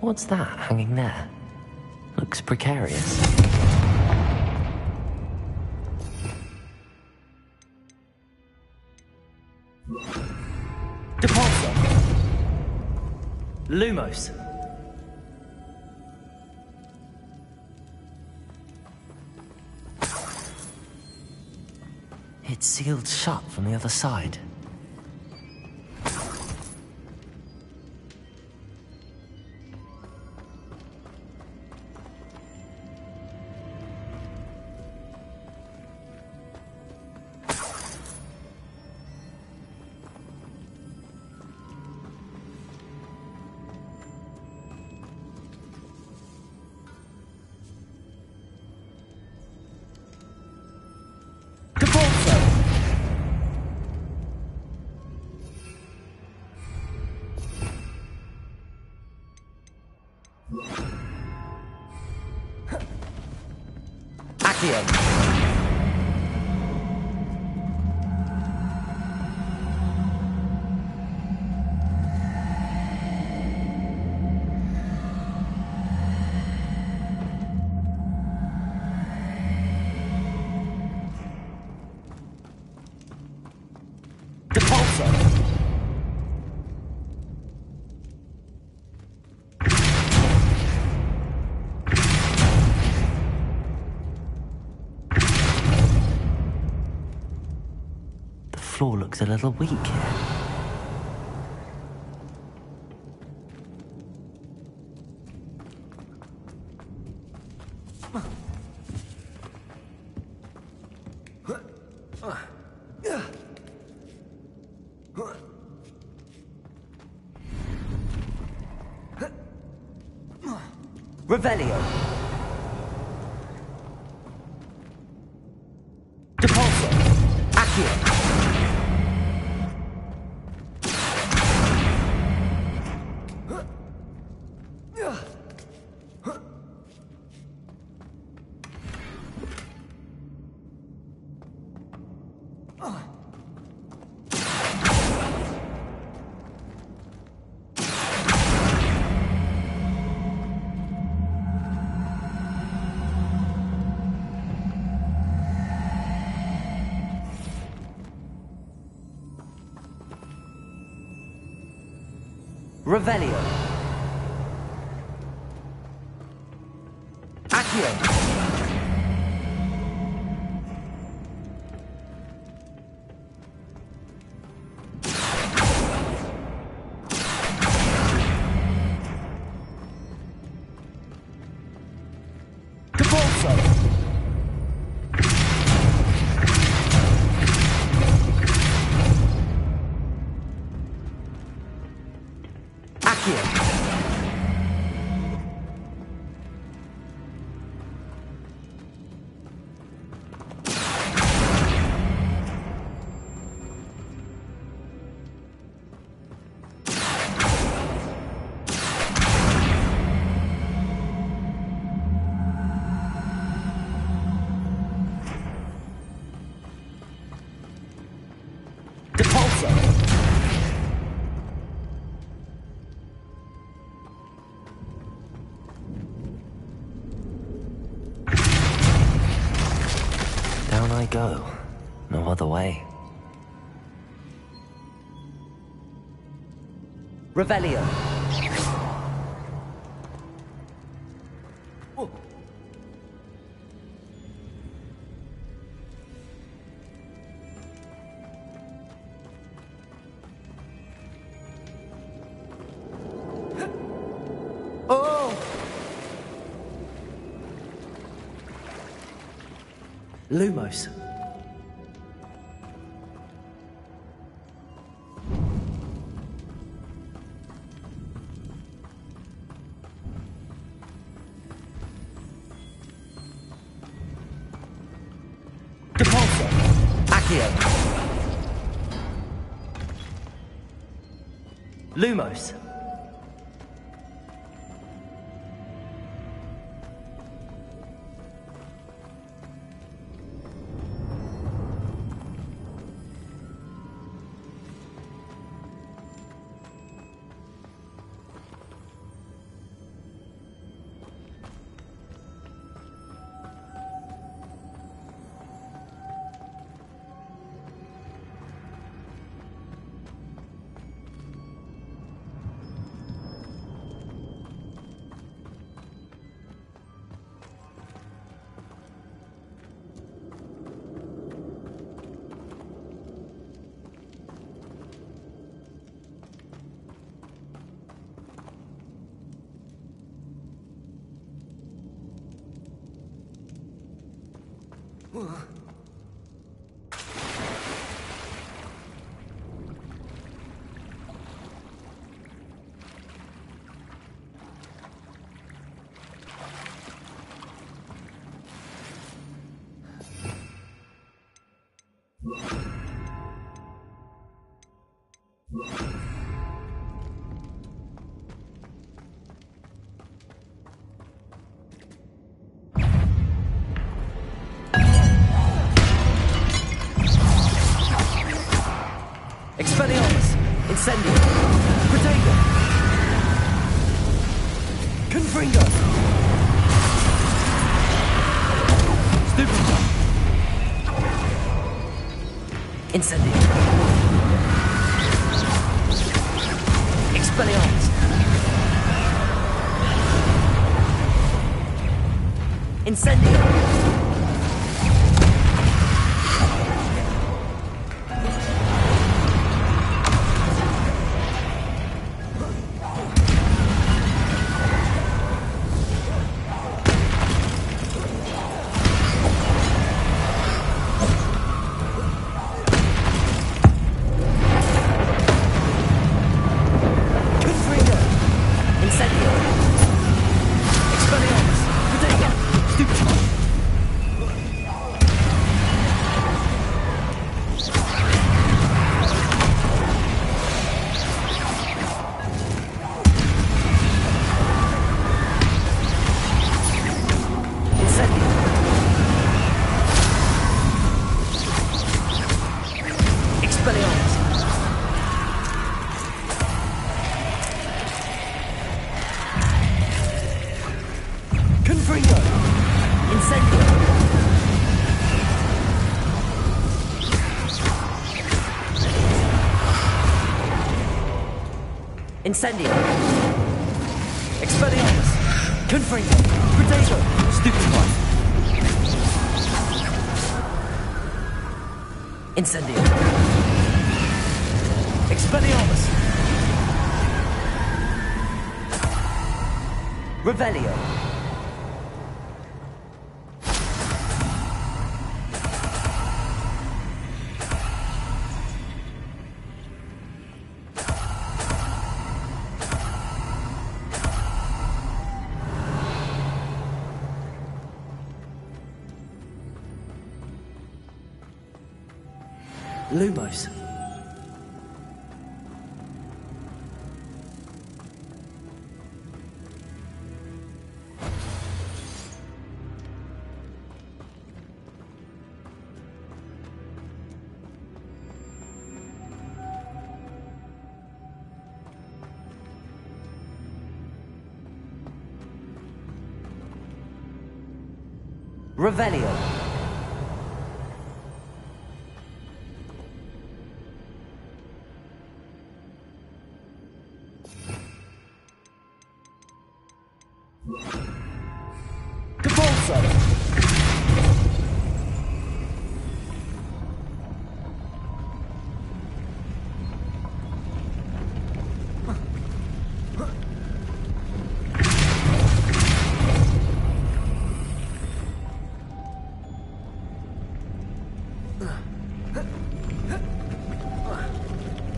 What's that hanging there? Looks precarious. Deposit! Lumos! It's sealed shut from the other side. The floor looks a little weak here. Revelio. Depulso. Accio. Revelio. Accio. Down I go. No other way. Revelio. Lumos. Depulso. Accio. Lumos. Expelliarmus! Incendio! Protego! Confringo! Stupefy! Incendio! Expelliarmus! Incendio! Incendio! Expelliarmus! Confringo! Protego! Stupefy! Incendio! Expelliarmus! Revelio! Lumos. Revelio.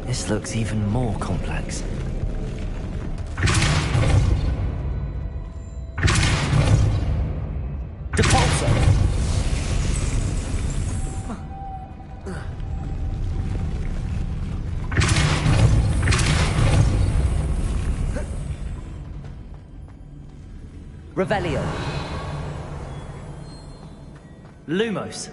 This looks even more complex. Depulso! Revelio! Lumos!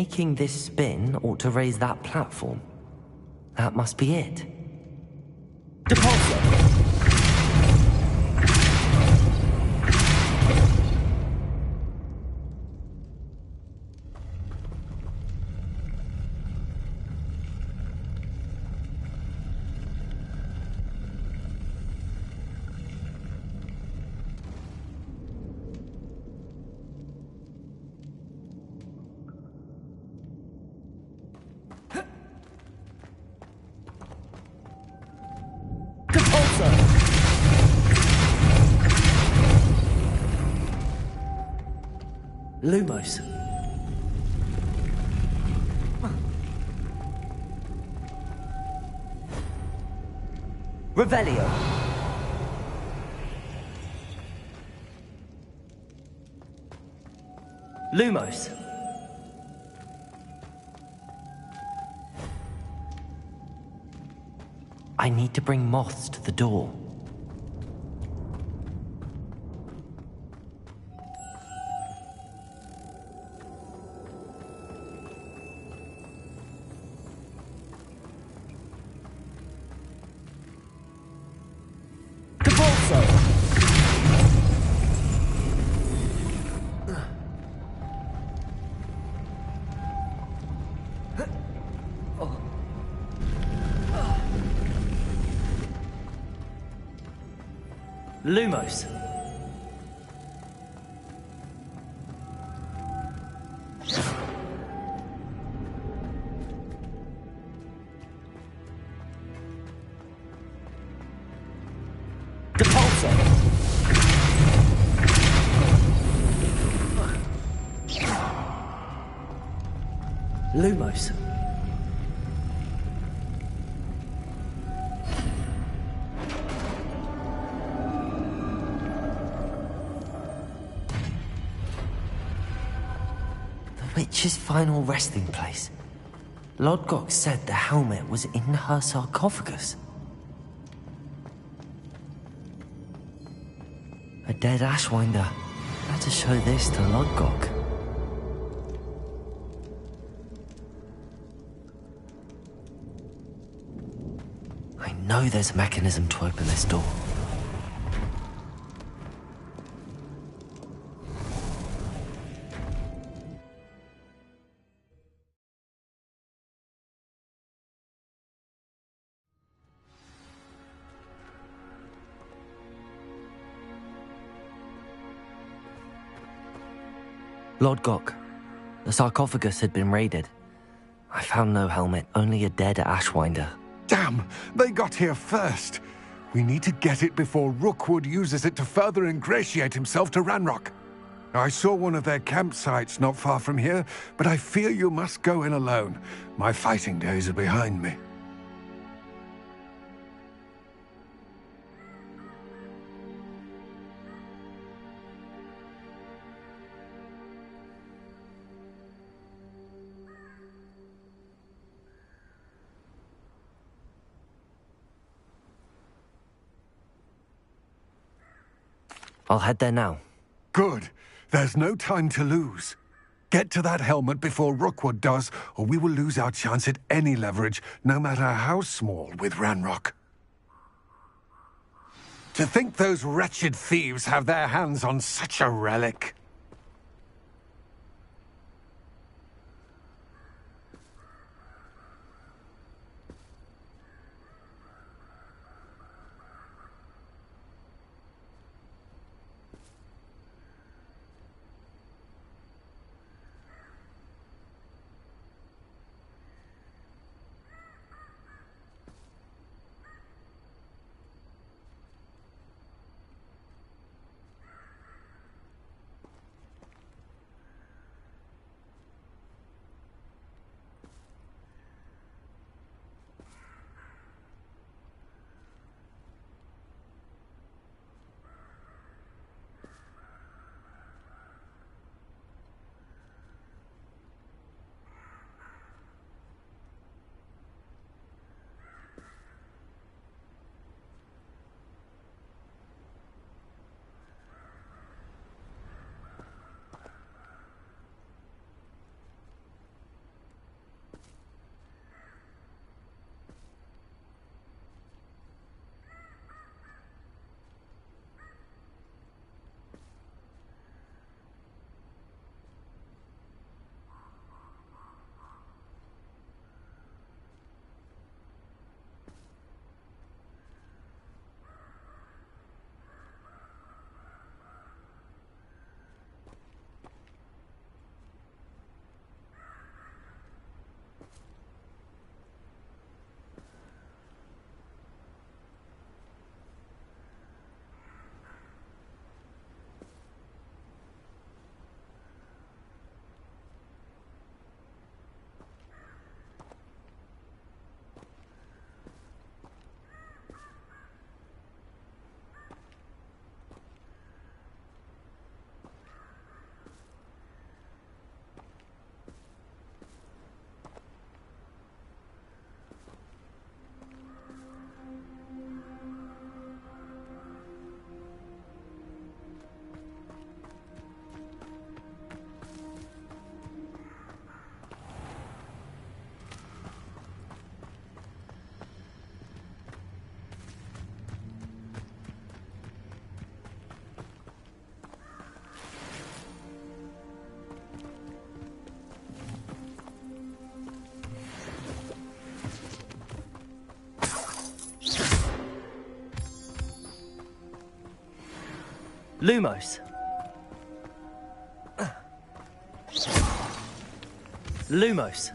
Making this spin ought to raise that platform. That must be it. Depulso! Lumos. Revelio. Lumos. I need to bring moths to the door. Lumos. Depulso. Lumos. Witch's final resting place. Lodgok said the helmet was in her sarcophagus. A dead Ashwinder. Better show this to Lodgok. I know there's a mechanism to open this door. Lodgok, the sarcophagus had been raided. I found no helmet, only a dead Ashwinder. Damn! They got here first! We need to get it before Rookwood uses it to further ingratiate himself to Ranrock. I saw one of their campsites not far from here, but I fear you must go in alone. My fighting days are behind me. I'll head there now. Good. There's no time to lose. Get to that helmet before Rookwood does, or we will lose our chance at any leverage, no matter how small, with Ranrock. To think those wretched thieves have their hands on such a relic. Lumos. Lumos.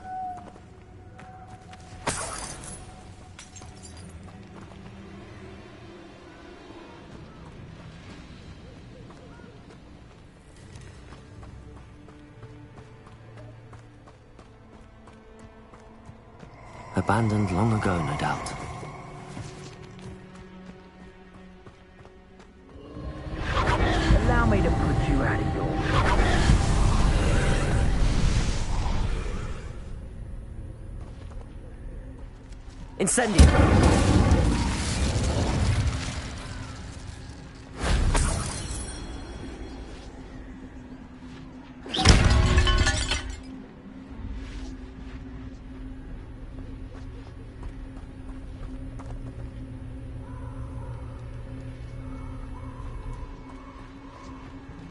Abandoned long ago, no doubt. Allow me to put you out of your... Incendio!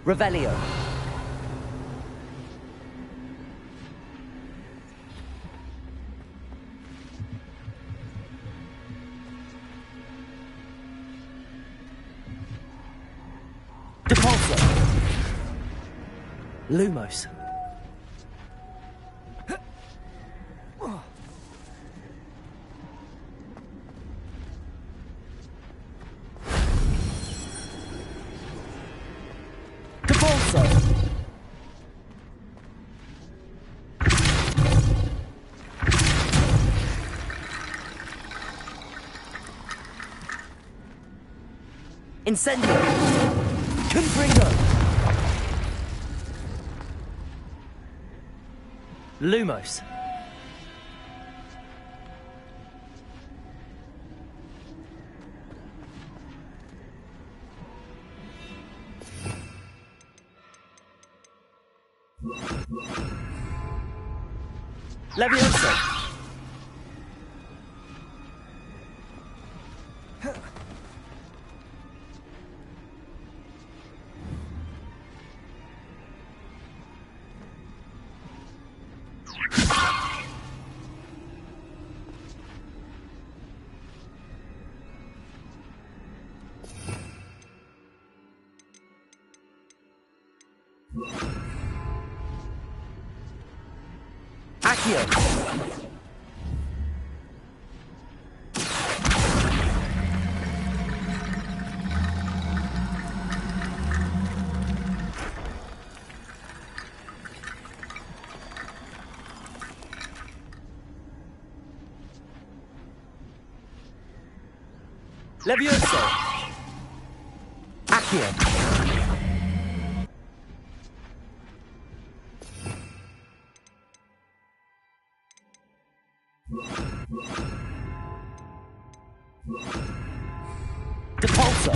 Revelio. Depulso. Lumos. Depulso. Incendio. Confringo. Lumos. Levioso. Accio. Levioso. Accio. Depulso.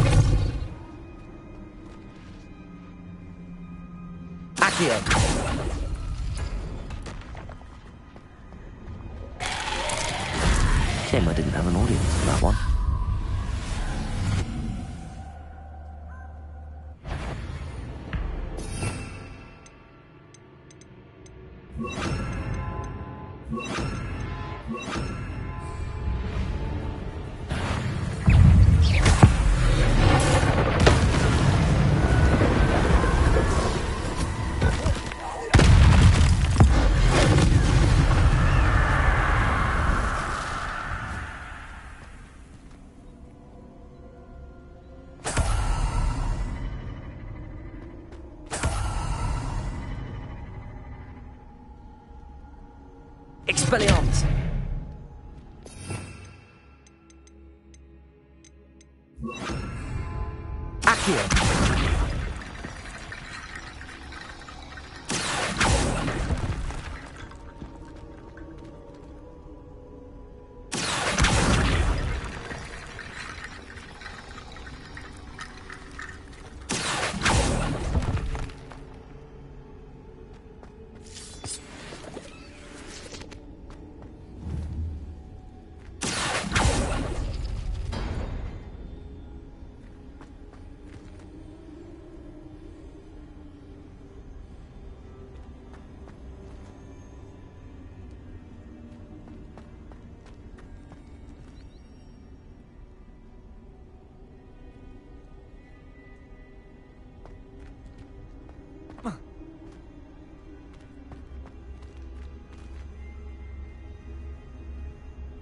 Accio. Shame I didn't have an audience for that one. Expelliarmus. Accio.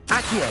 Accio!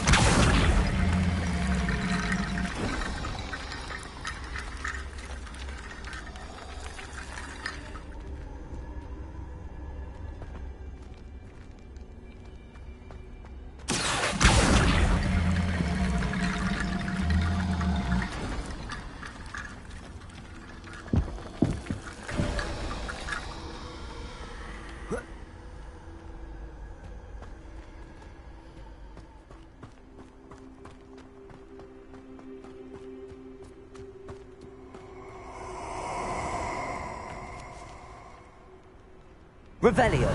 Revelio.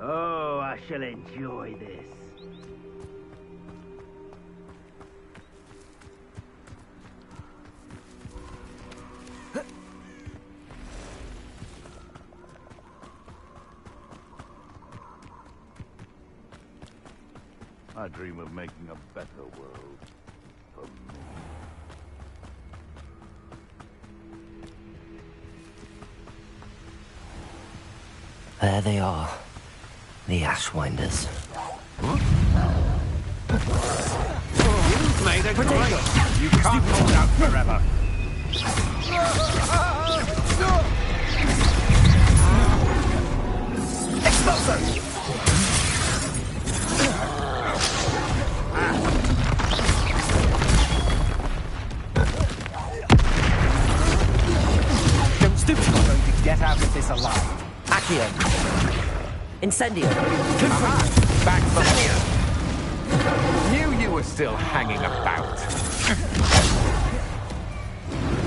Oh, I shall enjoy this. I dream of making a better world for me. There they are. The Ashwinders. You've made a great... You can't hold out forever. Exploso! Don't stupid not going to get out of this alive. Accio. Incendio. Back from here. Knew you were still hanging about.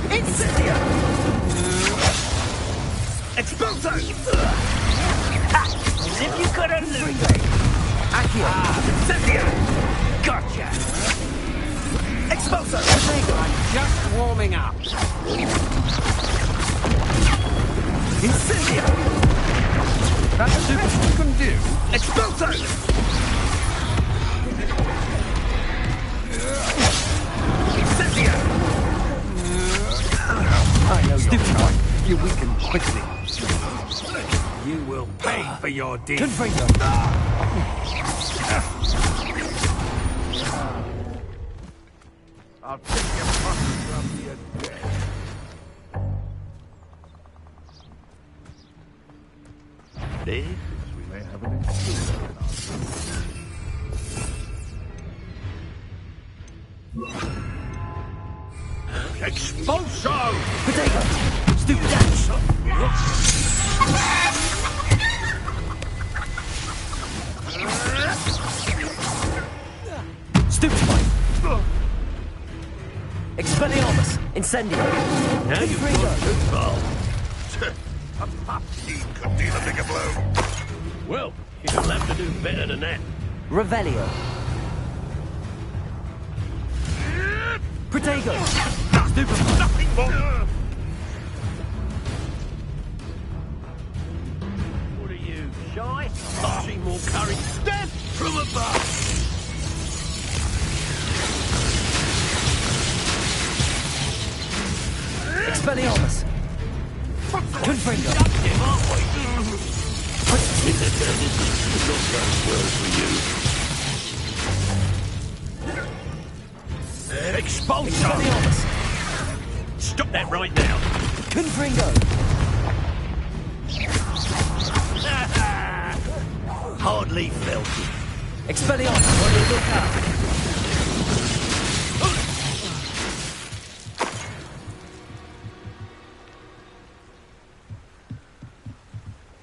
Incendio! Exploso! As if you could elude. Accio. Incendio! Gotcha! Exploso! I'm just warming up. Incendio! That's the best you can do. Exploso! Incendio! I know you're right. You weaken quickly. You will pay for your deeds. Confringo. I'll take your property from you dead. This we may have an intruder in our midst. Expulso! Potato! Stupid dash! Stupid fight! Expelliarmus! Incendio! Now you've gone too far. A pop team could deal a bigger blow. Well, you'll have to do better than that. Revelio! Protego! Stupid, nothing more. What are you, shy? I see more courage. Death from above. Expelliarmus! Confringo! This is not going well for you. Expulso! Expelliarmus! Stop that right now. Confringo! Hardly felt it. Expelliarmus! On your lookout!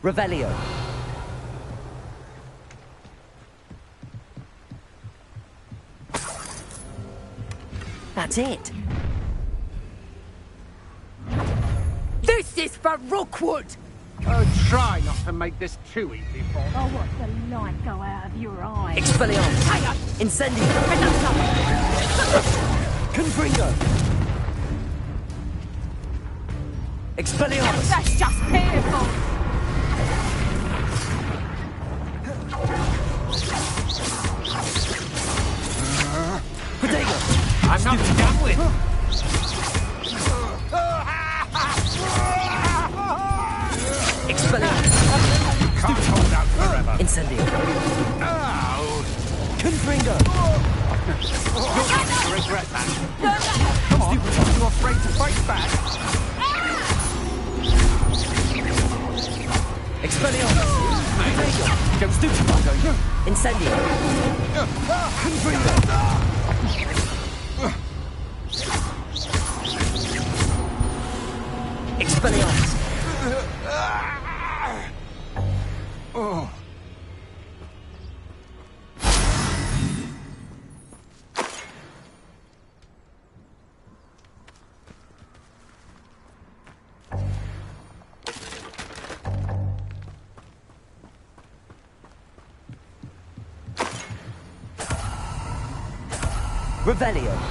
Revelio. That's it. This is for Rookwood! Oh, try not to make this too easy for me. Oh, what the light go out of your eyes? Expelliarmus. Hey, Incendio. Confringo. Expelliarmus. That's just pitiful! Protego. I'm not done with. Expelliarmus! Go stupefy! Incendio! Expelliarmus! Oh. Revelio!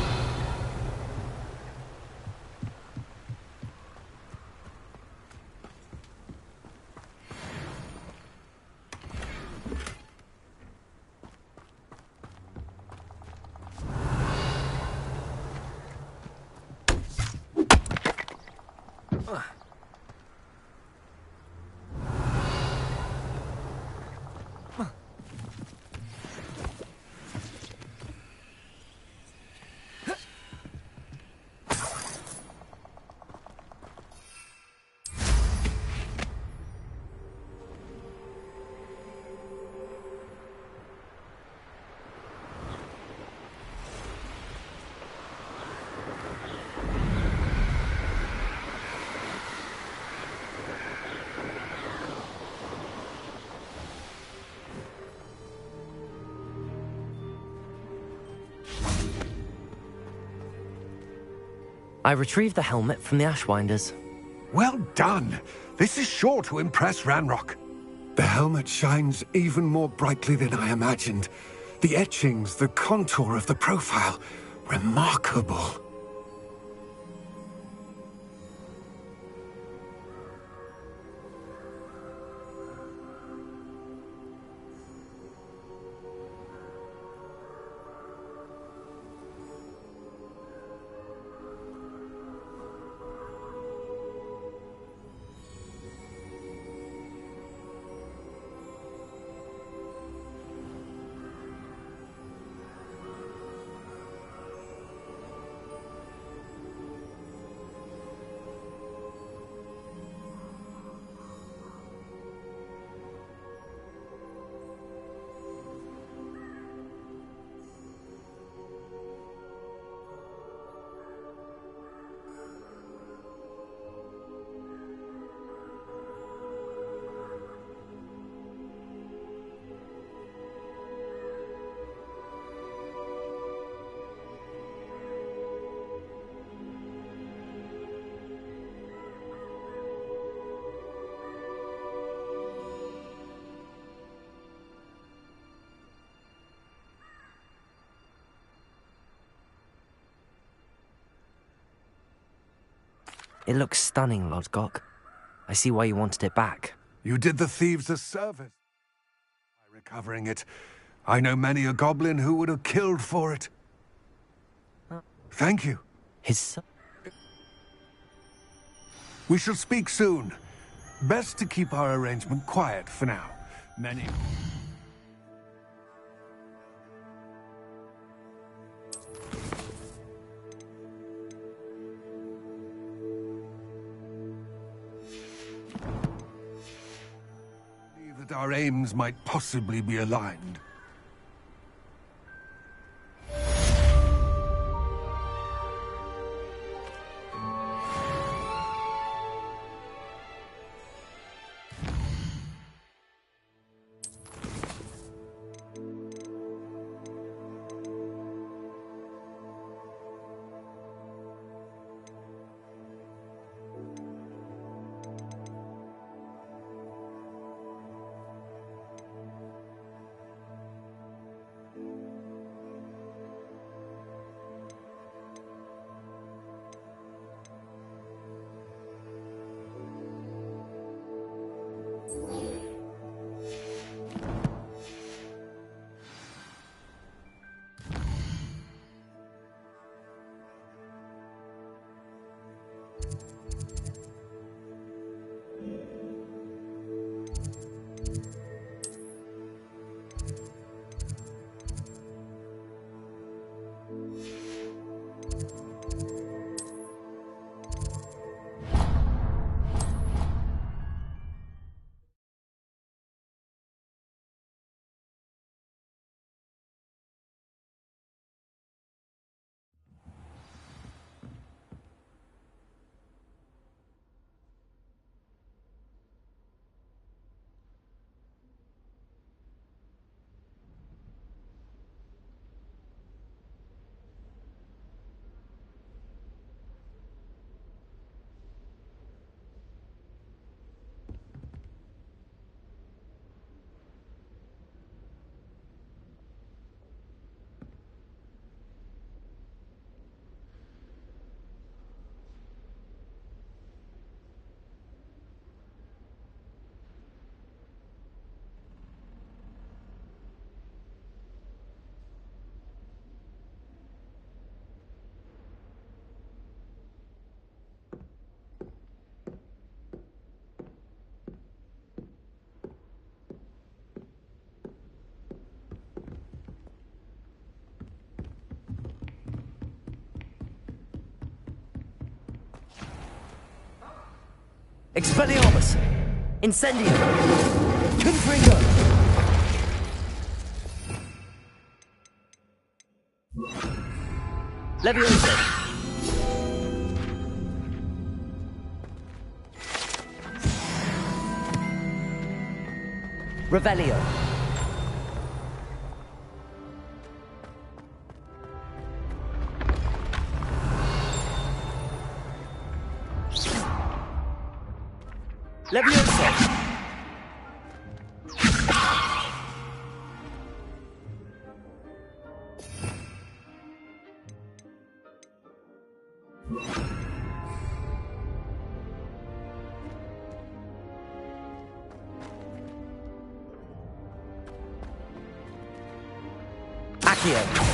I retrieved the helmet from the Ashwinders. Well done! This is sure to impress Ranrock. The helmet shines even more brightly than I imagined. The etchings, the contour of the profile, remarkable. It looks stunning, Lodgok. I see why you wanted it back. You did the thieves a service by recovering it. I know many a goblin who would have killed for it. Thank you. We shall speak soon. Best to keep our arrangement quiet for now. Many... that our aims might possibly be aligned. Expelliarmus! Incendio! Confringo! Leviosa! Revelio! Leviosa! Accio!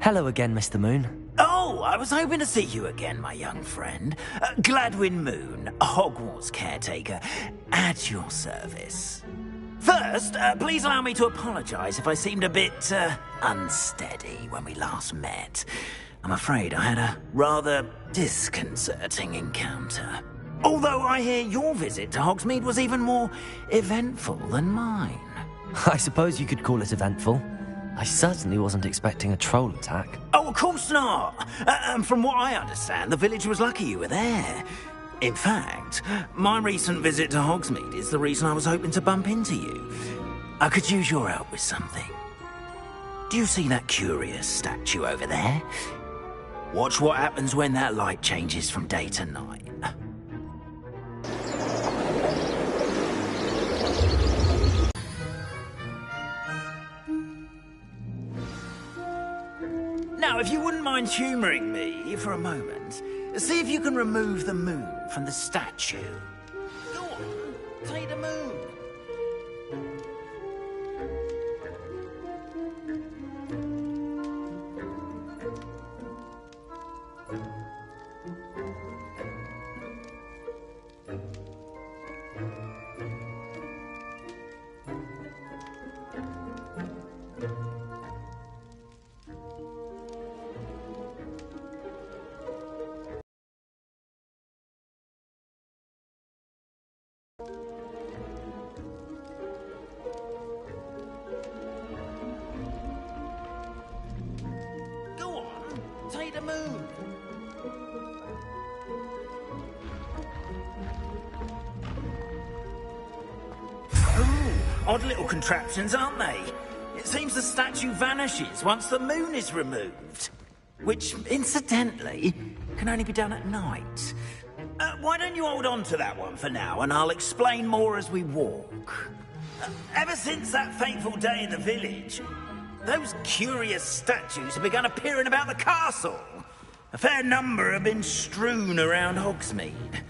Hello again, Mr. Moon. Oh, I was hoping to see you again, my young friend. Gladwin Moon, Hogwarts caretaker, at your service. First, please allow me to apologise if I seemed a bit, unsteady when we last met. I'm afraid I had a rather disconcerting encounter. Although I hear your visit to Hogsmeade was even more eventful than mine. I suppose you could call it eventful. I certainly wasn't expecting a troll attack. Oh, of course not. And from what I understand, the village was lucky you were there. In fact, my recent visit to Hogsmeade is the reason I was hoping to bump into you. I could use your help with something. Do you see that curious statue over there? Watch what happens when that light changes from day to night. Now, if you wouldn't mind humouring me for a moment, see if you can remove the moon from the statue. Go on, take the moon. Take the moon. Ooh, odd little contraptions, aren't they? It seems the statue vanishes once the moon is removed. Which, incidentally, can only be done at night. Why don't you hold on to that one for now, and I'll explain more as we walk. Ever since that fateful day in the village, those curious statues have begun appearing about the castle. A fair number have been strewn around Hogsmeade.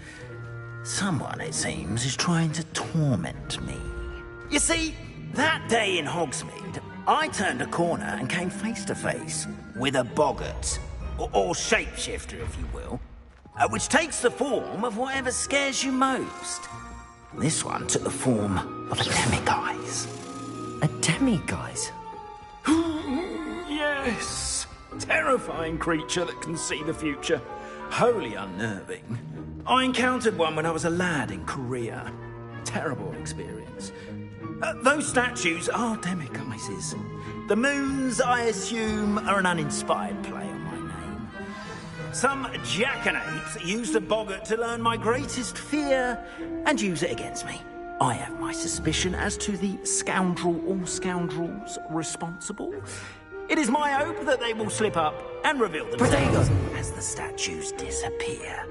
Someone, it seems, is trying to torment me. You see, that day in Hogsmeade, I turned a corner and came face to face with a boggart, or shapeshifter, if you will, which takes the form of whatever scares you most. This one took the form of a demiguise. A demiguise? Yes. Terrifying creature that can see the future. Wholly unnerving. I encountered one when I was a lad in Korea. Terrible experience. Those statues are demiguises. The moons, I assume, are an uninspired play on my name. Some jackanapes used a boggart to learn my greatest fear and use it against me. I have my suspicion as to the scoundrel or scoundrels responsible. It is my hope that they will slip up and reveal themselves as the statues disappear.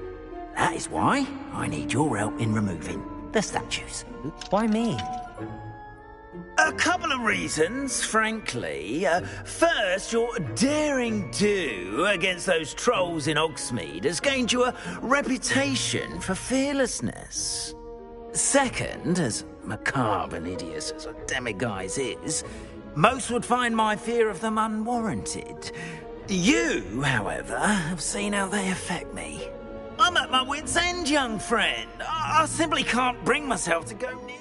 That is why I need your help in removing the statues. Why me? A couple of reasons, frankly. First, your daring do against those trolls in Hogsmeade has gained you a reputation for fearlessness. Second, as macabre and hideous as a demiguise is, most would find my fear of them unwarranted. You, however, have seen how they affect me. I'm at my wit's end, young friend. I simply can't bring myself to go near.